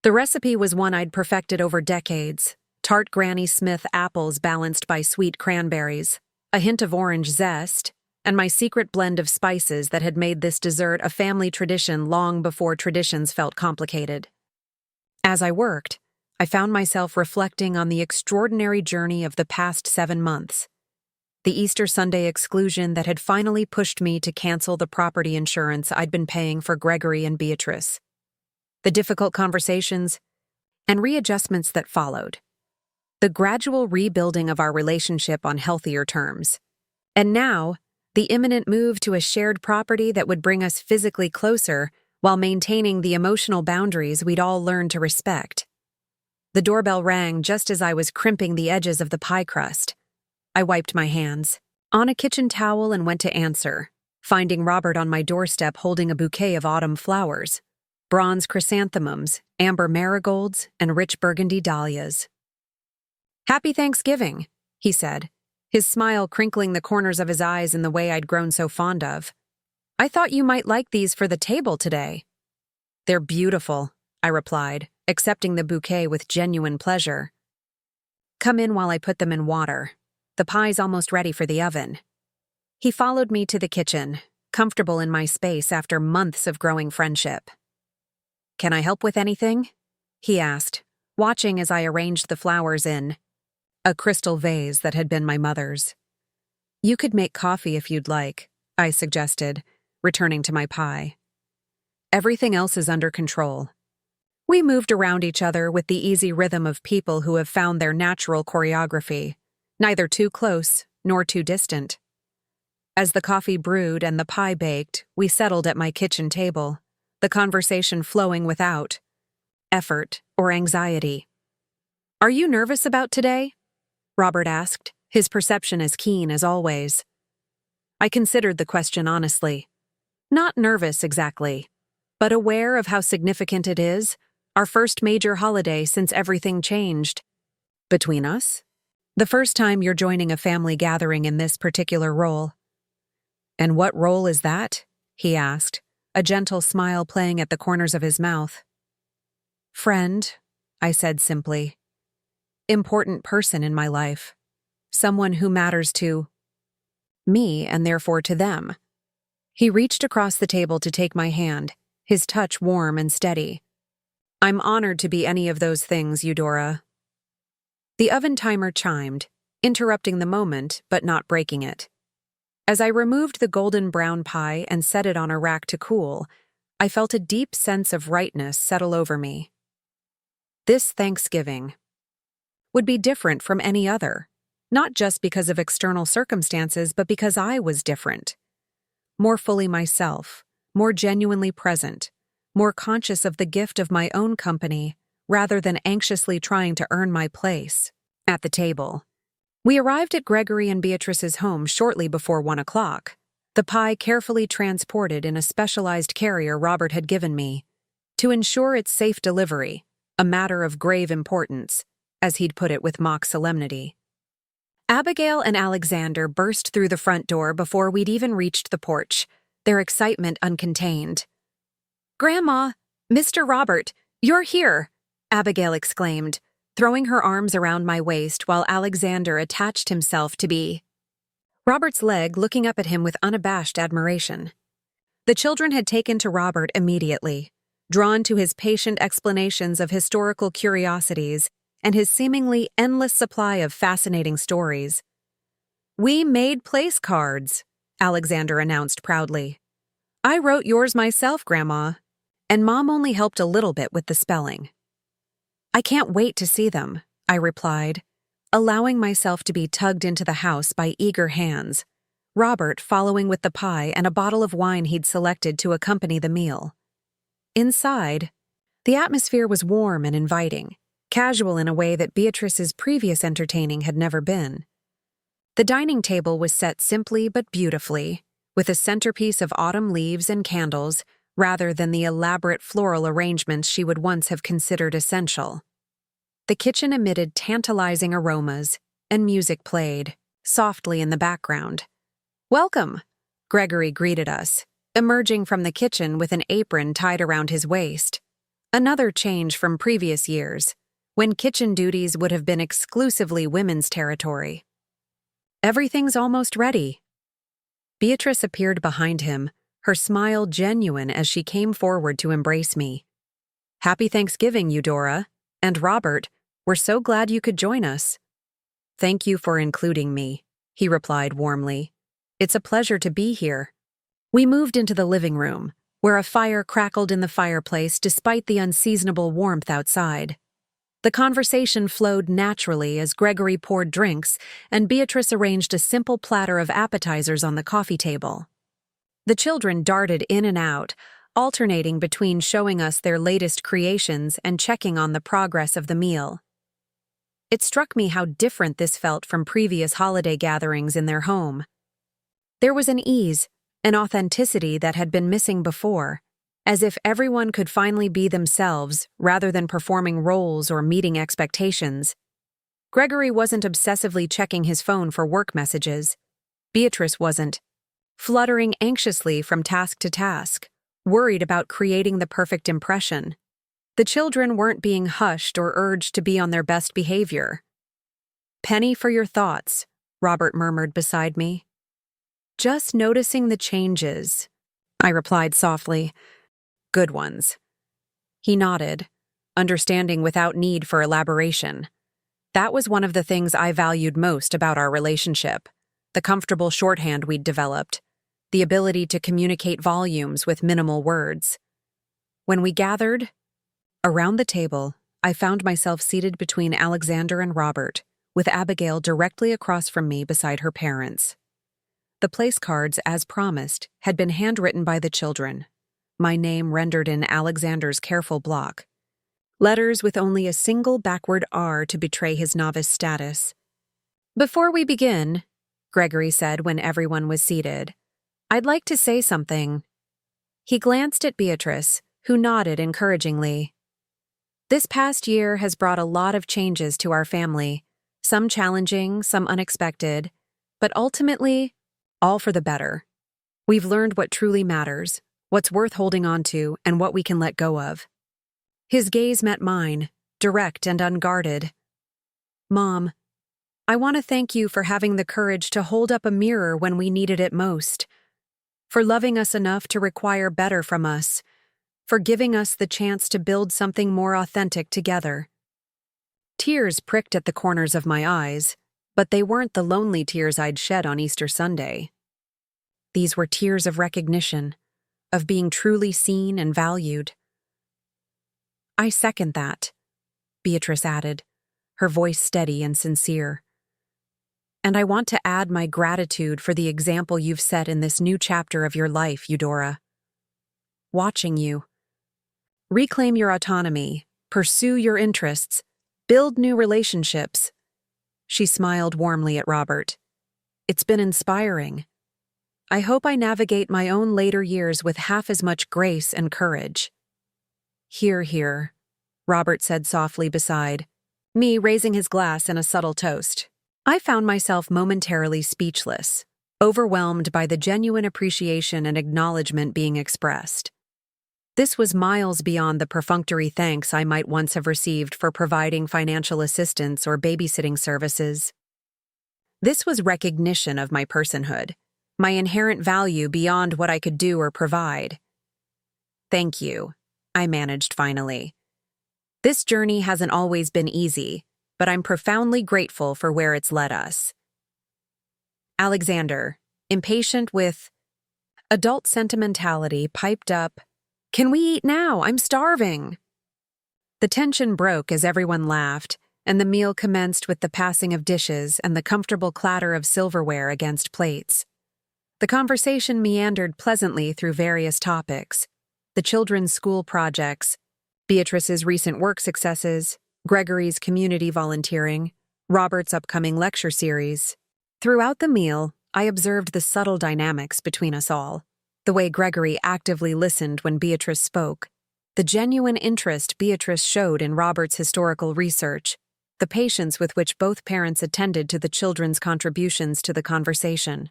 The recipe was one I'd perfected over decades: tart Granny Smith apples balanced by sweet cranberries, a hint of orange zest, and my secret blend of spices that had made this dessert a family tradition long before traditions felt complicated. As I worked, I found myself reflecting on the extraordinary journey of the past 7 months. The Easter Sunday exclusion that had finally pushed me to cancel the property insurance I'd been paying for Gregory and Beatrice. The difficult conversations and readjustments that followed. The gradual rebuilding of our relationship on healthier terms. And now, the imminent move to a shared property that would bring us physically closer while maintaining the emotional boundaries we'd all learned to respect. The doorbell rang just as I was crimping the edges of the pie crust. I wiped my hands on a kitchen towel and went to answer, finding Robert on my doorstep holding a bouquet of autumn flowers: bronze chrysanthemums, amber marigolds, and rich burgundy dahlias. "Happy Thanksgiving," he said, his smile crinkling the corners of his eyes in the way I'd grown so fond of. "I thought you might like these for the table today." "They're beautiful," I replied, accepting the bouquet with genuine pleasure. "Come in while I put them in water. The pie's almost ready for the oven." He followed me to the kitchen, comfortable in my space after months of growing friendship. "Can I help with anything?" he asked, watching as I arranged the flowers in a crystal vase that had been my mother's. "You could make coffee if you'd like," I suggested, returning to my pie. "Everything else is under control." We moved around each other with the easy rhythm of people who have found their natural choreography, neither too close nor too distant. As the coffee brewed and the pie baked, we settled at my kitchen table, the conversation flowing without effort or anxiety. "Are you nervous about today?" Robert asked, his perception as keen as always. I considered the question honestly. Not nervous exactly, but aware of how significant it is, our first major holiday since everything changed. "Between us? The first time you're joining a family gathering in this particular role." "And what role is that?" he asked, a gentle smile playing at the corners of his mouth. "Friend," I said simply. "Important person in my life. Someone who matters to me and therefore to them." He reached across the table to take my hand, his touch warm and steady. "I'm honored to be any of those things, Eudora." The oven timer chimed, interrupting the moment but not breaking it. As I removed the golden brown pie and set it on a rack to cool, I felt a deep sense of rightness settle over me. This Thanksgiving would be different from any other, not just because of external circumstances, but because I was different. More fully myself, more genuinely present, more conscious of the gift of my own company, rather than anxiously trying to earn my place at the table. We arrived at Gregory and Beatrice's home shortly before 1 o'clock, the pie carefully transported in a specialized carrier Robert had given me, to ensure its safe delivery, a matter of grave importance, as he'd put it with mock solemnity. Abigail and Alexander burst through the front door before we'd even reached the porch, their excitement uncontained. "Grandma, Mr. Robert, you're here!" Abigail exclaimed, throwing her arms around my waist while Alexander attached himself to Robert's leg, looking up at him with unabashed admiration. The children had taken to Robert immediately, drawn to his patient explanations of historical curiosities and his seemingly endless supply of fascinating stories. "We made place cards," Alexander announced proudly. "I wrote yours myself, Grandma, and Mom only helped a little bit with the spelling." "I can't wait to see them," I replied, allowing myself to be tugged into the house by eager hands, Robert following with the pie and a bottle of wine he'd selected to accompany the meal. Inside, the atmosphere was warm and inviting, casual in a way that Beatrice's previous entertaining had never been. The dining table was set simply but beautifully, with a centerpiece of autumn leaves and candles, rather than the elaborate floral arrangements she would once have considered essential. The kitchen emitted tantalizing aromas, and music played, softly in the background. "Welcome," Gregory greeted us, emerging from the kitchen with an apron tied around his waist. Another change from previous years, when kitchen duties would have been exclusively women's territory. "Everything's almost ready." Beatrice appeared behind him, her smile genuine as she came forward to embrace me. "Happy Thanksgiving, Eudora. And Robert, we're so glad you could join us." "Thank you for including me," he replied warmly. "It's a pleasure to be here." We moved into the living room, where a fire crackled in the fireplace despite the unseasonable warmth outside. The conversation flowed naturally as Gregory poured drinks and Beatrice arranged a simple platter of appetizers on the coffee table. The children darted in and out, alternating between showing us their latest creations and checking on the progress of the meal. It struck me how different this felt from previous holiday gatherings in their home. There was an ease, an authenticity that had been missing before, as if everyone could finally be themselves rather than performing roles or meeting expectations. Gregory wasn't obsessively checking his phone for work messages. Beatrice wasn't, fluttering anxiously from task to task, worried about creating the perfect impression. The children weren't being hushed or urged to be on their best behavior. "Penny for your thoughts," Robert murmured beside me. "Just noticing the changes," I replied softly. "Good ones." He nodded, understanding without need for elaboration. That was one of the things I valued most about our relationship, the comfortable shorthand we'd developed, the ability to communicate volumes with minimal words. When we gathered around the table, I found myself seated between Alexander and Robert, with Abigail directly across from me beside her parents. The place cards, as promised, had been handwritten by the children, my name rendered in Alexander's careful block. Letters with only a single backward R to betray his novice status. "Before we begin," Gregory said when everyone was seated, "I'd like to say something." He glanced at Beatrice, who nodded encouragingly. "This past year has brought a lot of changes to our family, some challenging, some unexpected, but ultimately, all for the better. We've learned what truly matters, what's worth holding on to, and what we can let go of." His gaze met mine, direct and unguarded. "Mom, I want to thank you for having the courage to hold up a mirror when we needed it most, for loving us enough to require better from us, for giving us the chance to build something more authentic together." Tears pricked at the corners of my eyes, but they weren't the lonely tears I'd shed on Easter Sunday. These were tears of recognition, of being truly seen and valued. "I second that," Beatrice added, her voice steady and sincere. "And I want to add my gratitude for the example you've set in this new chapter of your life, Eudora. Watching you reclaim your autonomy, pursue your interests, build new relationships." She smiled warmly at Robert. "It's been inspiring. I hope I navigate my own later years with half as much grace and courage." "Hear, hear," Robert said softly beside me, raising his glass in a subtle toast. I found myself momentarily speechless, overwhelmed by the genuine appreciation and acknowledgement being expressed. This was miles beyond the perfunctory thanks I might once have received for providing financial assistance or babysitting services. This was recognition of my personhood, my inherent value beyond what I could do or provide. "Thank you," I managed finally. "This journey hasn't always been easy, but I'm profoundly grateful for where it's led us." Alexander, impatient with adult sentimentality, piped up, "Can we eat now? I'm starving." The tension broke as everyone laughed, and the meal commenced with the passing of dishes and the comfortable clatter of silverware against plates. The conversation meandered pleasantly through various topics: the children's school projects, Beatrice's recent work successes, Gregory's community volunteering, Robert's upcoming lecture series. Throughout the meal, I observed the subtle dynamics between us all. The way Gregory actively listened when Beatrice spoke, the genuine interest Beatrice showed in Robert's historical research, the patience with which both parents attended to the children's contributions to the conversation.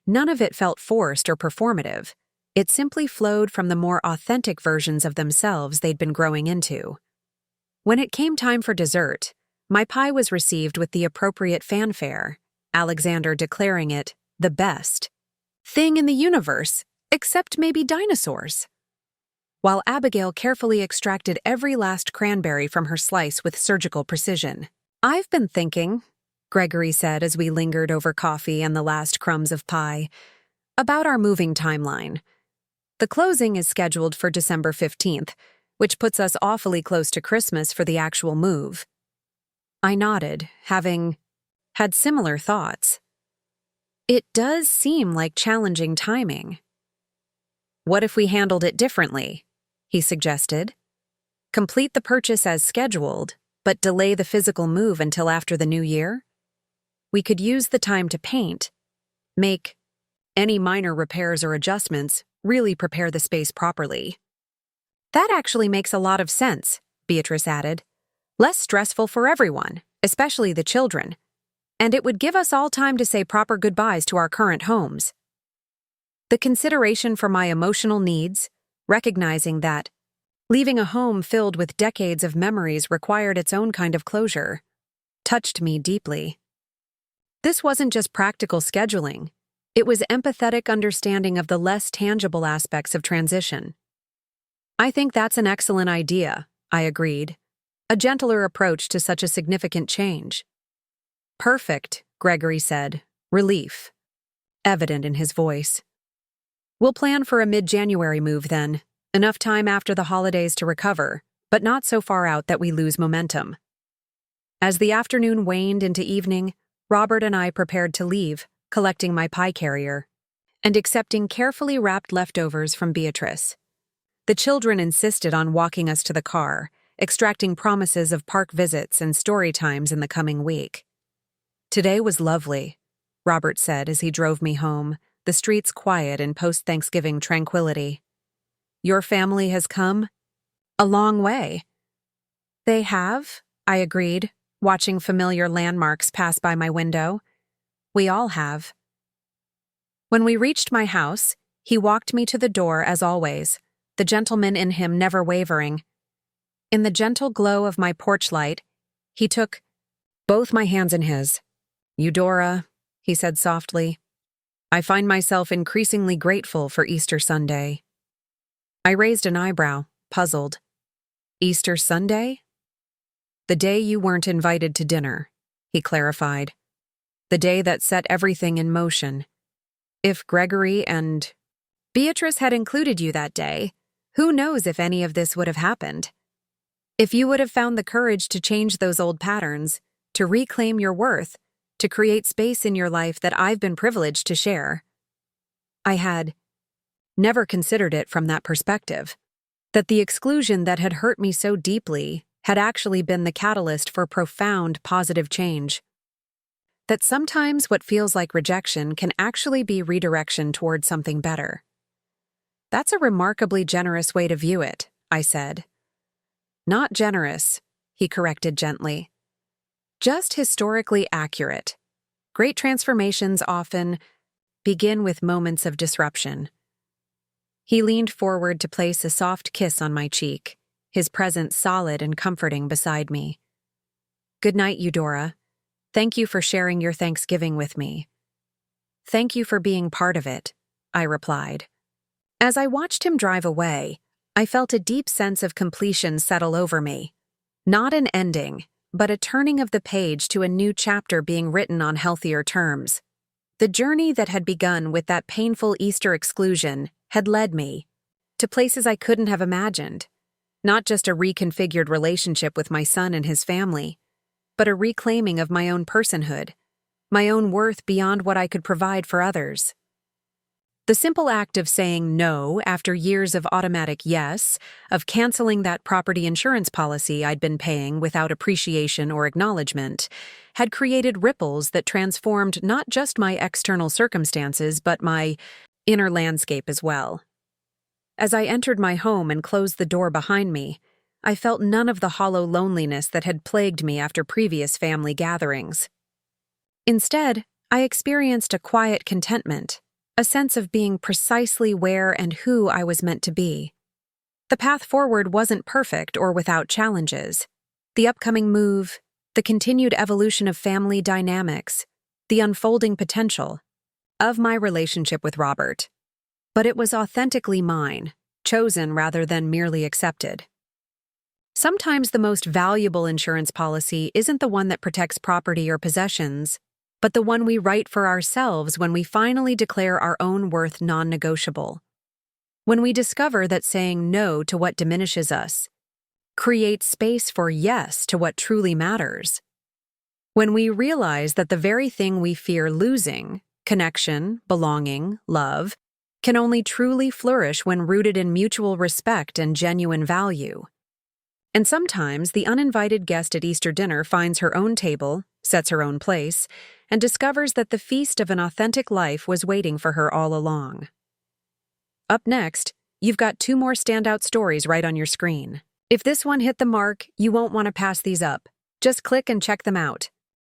None of it felt forced or performative. It simply flowed from the more authentic versions of themselves they'd been growing into. When it came time for dessert, my pie was received with the appropriate fanfare, Alexander declaring it the best thing in the universe, except maybe dinosaurs, while Abigail carefully extracted every last cranberry from her slice with surgical precision. "I've been thinking," Gregory said as we lingered over coffee and the last crumbs of pie, "about our moving timeline. The closing is scheduled for December 15th, which puts us awfully close to Christmas for the actual move." I nodded, having had similar thoughts. "It does seem like challenging timing." "What if we handled it differently?" he suggested. "Complete the purchase as scheduled, but delay the physical move until after the new year? We could use the time to paint, make any minor repairs or adjustments, really prepare the space properly." "That actually makes a lot of sense," Beatrice added. "Less stressful for everyone, especially the children. And it would give us all time to say proper goodbyes to our current homes." The consideration for my emotional needs, recognizing that leaving a home filled with decades of memories required its own kind of closure, touched me deeply. This wasn't just practical scheduling. It was empathetic understanding of the less tangible aspects of transition. I think that's an excellent idea, I agreed. A gentler approach to such a significant change. Perfect, Gregory said, relief evident in his voice. We'll plan for a mid-January move then, enough time after the holidays to recover, but not so far out that we lose momentum. As the afternoon waned into evening, Robert and I prepared to leave, collecting my pie carrier and accepting carefully wrapped leftovers from Beatrice. The children insisted on walking us to the car, extracting promises of park visits and story times in the coming week. Today was lovely, Robert said as he drove me home, the streets quiet in post-Thanksgiving tranquility. Your family has come? A long way. They have, I agreed, watching familiar landmarks pass by my window. We all have. When we reached my house, he walked me to the door as always, the gentleman in him never wavering. In the gentle glow of my porch light, he took both my hands in his. Eudora, he said softly, I find myself increasingly grateful for Easter Sunday. I raised an eyebrow, puzzled. Easter Sunday? The day you weren't invited to dinner, he clarified. The day that set everything in motion. If Gregory and Beatrice had included you that day, who knows if any of this would have happened? If you would have found the courage to change those old patterns, to reclaim your worth, to create space in your life that I've been privileged to share. I had never considered it from that perspective, that the exclusion that had hurt me so deeply had actually been the catalyst for profound positive change. That sometimes what feels like rejection can actually be redirection toward something better. That's a remarkably generous way to view it, I said. Not generous, he corrected gently. Just historically accurate. Great transformations often begin with moments of disruption. He leaned forward to place a soft kiss on my cheek, his presence solid and comforting beside me. Good night, Eudora. Thank you for sharing your Thanksgiving with me. Thank you for being part of it, I replied. As I watched him drive away, I felt a deep sense of completion settle over me. Not an ending, but a turning of the page to a new chapter being written on healthier terms. The journey that had begun with that painful Easter exclusion had led me to places I couldn't have imagined. Not just a reconfigured relationship with my son and his family, but a reclaiming of my own personhood, my own worth beyond what I could provide for others. The simple act of saying no after years of automatic yes, of canceling that property insurance policy I'd been paying without appreciation or acknowledgement, had created ripples that transformed not just my external circumstances but my inner landscape as well. As I entered my home and closed the door behind me, I felt none of the hollow loneliness that had plagued me after previous family gatherings. Instead, I experienced a quiet contentment, a sense of being precisely where and who I was meant to be. The path forward wasn't perfect or without challenges. The upcoming move, the continued evolution of family dynamics, the unfolding potential of my relationship with Robert. But it was authentically mine, chosen rather than merely accepted. Sometimes the most valuable insurance policy isn't the one that protects property or possessions, but the one we write for ourselves when we finally declare our own worth non-negotiable. When we discover that saying no to what diminishes us creates space for yes to what truly matters. When we realize that the very thing we fear losing, connection, belonging, love, can only truly flourish when rooted in mutual respect and genuine value. And sometimes the uninvited guest at Easter dinner finds her own table, sets her own place, and discovers that the feast of an authentic life was waiting for her all along. Up next, you've got 2 more standout stories right on your screen. If this one hit the mark, you won't want to pass these up. Just click and check them out.